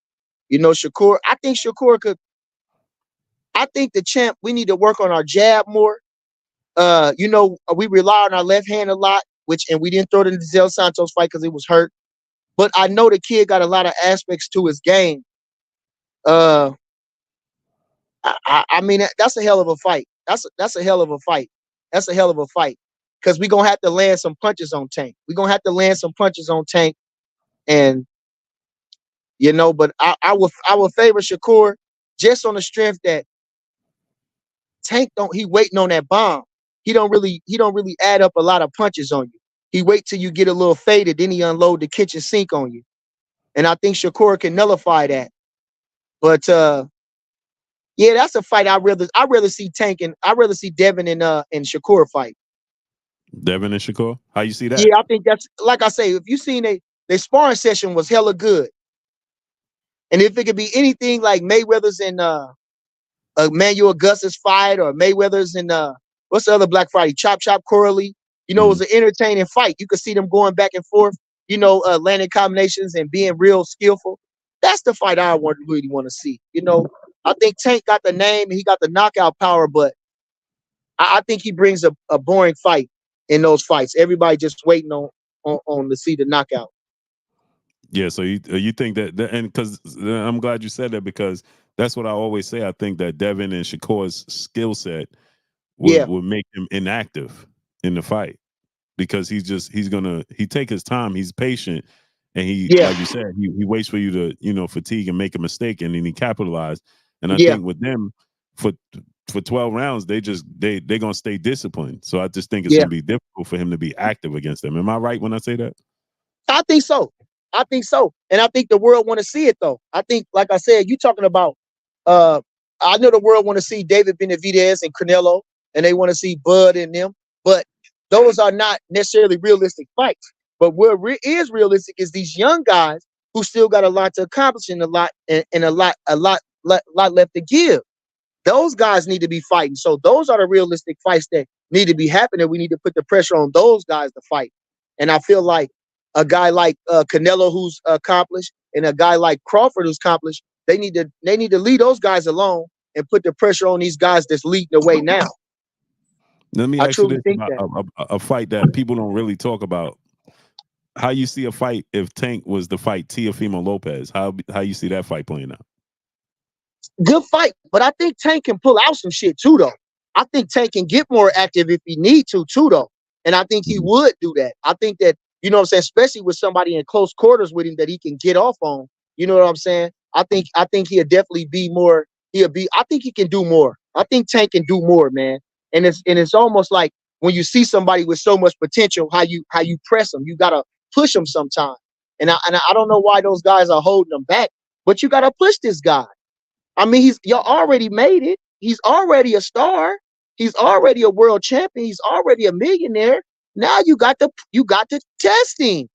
Speaker 5: You know, Shakur. I think Shakur could. I think the champ. We need to work on our jab more. You know, we rely on our left hand a lot, and we didn't throw it in the Zel Santos fight because it was hurt. But I know the kid got a lot of aspects to his game. I mean, that's a hell of a fight. That's a hell of a fight. That's a hell of a fight. Because we're gonna have to land some punches on Tank. We're gonna have to land some punches on Tank. And you know, but I will favor Shakur just on the strength that Tank he waiting on that bomb. He don't really add up a lot of punches on you. He wait till you get a little faded, then he unload the kitchen sink on you. And I think Shakur can nullify that. But yeah, that's a fight I'd rather see Tank and I'd rather see Devin and Shakur fight.
Speaker 1: Devin and Shakur? How you see that?
Speaker 5: Yeah, I think that's like I say, if you seen their sparring session was hella good. And if it could be anything like Mayweather's and Manuel Augustus fight or Mayweather's and what's the other black fight? Chop Corley. You know, it was an entertaining fight. You could see them going back and forth, you know, landing combinations and being real skillful. That's the fight I really want to see. You know, I think Tank got the name and he got the knockout power, but I think he brings a boring fight in those fights. Everybody just waiting on to see the knockout.
Speaker 1: Yeah, so you think that and because I'm glad you said that because that's what I always say. I think that Devin and Shakur's skill set would make him inactive in the fight because he take his time. He's patient and like you said, he waits for you to fatigue and make a mistake and then he capitalized. And I think with them for 12 rounds, they're gonna stay disciplined. So I just think it's gonna be difficult for him to be active against them. Am I right when I say that?
Speaker 5: I think so. And I think the world want to see it though. I think, like I said, you talking about I know the world want to see David Benavidez and Canelo, and they want to see Bud and them, but those are not necessarily realistic fights. But what is realistic is these young guys who still got a lot to accomplish and a lot left to give. Those guys need to be fighting. So those are the realistic fights that need to be happening. We need to put the pressure on those guys to fight. And I feel like a guy like Canelo who's accomplished and a guy like Crawford who's accomplished, they need to leave those guys alone and put the pressure on these guys that's leading the way now.
Speaker 1: Let me ask you this about a fight that people don't really talk about. How you see a fight if Tank was to fight Teofimo Lopez? How you see that fight playing out?
Speaker 5: Good fight, but I think Tank can pull out some shit too, though. I think Tank can get more active if he need to too, though. And I think he would do that. I think that, you know what I'm saying, especially with somebody in close quarters with him that he can get off on. You know what I'm saying? I think he'll definitely be more. I think he can do more. I think Tank can do more, man. And it's almost like when you see somebody with so much potential, how you press them. You gotta push them sometime. And I don't know why those guys are holding them back, but you gotta push this guy. I mean, y'all already made it. He's already a star. He's already a world champion. He's already a millionaire. Now you got to test him.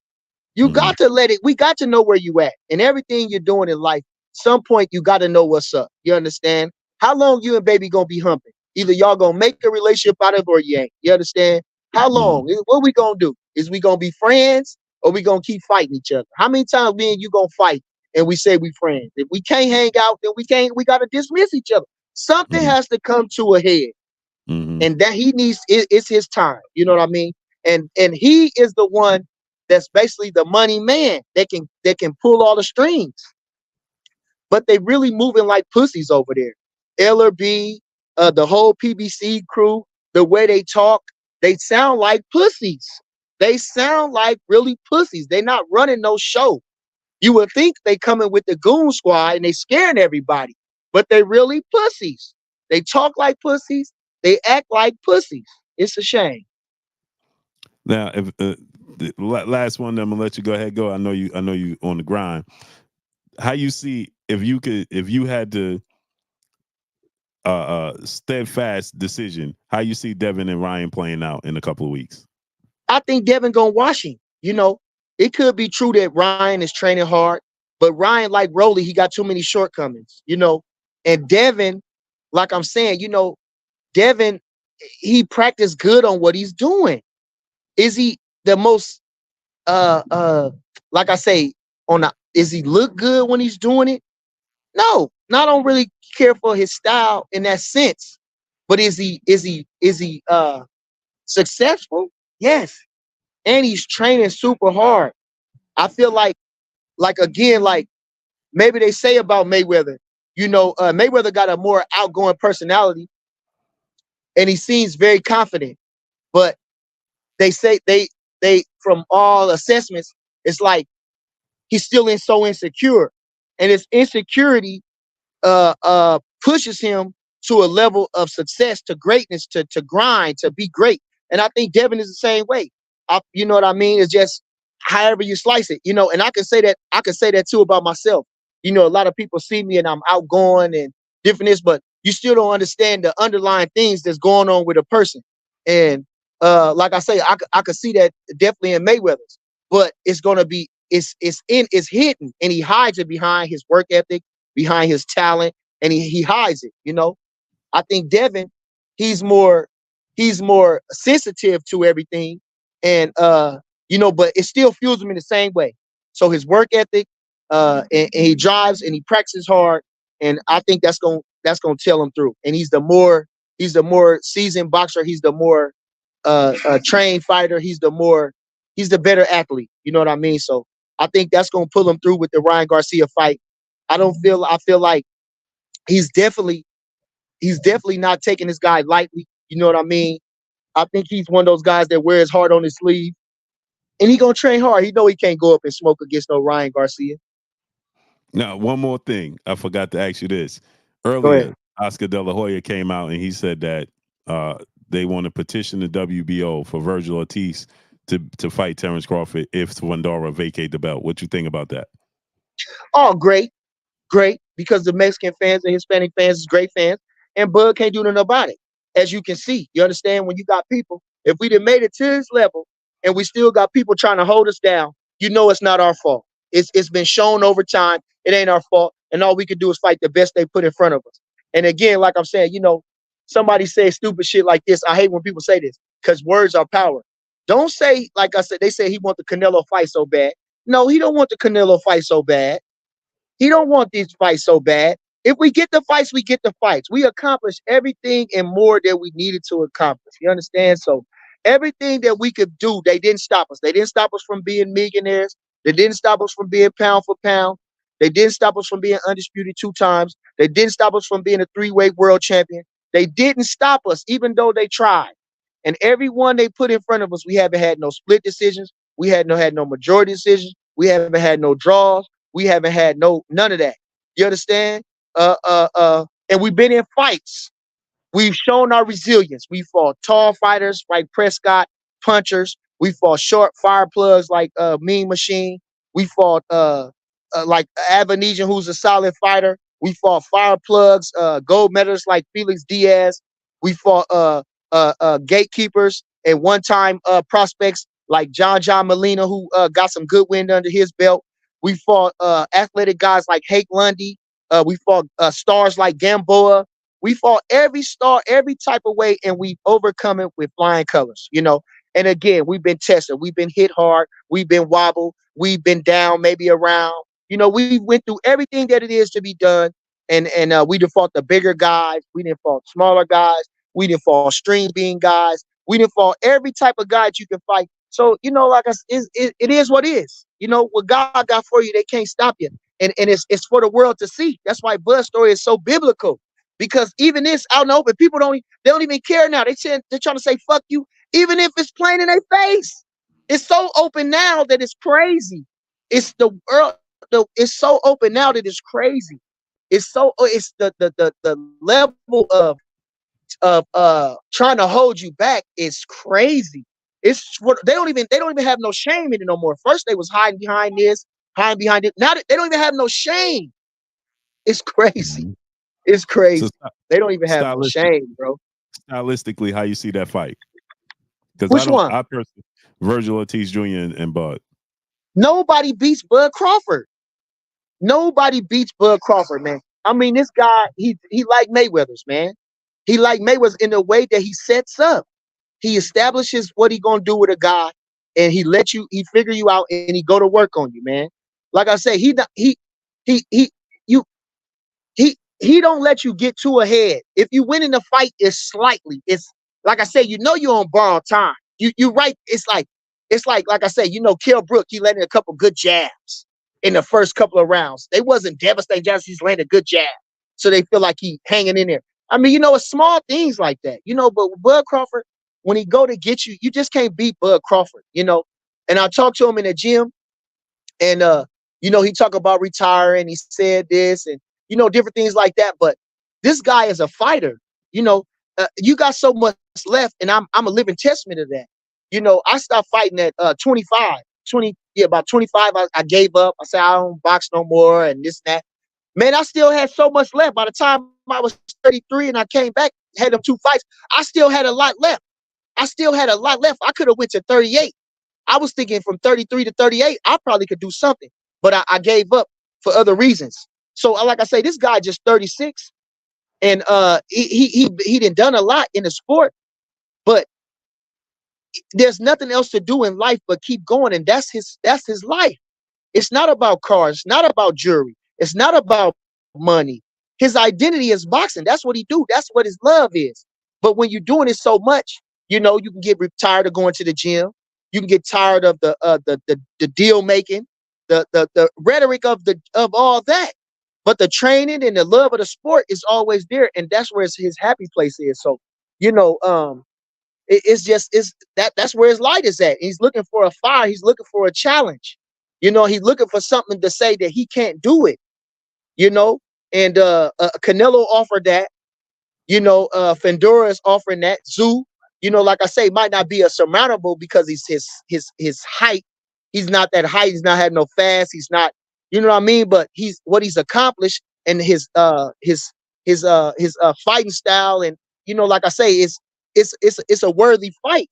Speaker 5: You got to let it. We got to know where you at and everything you're doing in life. Some point you got to know what's up. You understand? How long you and baby gonna be humping? Either y'all gonna make a relationship out of it or you ain't. You understand? How long? What we gonna do? Is we gonna be friends or we gonna keep fighting each other? How many times me and you gonna fight and we say we friends. If we can't hang out, then we got to dismiss each other. Something has to come to a head, and that he needs it's his time. You know what I mean? And he is the one that's basically the money man that can pull all the strings. But they really moving like pussies over there. LRB, the whole PBC crew, the way they talk, they sound like pussies. They sound like really pussies. They're not running no show. You would think they coming with the goon squad and they scaring everybody, but they really pussies. They talk like pussies. They act like pussies. It's a shame.
Speaker 1: Now, if the last one, I'm gonna let you go ahead. Go. I know you on the grind. How you see if you had to steadfast decision, how you see Devin and Ryan playing out in a couple of weeks?
Speaker 5: I think Devin gonna wash him. You know, it could be true that Ryan is training hard, but Ryan, like Rolly, he got too many shortcomings. You know, and Devin, like I'm saying, you know, Devin, he practiced good on what he's doing. Is he the most like I say, is he look good when he's doing it? No, I don't really care for his style in that sense. But is he successful? Yes. And he's training super hard. I feel like again, like maybe they say about Mayweather, you know, Mayweather got a more outgoing personality and he seems very confident. But they say they from all assessments, it's like he's still so insecure. And his insecurity pushes him to a level of success, to greatness, to grind, to be great. And I think Devin is the same way. You know what I mean? It's just however you slice it, you know. And I can say that too about myself. You know, a lot of people see me and I'm outgoing and different, but you still don't understand the underlying things that's going on with a person. And like I say, I could see that definitely in Mayweather's, but it's gonna be it's hidden, and he hides it behind his work ethic, behind his talent, and he hides it. You know, I think Devin, he's more sensitive to everything, and you know, but it still fuels him in the same way. So his work ethic, and he drives and he practices hard, and I think that's gonna tell him through. And he's the more seasoned boxer. He's the more trained fighter. He's the better athlete. You know what I mean? So I think that's gonna pull him through with the Ryan Garcia fight. I feel like he's definitely not taking this guy lightly. You know what I mean? I think he's one of those guys that wears heart on his sleeve, and he gonna train hard. He know he can't go up and smoke against no Ryan Garcia.
Speaker 1: Now, one more thing, I forgot to ask you this
Speaker 5: Go ahead.
Speaker 1: earlier. Oscar De La Hoya came out and he said that they want to petition the WBO for Virgil Ortiz to fight Terrence Crawford if Fundora vacate the belt. What you think about that?
Speaker 5: Oh, great, because the Mexican fans and Hispanic fans is great fans, and Bud can't do nothing about it. As you can see, you understand, when you got people, if we done made it to this level and we still got people trying to hold us down, you know it's not our fault. It's been shown over time. It ain't our fault, and all we can do is fight the best they put in front of us. And again, like I'm saying, you know, somebody says stupid shit like this. I hate when people say this because words are power. Don't say, like I said, they say he want the Canelo fight so bad. No, he don't want the Canelo fight so bad. He don't want these fights so bad. If we get the fights, we get the fights. We accomplished everything and more that we needed to accomplish. You understand? So everything that we could do, they didn't stop us. They didn't stop us from being millionaires. They didn't stop us from being pound for pound. They didn't stop us from being undisputed 2 times. They didn't stop us from being a 3-way world champion. They didn't stop us, even though they tried. And every one they put in front of us, we haven't had no split decisions. We had no majority decisions. We haven't had no draws. We haven't had none of that. You understand? And we've been in fights. We've shown our resilience. We fought tall fighters like Prescott, punchers. We fought short fire plugs like Mean Machine. We fought like Avanesian, who's a solid fighter. We fought fire plugs, gold medalists like Felix Diaz. We fought gatekeepers and one-time prospects like John Molina, who got some good wind under his belt. We fought athletic guys like Hake Lundy. We fought stars like Gamboa. We fought every star, every type of way, and we've overcome it with flying colors, you know. And again, we've been tested. We've been hit hard. We've been wobbled. We've been down maybe around You know, we went through everything that it is to be done, and we done fought the bigger guys, we didn't fought smaller guys, we didn't fought string bean guys, we didn't fought every type of guy that you can fight. So you know, like it is what it is. You know what God got for you, they can't stop you, and it's for the world to see. That's why Bud story is so biblical, because even this out in the open, people don't even care now. They're trying to say fuck you, even if it's plain in their face. It's so open now that it's crazy. It's the world. It's so open now that it's crazy. It's the level of trying to hold you back is crazy. It's what they don't even have no shame in it no more. First they was hiding behind this, hiding behind it. Now they don't even have no shame. It's crazy.
Speaker 1: Mhm.
Speaker 5: It's
Speaker 1: So
Speaker 5: crazy. They don't even have no
Speaker 1: stylistic,
Speaker 5: shame, bro.
Speaker 1: stylistically, how you see that fight? Because
Speaker 5: Which one?
Speaker 1: I personally, Virgil Ortiz Jr. and Bud.
Speaker 5: Nobody beats Bud Crawford. Nobody beats Bud Crawford, man. I mean, this guy, he like Mayweather's, man. He like Mayweather's in the way that he sets up. He establishes what he gonna do with a guy, and he figure you out, and he go to work on you, man. Like I say, he you he don't let you get too ahead. If you win in the fight, it's slightly. It's like I say, you know you're on borrowed time. You right. Like I say, you know, Kell Brook, he landed a couple good jabs in the first couple of rounds. They wasn't devastating jabs. He's landed a good jab, so they feel like he hanging in there. I mean, you know, it's small things like that, you know. But Bud Crawford, when he go to get you, you just can't beat Bud Crawford, you know. And I talked to him in the gym, and you know, he talked about retiring. He said this, and you know, different things like that. But this guy is a fighter. You know, you got so much left, and I'm a living testament of that. You know, I stopped fighting at 25, 20, yeah, about 25. I gave up. I said I don't box no more, and this and that. Man, I still had so much left. By the time I was 33 and I came back, had them 2 fights, I still had a lot left. I could have went to 38. I was thinking from 33 to 38, I probably could do something, but I gave up for other reasons. So, like I say, this guy just 36, and he done a lot in the sport, but there's nothing else to do in life but keep going, and that's his life. It's not about cars, it's not about jewelry, it's not about money. His identity is boxing. That's what he do. That's what his love is. But when you're doing it so much, you know, you can get tired of going to the gym. You can get tired of the deal making, the rhetoric of all that. But the training and the love of the sport is always there, and that's where his happy place is. So, you know, that's where his light is at. He's looking for a fire. He's looking for a challenge. You know, he's looking for something to say that he can't do it. You know, and Canelo offered that. You know, Fundora is offering that. Zoo, you know, like I say, might not be a surmountable because he's his height. He's not that height. He's not having no fast. He's not, you know what I mean. But he's accomplished, and his fighting style, and you know, like I say, it's a worthy fight.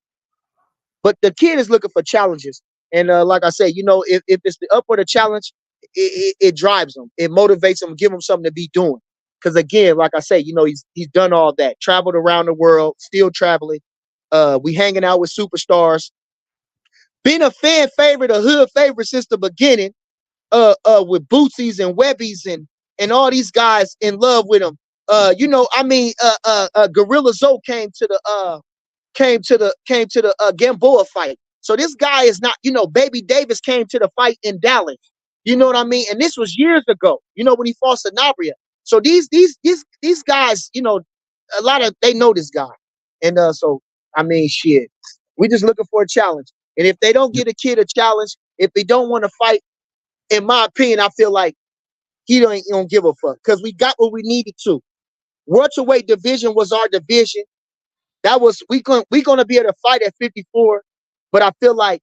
Speaker 5: But the kid is looking for challenges, and like I say, you know, if it's the upward a challenge, it drives him, it motivates him, give him something to be doing. Because again, like I say, you know, he's done all that, traveled around the world, still traveling. We hanging out with superstars, been a fan favorite, a hood favorite since the beginning. With Bootsies and Webbies and all these guys in love with him. You know, I mean, Gorilla Zoe came to the Gamboa fight. So this guy is not, you know, Baby Davis came to the fight in Dallas. You know what I mean? And this was years ago, you know, when he fought Sanabria. So these guys, you know, a lot of they know this guy. And so I mean shit. We just looking for a challenge. And if they don't get a kid a challenge, if they don't want to fight, in my opinion, I feel like he don't give a fuck. Because we got what we needed to. Welterweight division was our division. That was we gonna be able to fight at 54, but I feel like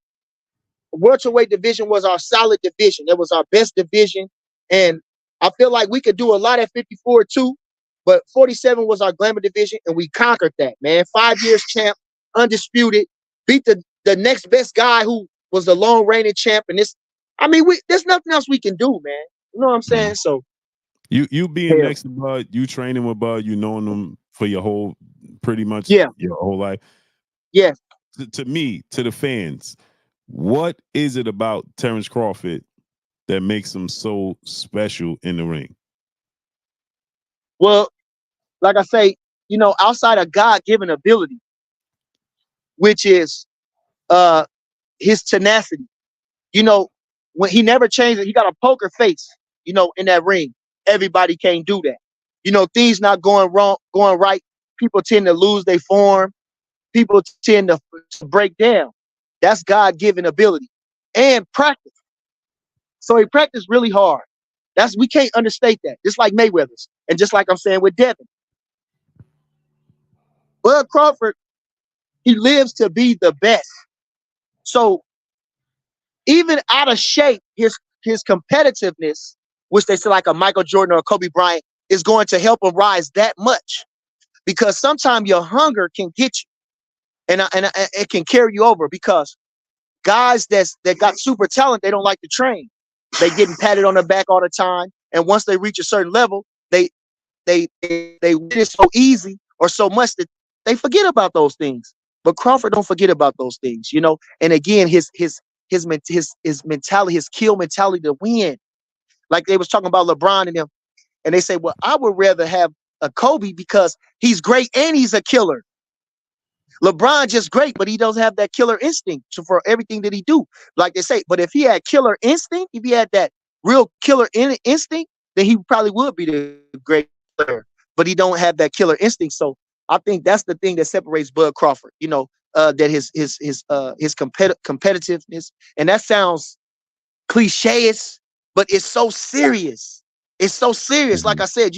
Speaker 5: welterweight division was our solid division. It was our best division, and I feel like we could do a lot at 54 too. But 47 was our glamour division, and we conquered that, man. 5 years champ, undisputed, beat the next best guy who was the long reigning champ. And I mean, there's nothing else we can do, man. You know what I'm saying? So
Speaker 1: you being next to Bud, you training with Bud, you knowing him for your whole, pretty much your whole life.
Speaker 5: Yeah.
Speaker 1: To me, to the fans, what is it about Terrence Crawford that makes him so special in the ring?
Speaker 5: Well, like I say, outside of God-given ability, which is his tenacity. When he never changed it, he got a poker face, in that ring. Everybody can't do that. Things not going wrong, going right. People tend to lose their form. People tend to break down. That's God-given ability and practice. So he practiced really hard. We can't understate that. Just like Mayweather's, and just like I'm saying with Devin. Bud Crawford, he lives to be the best. So even out of shape, his competitiveness, which they say like a Michael Jordan or a Kobe Bryant, is going to help him rise that much. Because sometimes your hunger can get you, and it can carry you over. Because guys that got super talent, they don't like to train. They getting patted on the back all the time, and once they reach a certain level, they win it so easy or so much that they forget about those things. But Crawford don't forget about those things, And again, his mentality, his kill mentality to win. Like they was talking about LeBron and them, and they say, well, I would rather have a Kobe because he's great and he's a killer. LeBron just great, but he doesn't have that killer instinct for everything that he do. Like they say, but if he had killer instinct, if he had that real killer instinct, then he probably would be the great player. But he don't have that killer instinct. So I think that's the thing that separates Bud Crawford. That his competitiveness, and that sounds cliche-ish, but it's so serious. It's so serious. Like I said,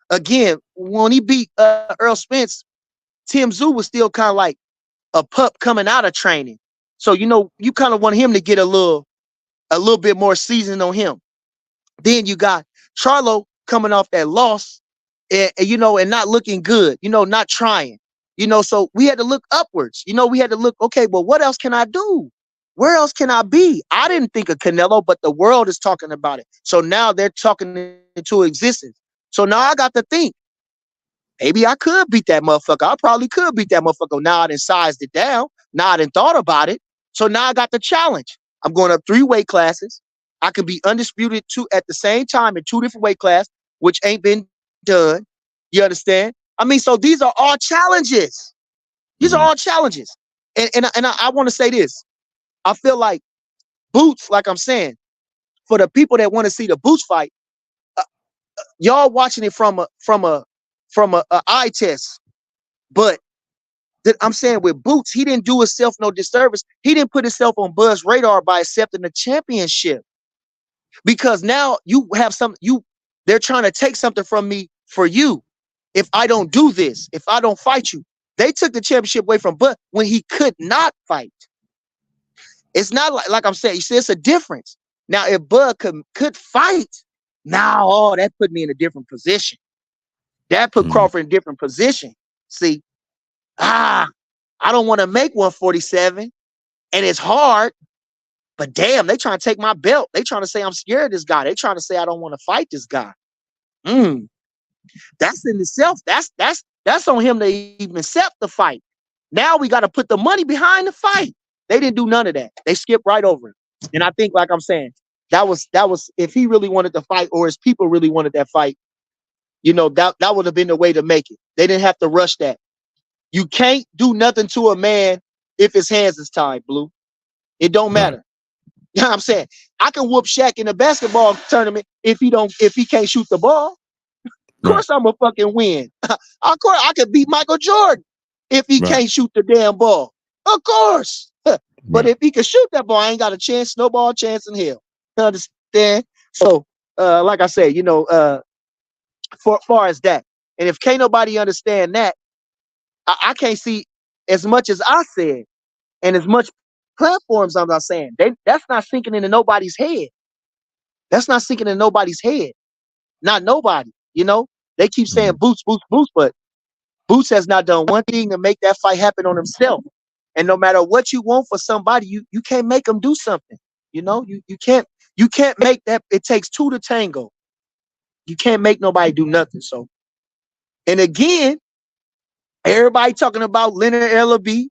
Speaker 5: again, when he beat Errol Spence, Tim Tszyu was still kind of like a pup coming out of training. So, you kind of want him to get a little bit more seasoning on him. Then you got Charlo coming off that loss and not looking good, not trying, so we had to look upwards. We had to look, okay, well, what else can I do? Where else can I be? I didn't think of Canelo, but the world is talking about it. So now they're talking into existence. So now I got to think, maybe I could beat that motherfucker. I probably could beat that motherfucker. Now I done sized it down. Now I done thought about it. So now I got the challenge. I'm going up 3 weight classes. I can be undisputed at the same time in 2 different weight classes, which ain't been done. You understand? I mean, so these are all challenges. These are all challenges. And I want to say this. I feel like Boots, like I'm saying, for the people that want to see the Boots fight, y'all watching it from a eye test. But I'm saying with Boots, he didn't do himself no disservice. He didn't put himself on Bud's radar by accepting the championship. Because now you have they're trying to take something from me for you. If I don't do this, if I don't fight you, they took the championship away from Bud when he could not fight. It's not like I'm saying, you see, it's a difference. Now, if Bud could fight, now, that put me in a different position. That put Crawford in a different position. See, I don't want to make 147, and it's hard, but damn, they trying to take my belt. They trying to say I'm scared of this guy. They trying to say I don't want to fight this guy. That's in itself. That's on him to even accept the fight. Now we got to put the money behind the fight. They didn't do none of that. They skipped right over it. And I think, like I'm saying, that was if he really wanted to fight, or his people really wanted that fight, that would have been the way to make it. They didn't have to rush that. You can't do nothing to a man if his hands is tied, Blue. It don't matter. You know what I'm saying? I can whoop Shaq in a basketball tournament if he can't shoot the ball. Of course I'm gonna fucking win. Of course I could beat Michael Jordan if he can't shoot the damn ball. Of course. But if he can shoot that ball, I ain't got a chance, snowball chance in hell. You understand? So like I said, for far as that. And if can't nobody understand that, I can't see, as much as I said, and as much platforms I'm not saying, that's not sinking into nobody's head. That's not sinking into nobody's head. Not nobody, They keep saying Boots, but Boots has not done one thing to make that fight happen on himself. And no matter what you want for somebody, you can't make them do something. You can't make that. It takes 2 to tango. You can't make nobody do nothing. So, and again, everybody talking about Leonard Ellaby,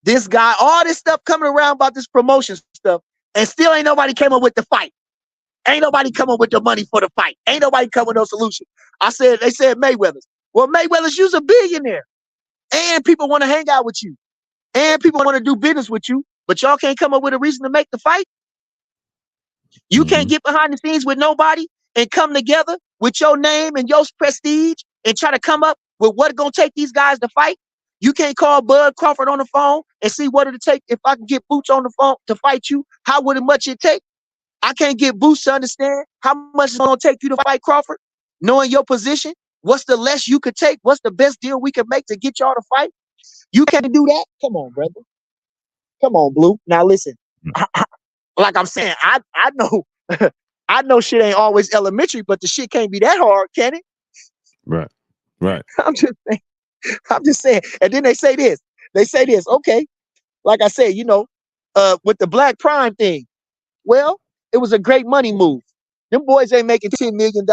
Speaker 5: this guy, all this stuff coming around about this promotion stuff, and still ain't nobody came up with the fight. Ain't nobody coming with the money for the fight. Ain't nobody coming with no solution. They said Mayweather's. Well, Mayweather's, you's a billionaire. And people want to hang out with you. And people want to do business with you. But y'all can't come up with a reason to make the fight. You can't get behind the scenes with nobody and come together with your name and your prestige and try to come up with what's going to take these guys to fight. You can't call Bud Crawford on the phone and see what it'll take if I can get Boots on the phone to fight you. How would it much it take? I can't get Boots to understand how much it's going to take you to fight Crawford. Knowing your position, what's the less you could take? What's the best deal we could make to get y'all to fight? You can't do that? Come on, brother. Come on, Blue. Now listen, like I'm saying, I know I know shit ain't always elementary, but the shit can't be that hard, can it?
Speaker 1: Right. Right.
Speaker 5: I'm just saying. And then they say this. Okay. Like I said, with the Black Prime thing, well, it was a great money move. Them boys ain't making $10 million.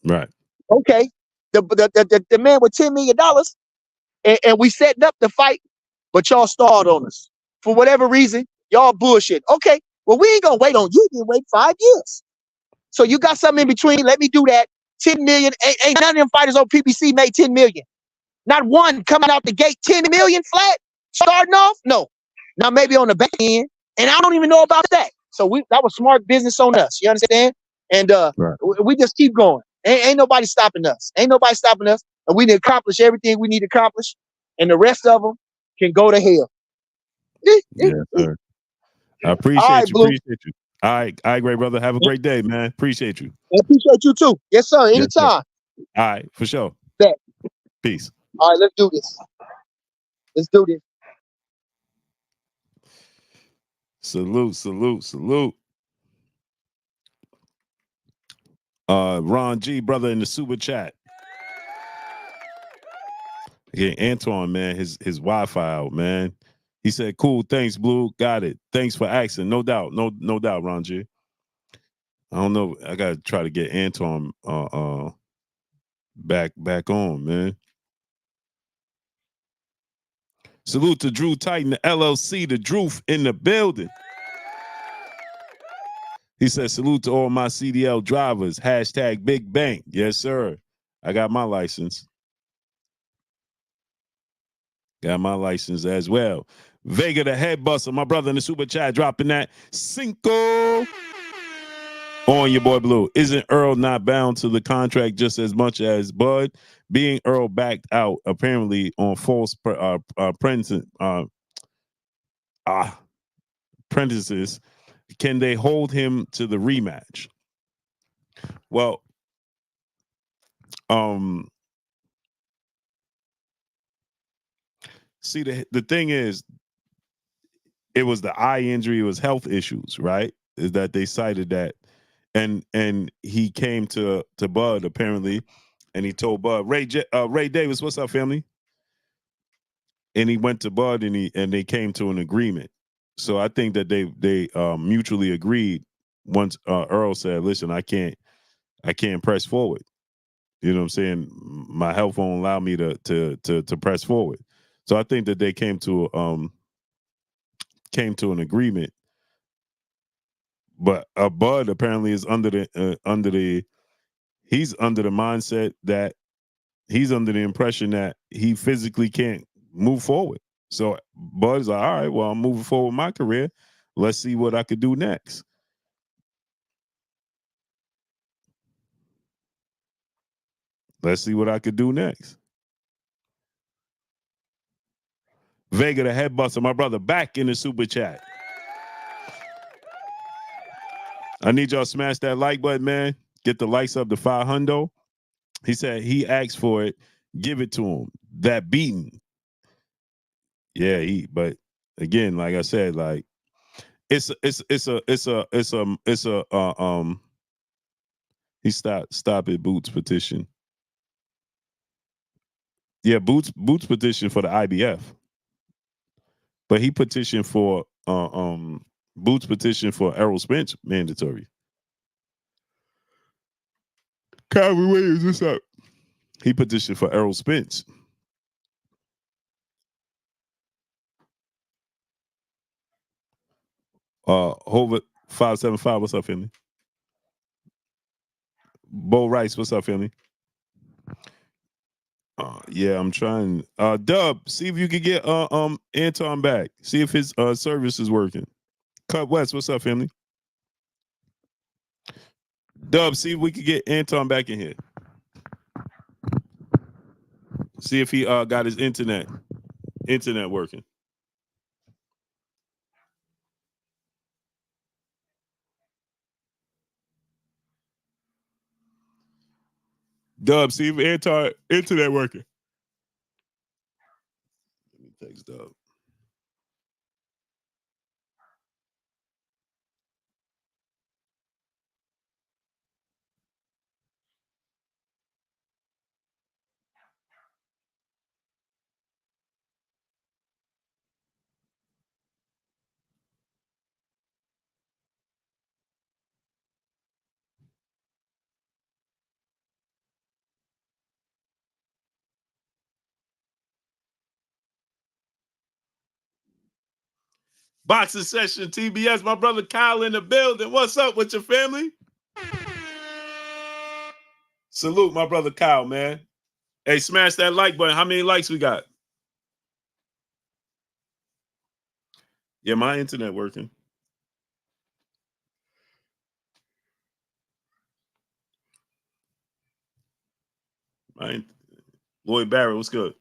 Speaker 1: Right.
Speaker 5: Okay. The man with $10 million and we setting up the fight, but y'all stalled on us. For whatever reason, y'all bullshit. Okay. Well, we ain't gonna wait on you. You wait 5 years. So you got something in between. Let me do that. 10 million. Ain't none of them fighters on PBC made 10 million. Not one coming out the gate 10 million flat. Starting off? No. Now maybe on the back end. And I don't even know about that. So that was smart business on us. You understand? And
Speaker 1: right.
Speaker 5: we just keep going. Ain't nobody stopping us. And we need to accomplish everything we need to accomplish. And the rest of them can go to hell.
Speaker 1: Yeah, sir. I appreciate you. Appreciate you. All right, great brother. Have a great day, man. Appreciate you.
Speaker 5: I appreciate you too. Yes, sir. Anytime. Yes, sir.
Speaker 1: All right, for sure.
Speaker 5: Bet.
Speaker 1: Peace.
Speaker 5: All right, let's do this.
Speaker 1: Salute. Ron G, brother, in the super chat. Yeah, Antuuanne, man, his Wi-Fi out, man. He said, "Cool, thanks, Blue. Got it. Thanks for asking. No doubt, no doubt, Ron G. I don't know. I gotta try to get Antuuanne back on, man. Salute to Drew Titan, the LLC, the Droof in the building. He said, salute to all my CDL drivers. Hashtag Big Bank. Yes, sir. I got my license. Got my license as well. Vega the head buster, my brother in the super chat, dropping that Cinco on your boy Blue. Isn't Earl not bound to the contract just as much as Bud? Being Earl backed out apparently on false apprentices, can they hold him to the rematch? Well, see, the thing is, it was the eye injury, it was health issues, right? Is that they cited that, and he came to Bud apparently, and he told Bud, Ray Davis, what's up, family? And he went to Bud, and they came to an agreement. So I think that they mutually agreed once Earl said, listen, I can't press forward. You know what I'm saying? My health won't allow me to press forward. So I think that they came to an agreement. But Bud apparently is under the mindset that he's under the impression that he physically can't move forward. So Bud's like, all right, well, I'm moving forward with my career. Let's see what I could do next. Vega the head buster, my brother, back in the super chat. I need y'all to smash that like button, man. Get the likes up to 500. He said he asked for it. Give it to him. That beating. Yeah, but again, like I said, like it's a he stop it, Boots petition. Yeah, Boots petition for the IBF. But he petitioned for Boots petition for Errol Spence mandatory. Calvin Williams, what's up? He petitioned for Errol Spence. 575. What's up, family? Bo Rice, what's up, family? Yeah, I'm trying. Dub, see if you can get Antuuanne back. See if his service is working. Cut West, what's up, family? Dub, see if we can get Antuuanne back in here. See if he got his internet working. Dub, see if Antuuanne internet working. Let me text Dub. Boxing session, TBS. My brother Kyle in the building. What's up with your family? Salute, my brother Kyle, man. Hey, smash that like button. How many likes we got? Yeah, my internet working. Lloyd Barrett, what's good?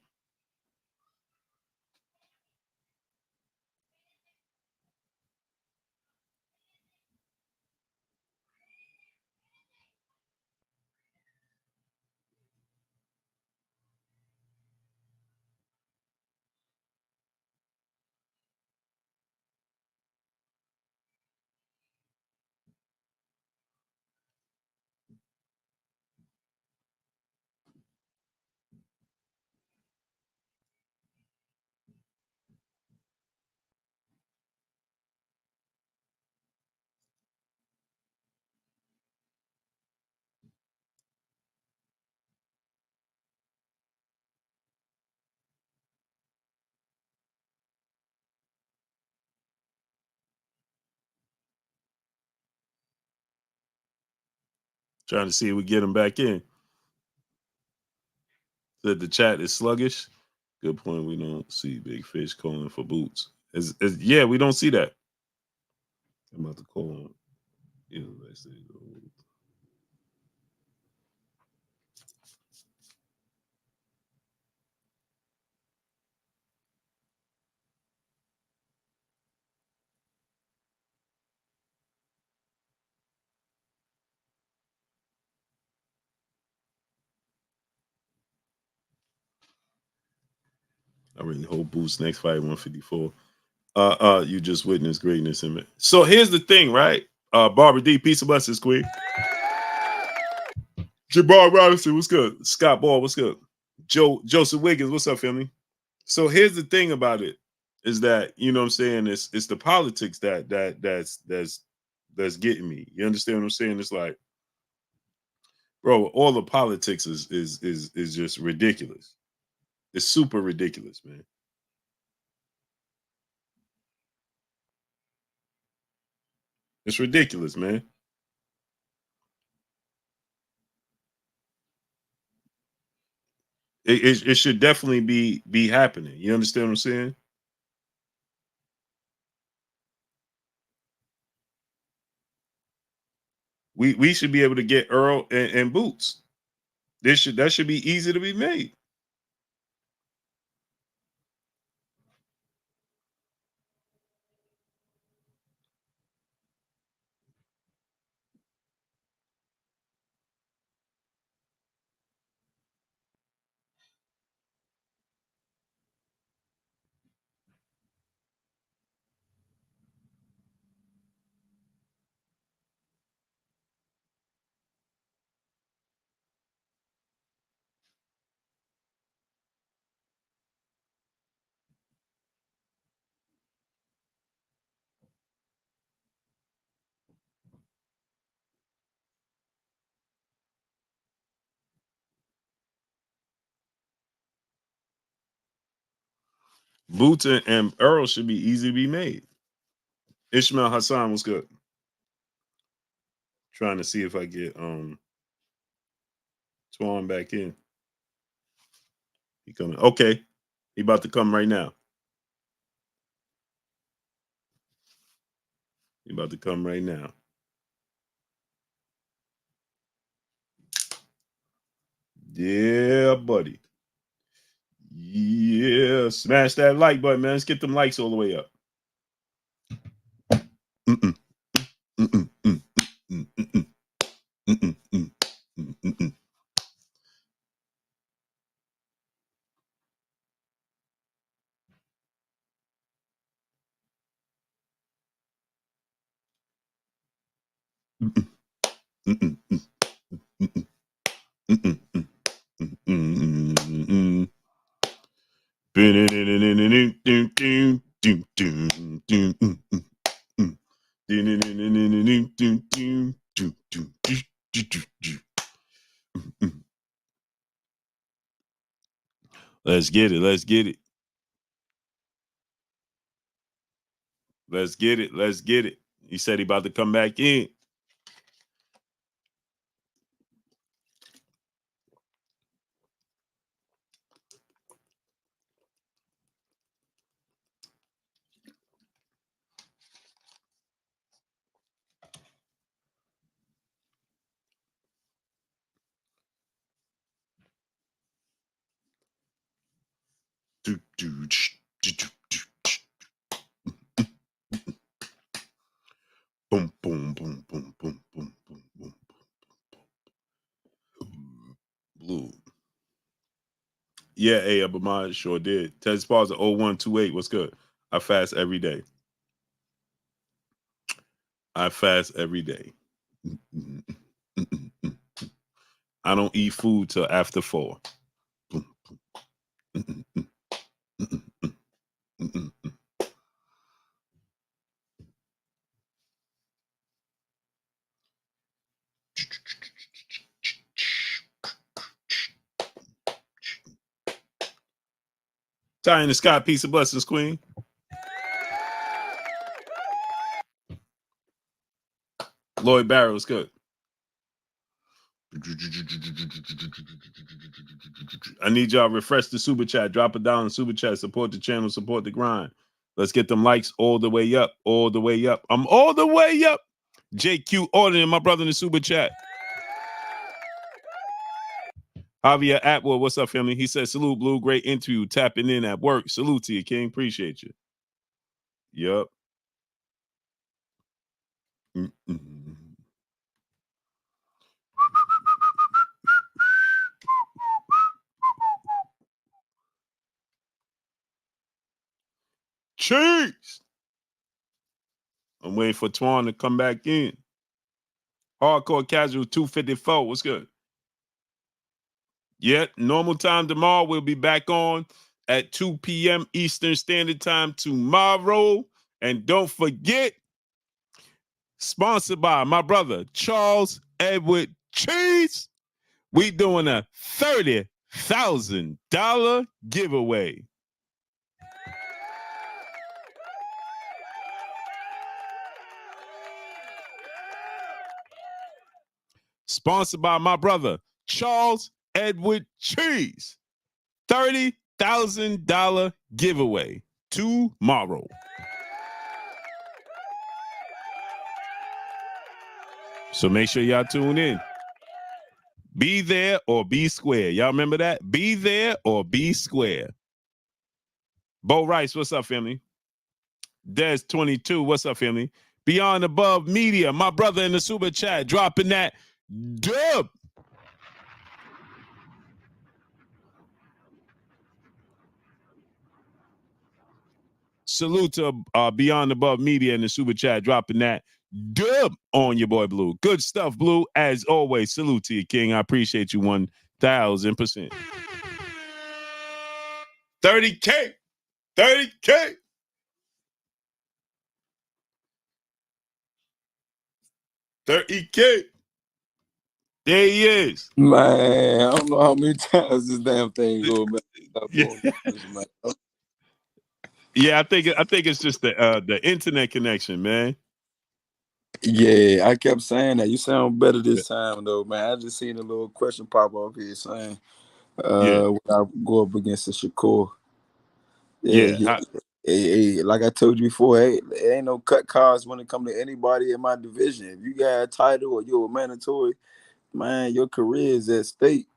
Speaker 1: Trying to see if we get him back in. Said the chat is sluggish. Good point. We don't see Big Fish calling for Boots. Yeah, we don't see that. I'm about to call him. I really hope Boots next fight 154. You just witnessed greatness in it. So here's the thing, right? Barbara D, peace of blessings, Queen. Jabbar Robinson, what's good? Scott Ball, what's good? Joseph Wiggins, what's up, family? So here's the thing about it is that you know what I'm saying it's the politics that's getting me. You understand what I'm saying? It's like, bro, all the politics is just ridiculous. It's super ridiculous, man. It's ridiculous, man. It should definitely be happening. You understand what I'm saying? We should be able to get Errol and Boots. That should be easy to be made. Boots and Earl should be easy to be made. Ishmael Hassan was good. Trying to see if I get Twan back in. He coming. Okay. He about to come right now. He about to come right now. Yeah, buddy. Yeah. Smash that like button, man. Let's get them likes all the way up. Mm-mm. Mm-mm. Mm-mm. Mm-mm. Mm-mm. Mm-mm. Mm-mm. Let's get it. Let's get it. Let's get it. Let's get it. He said he about to come back in. Boom, boom, boom, boom, boom, boom, boom, boom. Blue. Yeah, hey, Abamad sure did. Ted Spars at 0128. What's good? I fast every day. I fast every day. I don't eat food till after 4. Ty in the sky, peace of blessings, Queen. Lloyd Barrows, good. I need y'all to refresh the super chat. Drop it down in super chat. Support the channel. Support the grind. Let's get them likes all the way up. All the way up. I'm all the way up. JQ ordering my brother in the super chat. Javier Atwood, what's up, family? He said, salute, Blue. Great interview. Tapping in at work. Salute to you, King. Appreciate you. Yup. Cheese. I'm waiting for Twan to come back in. Hardcore Casual 254. What's good? Yeah, normal time tomorrow. We'll be back on at 2 p.m. Eastern Standard Time tomorrow. And don't forget, sponsored by my brother, Charles Edward Cheese. We doing a $30,000 giveaway. Sponsored by my brother, Charles Edward Cheese. $30,000 giveaway tomorrow. So make sure y'all tune in. Be there or be square. Y'all remember that? Be there or be square. Bo Rice, what's up, family? Des22, what's up, family? Beyond Above Media, my brother in the super chat, dropping that dub. Salute to Beyond Above Media in the super chat, dropping that dub on your boy Blue. Good stuff, Blue. As always, salute to you, King. I appreciate you 1,000%. 30K. 30K. 30K. There he is.
Speaker 4: Man, I don't know how many times this damn thing go back.
Speaker 1: Yeah, I think it's just the internet connection, man.
Speaker 4: Yeah, I kept saying that. You sound better this time though, man. I just seen a little question pop up here saying,
Speaker 1: Yeah,
Speaker 4: when I go up against the Shakur. Yeah,
Speaker 1: yeah.
Speaker 4: yeah. Hey, like I told you before, hey, there ain't no cut cards when it come to anybody in my division. If you got a title or you're a mandatory, man, your career is at stake.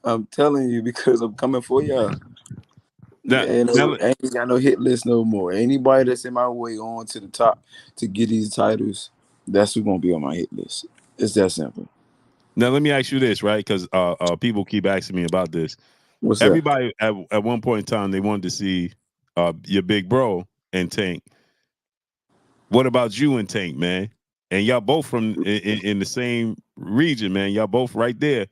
Speaker 4: I'm telling you because I'm coming for y'all.
Speaker 1: Now,
Speaker 4: Ain't got no hit list no more. Anybody that's in my way on to the top to get these titles, that's who's gonna be on my hit list. It's that simple.
Speaker 1: now let me ask you this, right? Because people keep asking me about this.
Speaker 4: What's that?
Speaker 1: Everybody at one point in time they wanted to see your big bro and Tank. What about you and Tank, man? And y'all both from in the same region, man. Y'all both right there.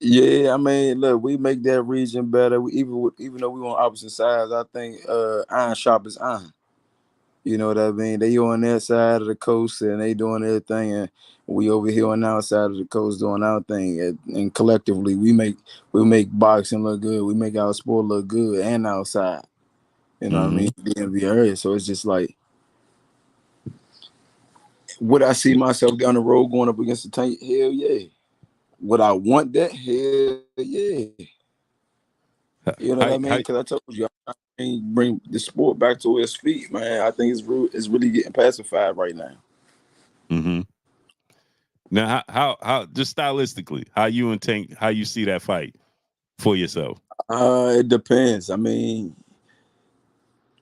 Speaker 4: Yeah, I mean, look, we make that region better. Even though we on opposite sides, I think iron sharp is iron. You know what I mean? They on their side of the coast and they doing their thing, and we over here on our side of the coast doing our thing. And collectively, we make boxing look good. We make our sport look good and outside. You know what I
Speaker 1: Mm-hmm.
Speaker 4: mean? DMV area. So it's just like, would I see myself down the road going up against the Tank? Hell yeah. Would I want that? Hell yeah. You know what I mean? Because I told you, I bring the sport back to its feet, man. I think it's really getting pacified right now.
Speaker 1: Mm-hmm. Now, how just stylistically, how you and Tank, how you see that fight for yourself?
Speaker 4: It depends. I mean,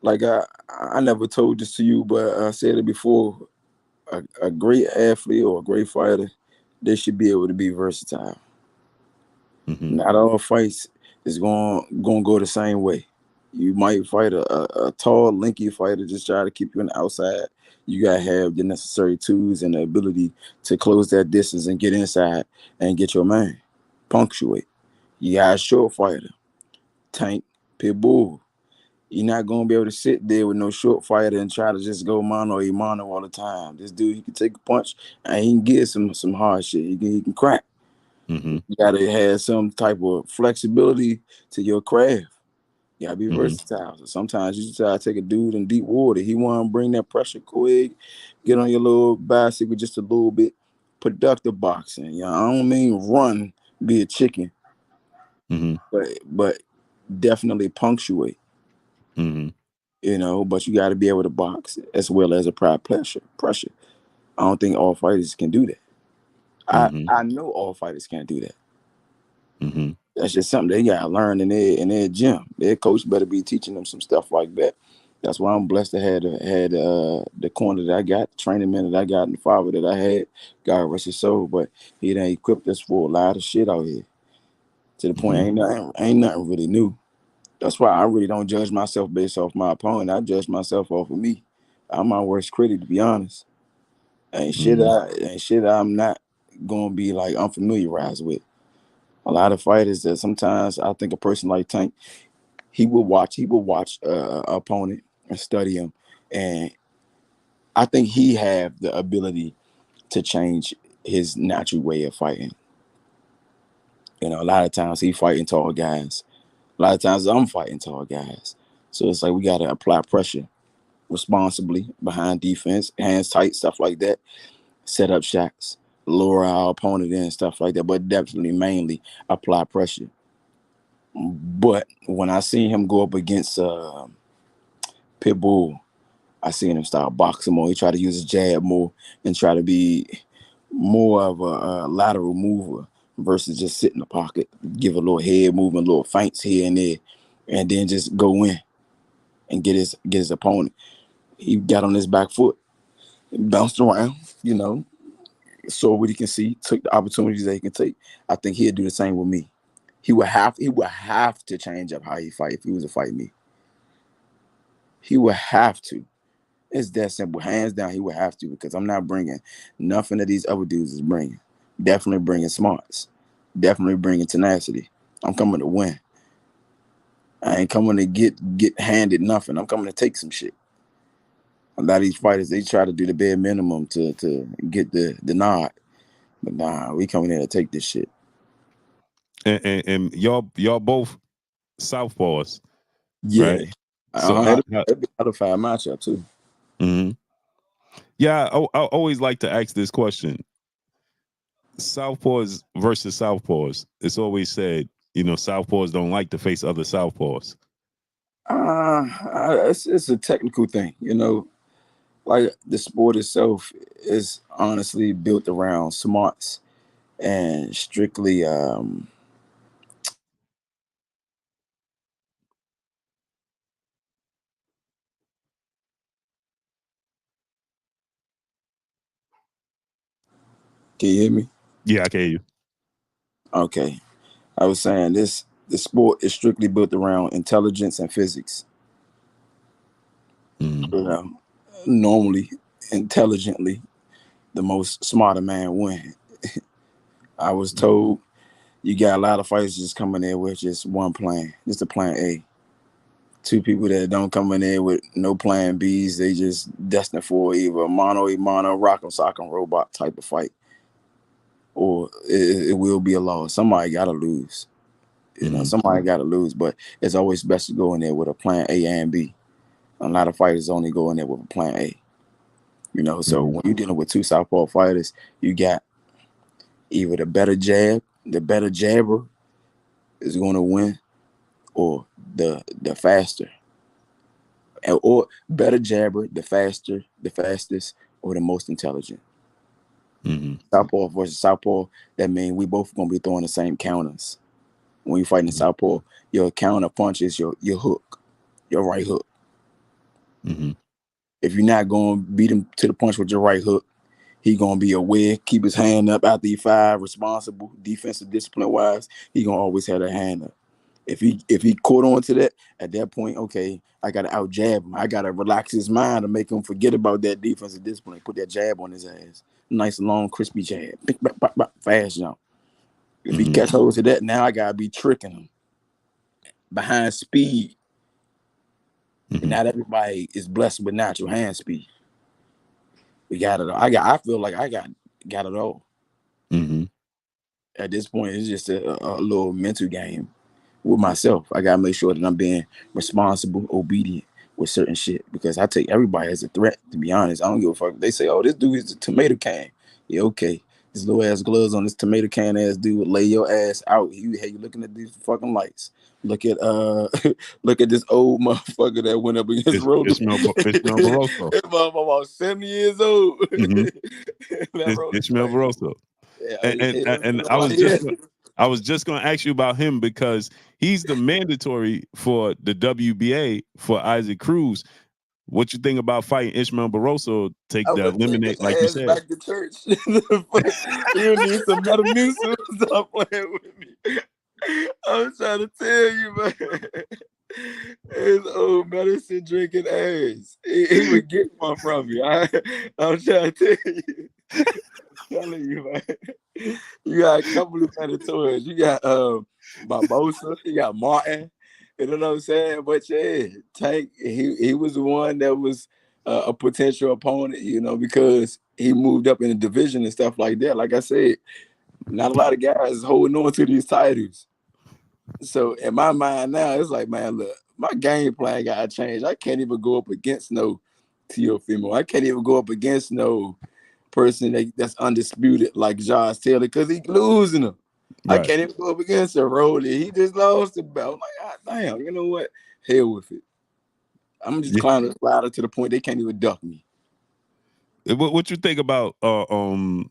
Speaker 4: like I never told this to you, but I said it before. A great athlete or a great fighter, they should be able to be versatile.
Speaker 1: Mm-hmm.
Speaker 4: Not all fights is going to go the same way. You might fight a tall, lanky fighter just try to keep you on the outside. You gotta have the necessary tools and the ability to close that distance and get inside and get your man. Punctuate. You got a short fighter, Tank, Pitbull. You're not gonna be able to sit there with no short fighter and try to just go mano a mano all the time. This dude, he can take a punch and he can get some hard shit. He can crack.
Speaker 1: Mm-hmm.
Speaker 4: You gotta have some type of flexibility to your craft. You gotta be
Speaker 1: Mm-hmm.
Speaker 4: versatile. So sometimes you just gotta take a dude in deep water. He wanna bring that pressure quick, get on your little bicycle just a little bit. Productive boxing. You know, I don't mean run, be a chicken,
Speaker 1: Mm-hmm.
Speaker 4: but definitely punctuate.
Speaker 1: Mm-hmm.
Speaker 4: You know, but you got to be able to box as well as apply pressure. I don't think all fighters can do that. I
Speaker 1: Mm-hmm.
Speaker 4: I know all fighters can't do that.
Speaker 1: Mm-hmm.
Speaker 4: That's just something they got to learn in their gym. Their coach better be teaching them some stuff like that. That's why I'm blessed to have the corner that I got, the training man that I got, and the father that I had. God rest his soul, but he done equipped us for a lot of shit out here. To the point,
Speaker 1: Mm-hmm.
Speaker 4: ain't nothing really new. That's why I really don't judge myself based off my opponent. I judge myself off of me. I'm my worst critic, to be honest.
Speaker 1: Mm-hmm.
Speaker 4: Ain't shit I'm not gonna be like unfamiliarized with. A lot of fighters that sometimes I think a person like Tank, he would watch opponent and study him, and I think he have the ability to change his natural way of fighting. You know, a lot of times he fighting tall guys. A lot of times I'm fighting tall guys. So it's like we gotta apply pressure responsibly behind defense, hands tight, stuff like that. Set up shots, lure our opponent in, stuff like that. But definitely, mainly apply pressure. But when I seen him go up against Pitbull, I seen him start boxing more. He tried to use his jab more and try to be more of a lateral mover versus just sit in the pocket, give a little head movement, little feints here and there, and then just go in and get his opponent. He got on his back foot, bounced around, saw what he can see, took the opportunities that he can take. I think he'd do the same with me. He would have to change up how he fight if he was to fight me. He would have to. It's that simple. Hands down, he would have to because I'm not bringing nothing that these other dudes is bringing. Definitely bringing smarts. Definitely bringing tenacity. I'm coming to win. I ain't coming to get handed nothing. I'm coming to take some shit. A lot of these fighters, they try to do the bare minimum to get the nod. But nah, we coming here to take this shit.
Speaker 1: And y'all both southpaws,
Speaker 4: Yeah.
Speaker 1: right? So
Speaker 4: It'll be a modified matchup too.
Speaker 1: mhm. Yeah, I always like to ask this question: Southpaws versus Southpaws. It's always said, Southpaws don't like to face other Southpaws.
Speaker 4: It's a technical thing, like the sport itself is honestly built around smarts and strictly can you hear me?
Speaker 1: Yeah, I can hear you.
Speaker 4: Okay. I was saying the sport is strictly built around intelligence and physics.
Speaker 1: Mm-hmm.
Speaker 4: Normally, intelligently, the most smarter man win. I was told you got a lot of fighters just coming there with just one plan. Just a plan A. Two people that don't come in there with no plan Bs. They just destined for either a mono rock'em sock'em robot type of fight, or it will be a loss. Somebody got to lose. Somebody got to lose. But it's always best to go in there with a plan A and B. A lot of fighters only go in there with a plan A. So when you're dealing with two southpaw fighters, you got either the better jabber is going to win, or the faster, or better jabber, the fastest, or the most intelligent.
Speaker 1: Mm-hmm.
Speaker 4: Southpaw versus southpaw, that means we both gonna be throwing the same counters. When you fighting southpaw, your counter punch is your hook, your right hook.
Speaker 1: Mm-hmm.
Speaker 4: If you're not going to beat him to the punch with your right hook, he gonna be aware, keep his hand up after he fired, responsible, defensive discipline wise. He gonna always have a hand up. If he caught on to that, at that point, okay, I gotta out jab him. I gotta relax his mind to make him forget about that defensive discipline. Put that jab on his ass. Nice long crispy jab. Fast jump. If he catch hold to that, now I gotta be tricking him behind speed. And not everybody is blessed with natural hand speed. We got it all. I feel like I got it all.
Speaker 1: Mm-hmm.
Speaker 4: At this point, it's just a little mental game with myself. I gotta make sure that I'm being responsible, obedient with certain shit, because I take everybody as a threat. To be honest, I don't give a fuck. They say, "Oh, this dude is a tomato can." Yeah, okay. This little ass gloves on this tomato can ass dude would lay your ass out. You looking at these fucking lights. Look at look at this old motherfucker that went up against Roller.
Speaker 1: Ishmael Barroso.
Speaker 4: This motherfucker about 70 years old.
Speaker 1: Ishmael Barroso. And I was just going to ask you about him, because he's the mandatory for the WBA for Isaac Cruz. What you think about fighting Ishmael Barroso? Take the eliminate, like you said.
Speaker 4: Back to church. You need some Metamucil. Stop playing with me. I'm trying to tell you, man. His old medicine drinking ass. He would get one from you. I'm trying to tell you. Telling you, man. You got a couple of mandatories. You got Barbosa. You got Martin. You know what I'm saying? But yeah, Tank. He was the one that was a potential opponent. Because he moved up in the division and stuff like that. Like I said, not a lot of guys holding on to these titles. So in my mind now, it's like, man, look, my game plan gotta change. I can't even go up against no Teofimo. I can't even go up against no person that's undisputed like Josh Taylor, because he's losing them. Right. I can't even go up against a Rolly. He just lost the belt. I'm like, God damn, you know what? Hell with it. I'm just climbing the ladder to the point they can't even duck me.
Speaker 1: What you think about Sabril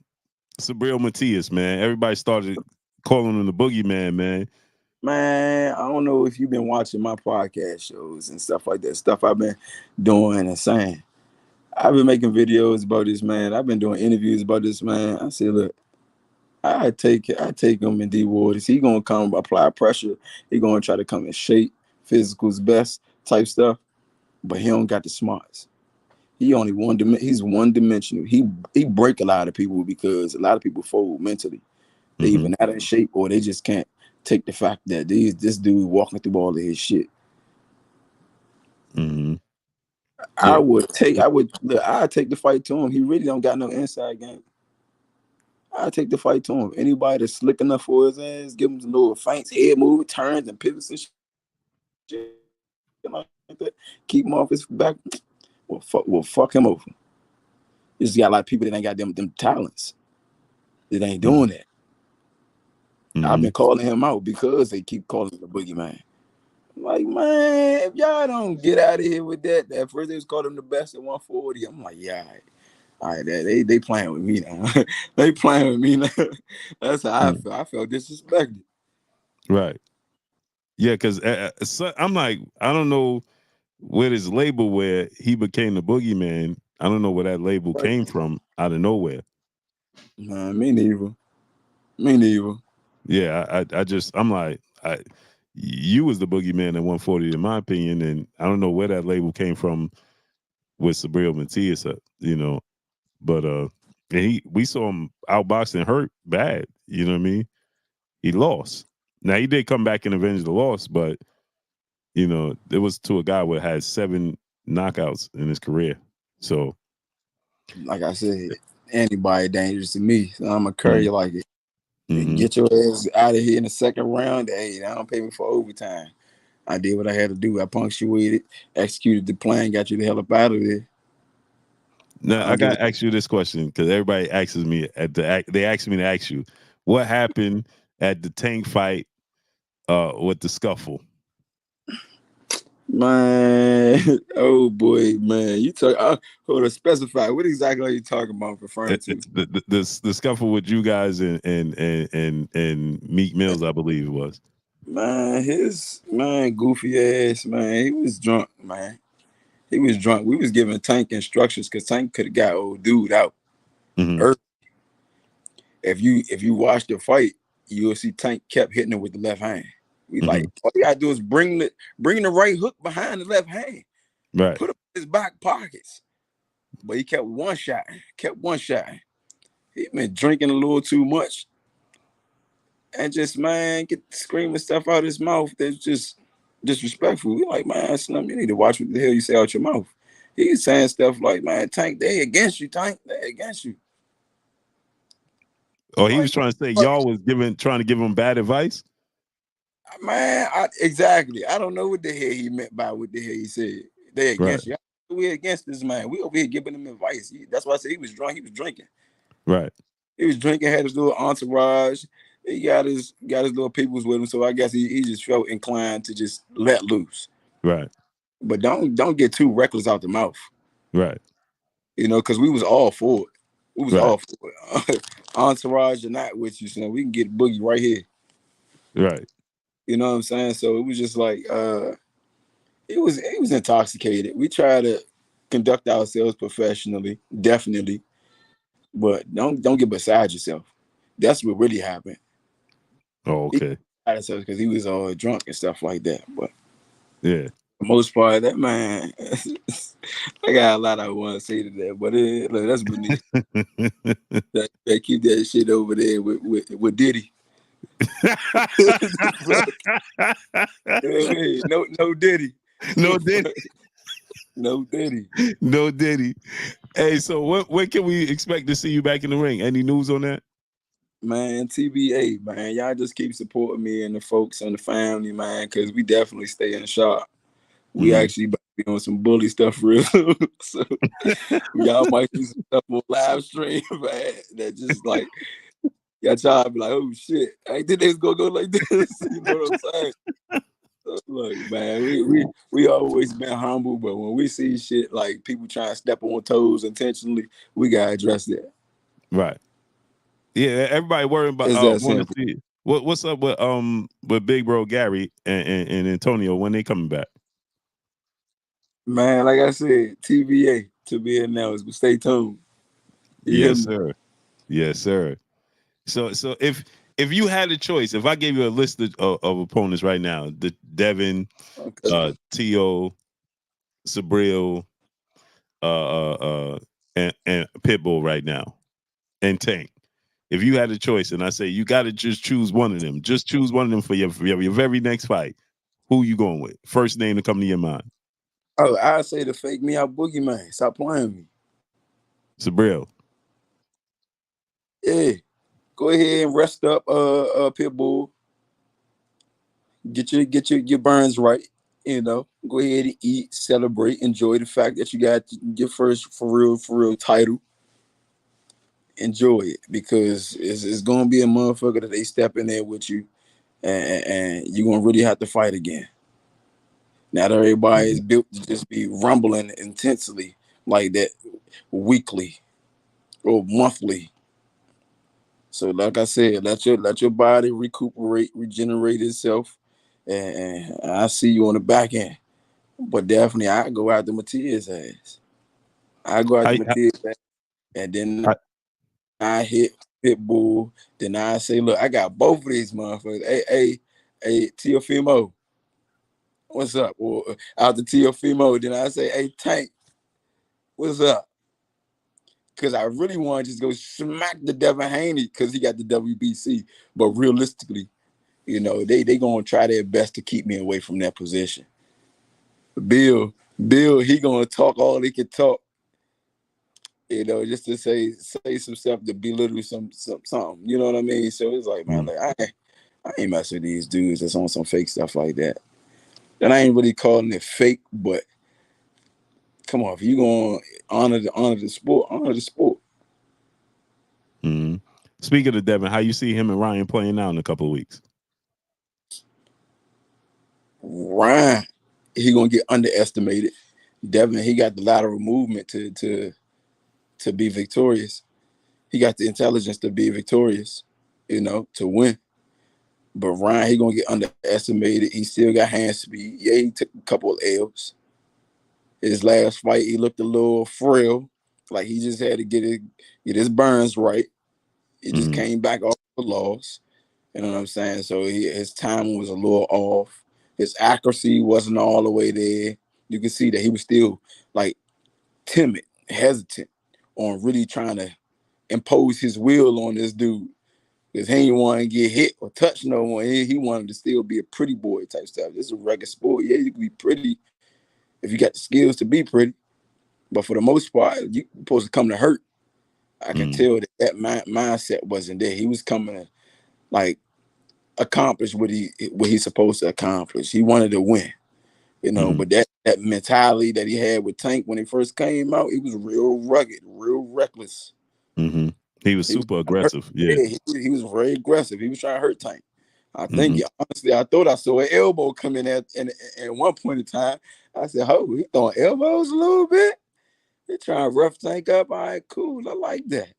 Speaker 1: Matias, man? Everybody started calling him the boogeyman, man.
Speaker 4: Man, I don't know if you've been watching my podcast shows and stuff like that. Stuff I've been doing and saying. I've been making videos about this man. I've been doing interviews about this man. I said, look, I take him in D Waters. He gonna come apply pressure. He gonna try to come in shape, physical's best type stuff. But he don't got the smarts. He only he's one dimensional. He break a lot of people because a lot of people fold mentally. They either not in shape or they just can't take the fact that this dude walking through all of his shit. I'd take the fight to him. He really don't got no inside game. I'd take the fight to him. Anybody that's slick enough for his ass, give him some little feints, head move, turns and pivots and shit like that. Keep him off his back. We'll fuck him over. You just got a lot of people that ain't got them talents. That ain't doing that. I've been calling him out because they keep calling him the boogeyman. I'm like, man, if y'all don't get out of here with that, at first they was calling him the best at 140. I'm like, yeah, all right, they playing with me now. They playing with me now. That's how I felt. I felt disrespected.
Speaker 1: Right. Yeah, because I'm like, I don't know where this label where he became the boogeyman. I don't know where that label came from out of nowhere.
Speaker 4: Nah, me neither. Me neither.
Speaker 1: Yeah, I'm like, you was the boogeyman at 140 in my opinion, and I don't know where that label came from with Sabril Matias, you know, but we saw him outboxing hurt bad, you know what I mean? He lost. Now he did come back and avenge the loss, but you know, it was to a guy who had 7 knockouts in his career. So,
Speaker 4: like I said, anybody dangerous to me. So I'm gonna carry you like it. Get your ass out of here in the second round. Hey, I don't pay me for overtime. I did what I had to do. I punctuated, executed the plan, got you the hell up out of there.
Speaker 1: Now I gotta ask you this question because everybody asks me they asked me to ask you what happened at the Tank fight with the scuffle.
Speaker 4: Man, oh boy, man, you talk. Hold to specify what exactly are you talking about? Referring to
Speaker 1: the scuffle with you guys and Meek Mills, I believe it was.
Speaker 4: Man, his goofy ass, man, he was drunk, man. He was drunk. We was giving Tank instructions because Tank could have got old dude out. Early. If you watch the fight, you'll see Tank kept hitting him with the left hand. We like, all you gotta do is bring the right hook behind the left hand.
Speaker 1: Right.
Speaker 4: Put him in his back pockets. But he kept one shot. He been drinking a little too much. And just, man, get screaming stuff out of his mouth that's just disrespectful. We like, man, Slim, you need to watch what the hell you say out your mouth. He's saying stuff like, man, Tank, they against you, Tank, they against you.
Speaker 1: Oh, he was trying to say y'all was trying to give him bad advice?
Speaker 4: Man, exactly. I don't know what the hell he meant by what the hell he said. They against you. We're against this man. We over here giving him advice. That's why I said he was drunk. He was drinking.
Speaker 1: Right.
Speaker 4: He was drinking, had his little entourage. He got his little peoples with him. So I guess he just felt inclined to just let loose.
Speaker 1: Right.
Speaker 4: But don't get too reckless out the mouth.
Speaker 1: Right.
Speaker 4: You know, because we was all for it. We was all for it. Entourage or not with you, so we can get Boogie right here.
Speaker 1: Right.
Speaker 4: You know what I'm saying? So it was just like he was intoxicated. We try to conduct ourselves professionally, definitely, but don't get beside yourself. That's what really happened.
Speaker 1: Oh, okay.
Speaker 4: Because he was all drunk and stuff like that. But
Speaker 1: yeah,
Speaker 4: for the most part, that man, I got a lot I want to say to that, but that's beneath. They keep that shit over there with Diddy. No Diddy.
Speaker 1: No Diddy.
Speaker 4: No Diddy.
Speaker 1: No Diddy. Hey, so when can we expect to see you back in the ring? Any news on that?
Speaker 4: Man, TBA, man. Y'all just keep supporting me and the folks and the family, man, because we definitely stay in the shop. We actually about to be on some bully stuff real soon. So y'all might see some stuff on live stream, man. That just like y'all be like, oh shit, I did this go like this. You know what I'm saying? So, look, man, we always been humble, but when we see shit like people trying to step on toes intentionally, we gotta address that.
Speaker 1: Right. Yeah, everybody worrying about want to see what's up with Big Bro Gary and Antonio when they coming back.
Speaker 4: Man, like I said, TVA to be announced, but stay tuned.
Speaker 1: Yes, sir. Yes, sir. So if you had a choice, if I gave you a list of opponents right now, the Devin, T.O., Sabril, and Pitbull right now, and Tank. If you had a choice, and I say you got to just choose one of them, just choose one of them for your very next fight. Who you going with? First name to come to your mind.
Speaker 4: Oh, I say the fake me out boogeyman. Stop playing me.
Speaker 1: Sabril.
Speaker 4: Yeah. Go ahead and rest up, Pitbull. Get your burns right. You know, go ahead and eat, celebrate, enjoy the fact that you got your first for real title. enjoy it, because it's gonna be a motherfucker that they step in there with you, and you're gonna really have to fight again. Not everybody is built to just be rumbling intensely like that weekly or monthly. So, like I said, let your body recuperate, regenerate itself, and I see you on the back end. But definitely, I go after Matias' ass. I go after Matias' ass, and then I hit Pitbull. Then I say, look, I got both of these motherfuckers. Hey, Teofimo, what's up? Or after Teofimo, then I say, hey, Tank, what's up? Because I really want to just go smack the Devin Haney because he got the WBC. But realistically, you know, they gonna try their best to keep me away from that position. Bill, he gonna talk all he can talk, you know, just to say some stuff to belittle something. You know what I mean? So it's like, man, like I ain't messing with these dudes that's on some fake stuff like that. And I ain't really calling it fake, but come on, if you gonna honor the sport, honor the sport.
Speaker 1: Mm-hmm. Speaking of Devin, how you see him and Ryan playing out in a couple of weeks?
Speaker 4: Ryan, he gonna get underestimated. Devin, he got the lateral movement to be victorious. He got the intelligence to be victorious, you know, to win. But Ryan, he gonna get underestimated. He still got hand speed. Yeah, he took a couple of L's. His last fight, he looked a little frail, like he just had to get his burns right. He just came back off the loss. You know what I'm saying? So his timing was a little off. His accuracy wasn't all the way there. You can see that he was still like timid, hesitant on really trying to impose his will on this dude. Because he ain't want to get hit or touch no one. He wanted to still be a pretty boy type stuff. This is a regular sport. Yeah, you can be pretty if you got the skills to be pretty. But for the most part, you're supposed to come to hurt. I can tell that mindset wasn't there. He was coming to like accomplish what he's supposed to accomplish. He wanted to win, you know. But that mentality that he had with Tank when he first came out, he was real rugged, real reckless.
Speaker 1: Mm-hmm. He was super aggressive. Yeah,
Speaker 4: he was very aggressive. He was trying to hurt Tank. I think honestly, I thought I saw an elbow come in at one point in time. I said, "Oh, he throwing elbows a little bit. He trying to rough Tank up. All right, cool. I like that.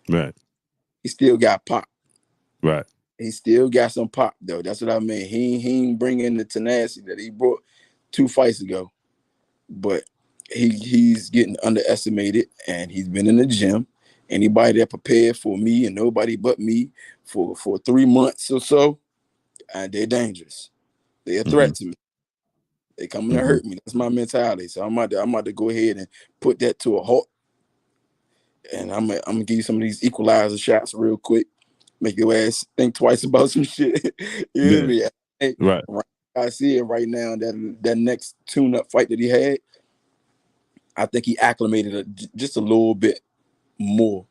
Speaker 1: Right.
Speaker 4: He still got pop.
Speaker 1: Right.
Speaker 4: He still got some pop though. That's what I mean. He ain't bringing the tenacity that he brought 2 fights ago, but he's getting underestimated, and he's been in the gym. Anybody that prepared for me and nobody but me for 3 months or so, and they're dangerous. They're a threat to me. They coming to hurt me. That's my mentality. So I'm about to go ahead and put that to a halt. And I'm gonna give you some of these equalizer shots real quick. Make your ass think twice about some shit. You hear me? Hey,
Speaker 1: right.
Speaker 4: I see it right now. That next tune-up fight that he had, I think he acclimated just a little bit more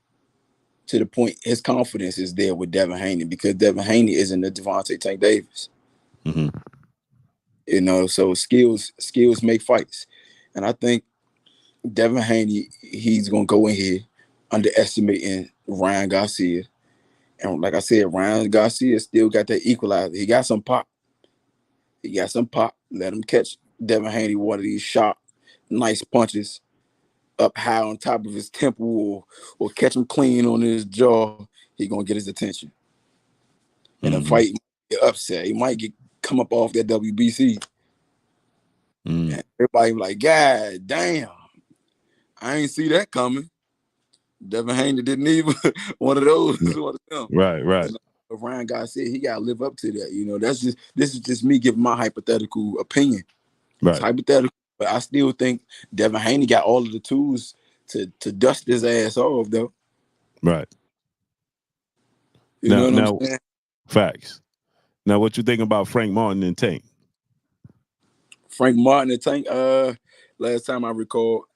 Speaker 4: to the point his confidence is there with Devin Haney, because Devin Haney isn't the Devontae Tank Davis. You know, so skills make fights. And I think Devin Haney, he's gonna go in here underestimating Ryan Garcia. And like I said, Ryan Garcia still got that equalizer. He got some pop. Let him catch Devin Haney one of these sharp, nice punches up high on top of his temple, or catch him clean on his jaw. He gonna get his attention. And the fight might get upset. He might come up off that WBC. And everybody like, God damn, I ain't see that coming. Devin Haney didn't even one of those. One of them.
Speaker 1: Right.
Speaker 4: You know, but Ryan Garcia, he gotta live up to that. You know, this is just me giving my hypothetical opinion.
Speaker 1: Right.
Speaker 4: It's hypothetical, but I still think Devin Haney got all of the tools to dust his ass off, though.
Speaker 1: Right.
Speaker 4: You know what I'm saying?
Speaker 1: Facts. Now, what you think about Frank Martin and Tank?
Speaker 4: Frank Martin and Tank, last time I recall,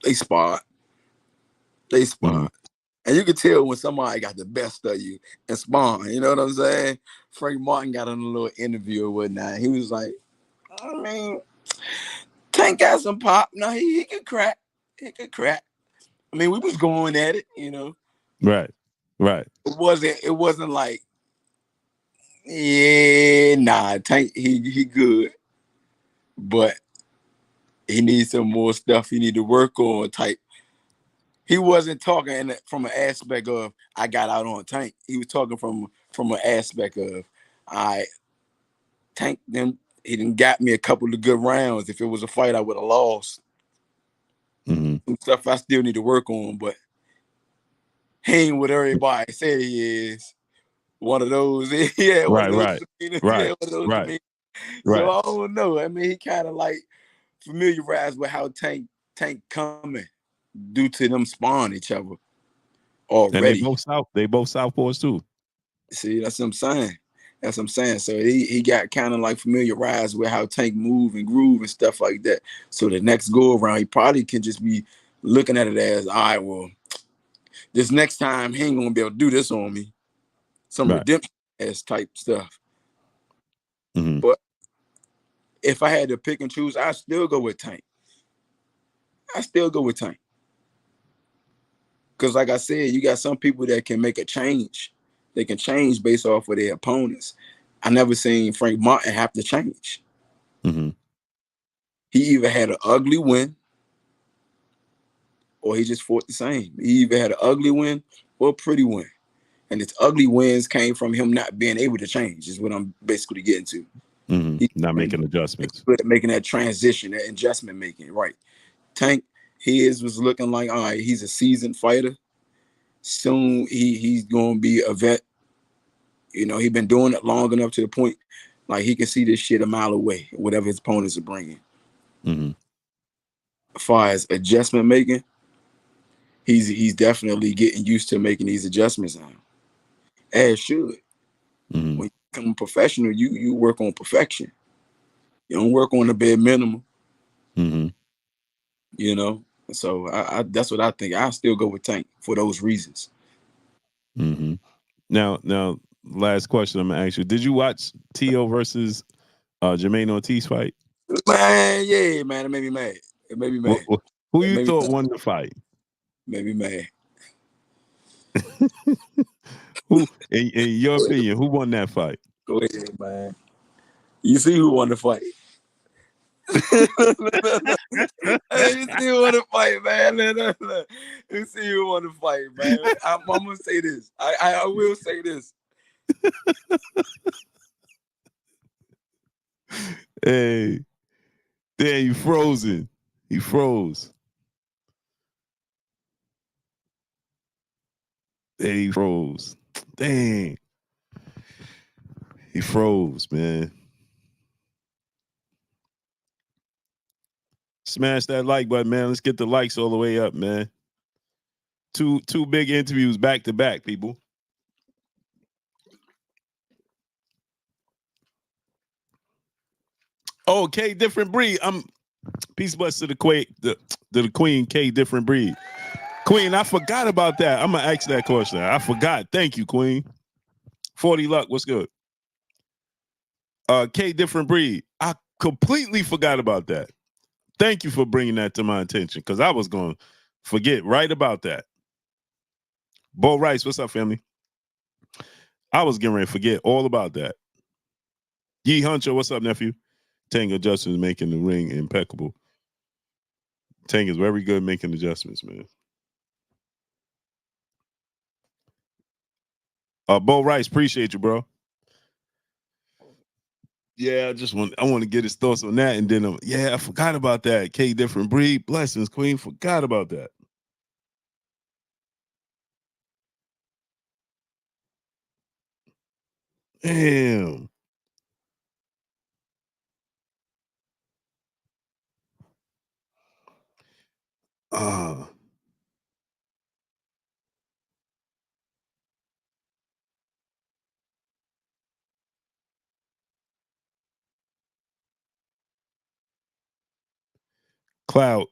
Speaker 4: they sparred. And you can tell when somebody got the best of you and spawn. You know what I'm saying? Frank Martin got on a little interview or whatnot. He was like, I mean, Tank got some pop. No, he can crack. He could crack. I mean, we was going at it, you know.
Speaker 1: Right.
Speaker 4: It wasn't like, yeah, nah, Tank, he good, but he needs some more stuff he need to work on type. He wasn't talking from an aspect of I got out on Tank. He was talking from an aspect of I Tank them. He didn't got me a couple of good rounds. If it was a fight, I would have lost.
Speaker 1: Mm-hmm.
Speaker 4: Some stuff I still need to work on, but he ain't what everybody said he is. One of those, yeah, one of those demeanors, yeah, one of those demeanors. So I don't know. I mean, he kind of like familiarized with how Tank coming due to them spawn each other already.
Speaker 1: And they both southpaws too.
Speaker 4: See, that's what I'm saying. That's what I'm saying. So he got kind of like familiarized with how Tank move and groove and stuff like that. So the next go around, he probably can just be looking at it as, all right, well, this next time he ain't gonna be able to do this on me. Some redemption ass type stuff.
Speaker 1: Mm-hmm.
Speaker 4: But if I had to pick and choose, I still go with Tank. Because like I said, you got some people that can make a change. They can change based off of their opponents. I never seen Frank Martin have to change.
Speaker 1: Mm-hmm.
Speaker 4: He either had an ugly win or he just fought the same. He either had an ugly win or a pretty win. And his ugly wins came from him not being able to change, is what I'm basically getting to.
Speaker 1: Mm-hmm. Not making adjustments.
Speaker 4: Making that transition, that adjustment making, right. Tank, was looking like, all right, he's a seasoned fighter. Soon he's going to be a vet. You know, he's been doing it long enough to the point like he can see this shit a mile away, whatever his opponents are bringing.
Speaker 1: Mm-hmm.
Speaker 4: As far as adjustment making, he's definitely getting used to making these adjustments now, as should.
Speaker 1: Mm-hmm.
Speaker 4: When you become a professional, you work on perfection. You don't work on the bare minimum.
Speaker 1: Mm-hmm.
Speaker 4: You know, so I that's what I think. I still go with Tank for those reasons.
Speaker 1: Mm-hmm. Now, last question I'm gonna ask you: did you watch T.O. versus Jermaine Ortiz fight?
Speaker 4: Man, yeah, man, it made me mad.
Speaker 1: Who you thought won the fight?
Speaker 4: Made me mad.
Speaker 1: Who, in your opinion, who won that fight?
Speaker 4: Go ahead, man. You see who won the fight? Hey, you see who won the fight, man? Look. You see who won the fight, man. I'm gonna say this. I will say this.
Speaker 1: Hey, damn, you frozen. He froze. He froze. Dang. He froze, man. Smash that like button, man. Let's get the likes all the way up, man. Two big interviews back to back, people. Oh, K Different Breed. Peace bless to the Queen, K Different Breed. Queen, I forgot about that. I'm gonna ask that question. I forgot. Thank you, Queen. 40 luck. What's good? K Different Breed. I completely forgot about that. Thank you for bringing that to my attention because I was going to forget right about that. Bo Rice, what's up, family? I was getting ready to forget all about that. Yee Huncho, what's up, nephew? Tank adjustments making the ring impeccable. Tank is very good making adjustments, man. Bo Rice, appreciate you, bro. Yeah, I want to get his thoughts on that, and then I forgot about that. K Different Breed, blessings, Queen. Forgot about that. Damn. Cloud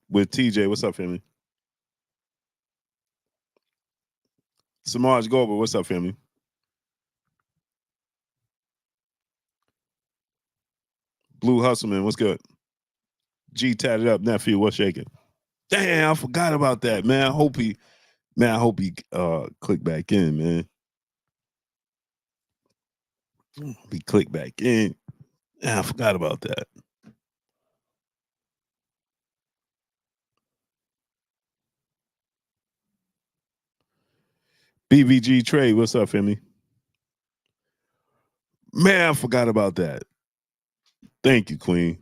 Speaker 1: with TJ. What's up, family? Samaj Goldberg, what's up, family? Blue Hustleman, what's good? G tatted up, nephew, what's shaking? Damn, I forgot about that, man. I hope he click back in, man. He click back in. Yeah, I forgot about that. BVG Trade, what's up, Femi? Man, I forgot about that. Thank you, Queen.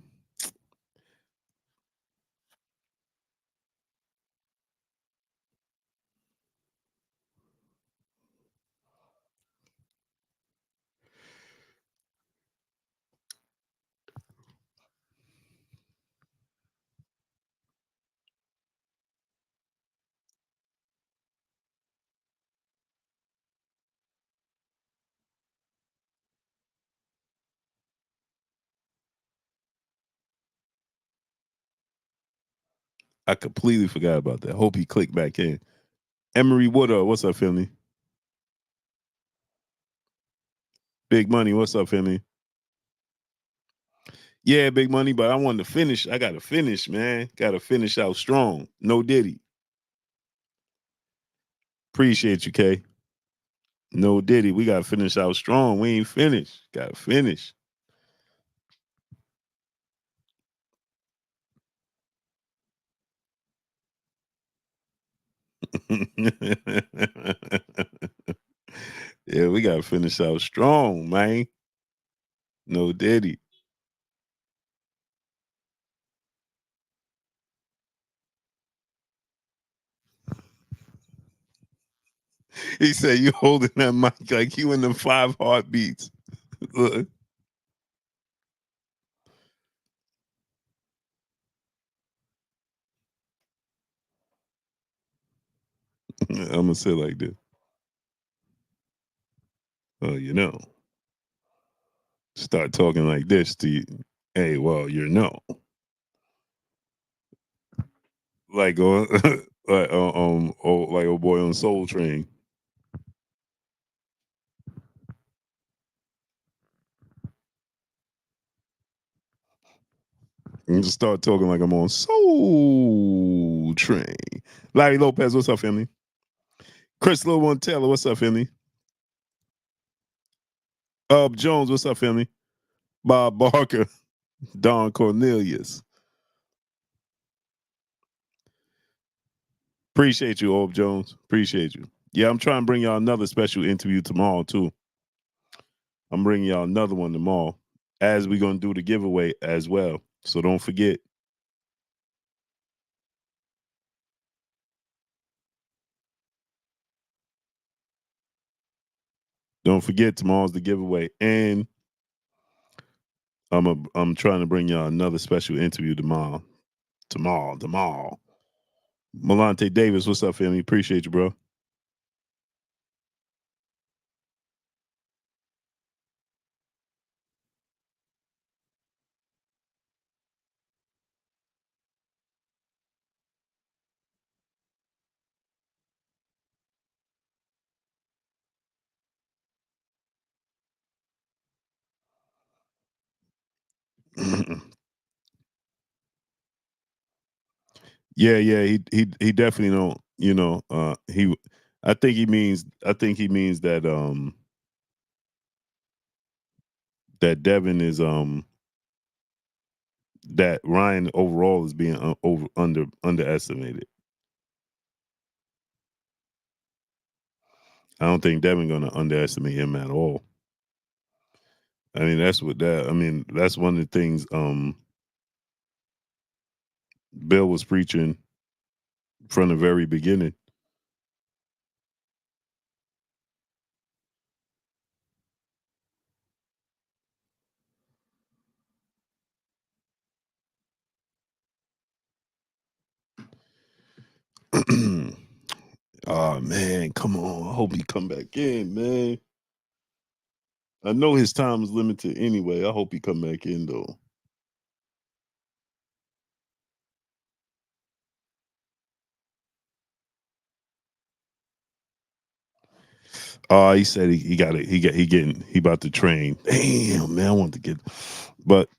Speaker 1: I completely forgot about that. Hope he clicked back in. Emery Woodard, what's up, Philly? Big Money, what's up, Philly? Yeah, Big Money, but I wanted to finish. I got to finish, man. Got to finish out strong. No Diddy. Appreciate you, K. No Diddy. We got to finish out strong. We ain't finished. Got to finish. Yeah, we got to finish out strong, man. No Diddy. He said you holding that mic like you in the 5 heartbeats. Look. I'm gonna say like this. Well, you know. Start talking like this to you. Hey, well, you know. Like like a boy on Soul Train. And just start talking like I'm on Soul Train. Larry Lopez, what's up, family? Chris Lil One Taylor, what's up, family? Jones, what's up, family? Bob Barker, Don Cornelius. Appreciate you, Ob Jones. Appreciate you. Yeah, I'm trying to bring y'all another special interview tomorrow, too. I'm bringing y'all another one tomorrow, as we're going to do the giveaway as well. So don't forget. Don't forget, tomorrow's the giveaway. And I'm trying to bring y'all another special interview tomorrow. Tomorrow. Malante Davis, what's up, family? Appreciate you, bro. Yeah, he definitely don't, I think he means that Devin is that Ryan overall is being underestimated. I don't think Devin gonna underestimate him at all. I mean, that's one of the things Bill was preaching from the very beginning. Oh man, come on. I hope he come back in, man. I know his time is limited anyway. I hope he come back in though. He said he got it. He about to train. Damn, man, I want to get, but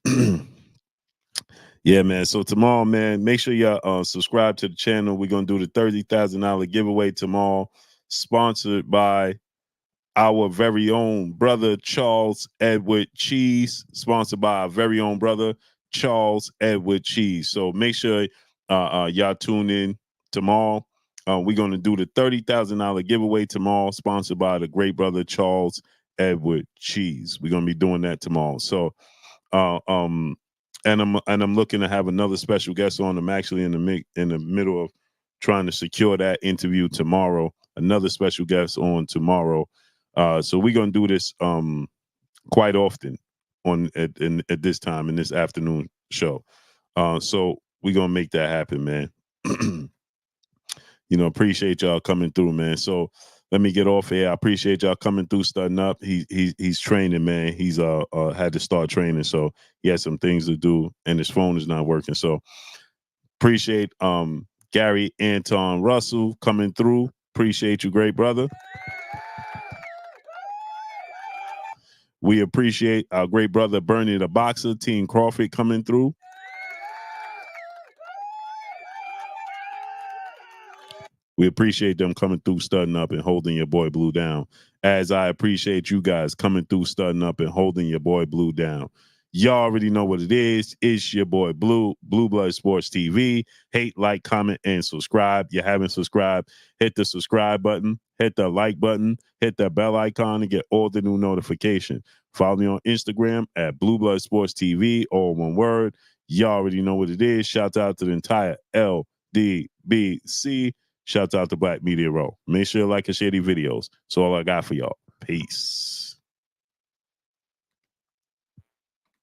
Speaker 1: Yeah, man. So tomorrow, man, make sure y'all subscribe to the channel. We're gonna do the $30,000 giveaway tomorrow, sponsored by our very own brother Charles Edward Cheese, sponsored by our very own brother Charles Edward Cheese. So make sure y'all tune in tomorrow. We're gonna do the $30,000 giveaway tomorrow, sponsored by the great brother Charles Edward Cheese. We're gonna be doing that tomorrow. So uh, um and I'm looking to have another special guest on. I'm actually in the middle of trying to secure that interview tomorrow. Another special guest on tomorrow. So we're gonna do this quite often at this time in this afternoon show. So we're gonna make that happen, man. Appreciate y'all coming through, man. So let me get off here. I appreciate y'all coming through, starting up. He's training, man. He's had to start training, so he has some things to do, and his phone is not working. So appreciate Gary Anton Russell coming through. Appreciate you, great brother. We appreciate our great brother Bernie the Boxer, Team Crawford coming through. We appreciate them coming through, studying up, and holding your boy Blue down. As I appreciate you guys coming through, studying up, and holding your boy Blue down. Y'all already know what it is. It's your boy Blue Blood Sports TV. Hate, like, comment, and subscribe. You haven't subscribed, hit the subscribe button, hit the like button, hit the bell icon to get all the new notifications. Follow me on Instagram at Blue Blood Sports TV, all one word. Y'all already know what it is. Shout out to the entire LDBC. Shouts out to Black Media Row. Make sure you like and share these videos. That's all I got for y'all. Peace.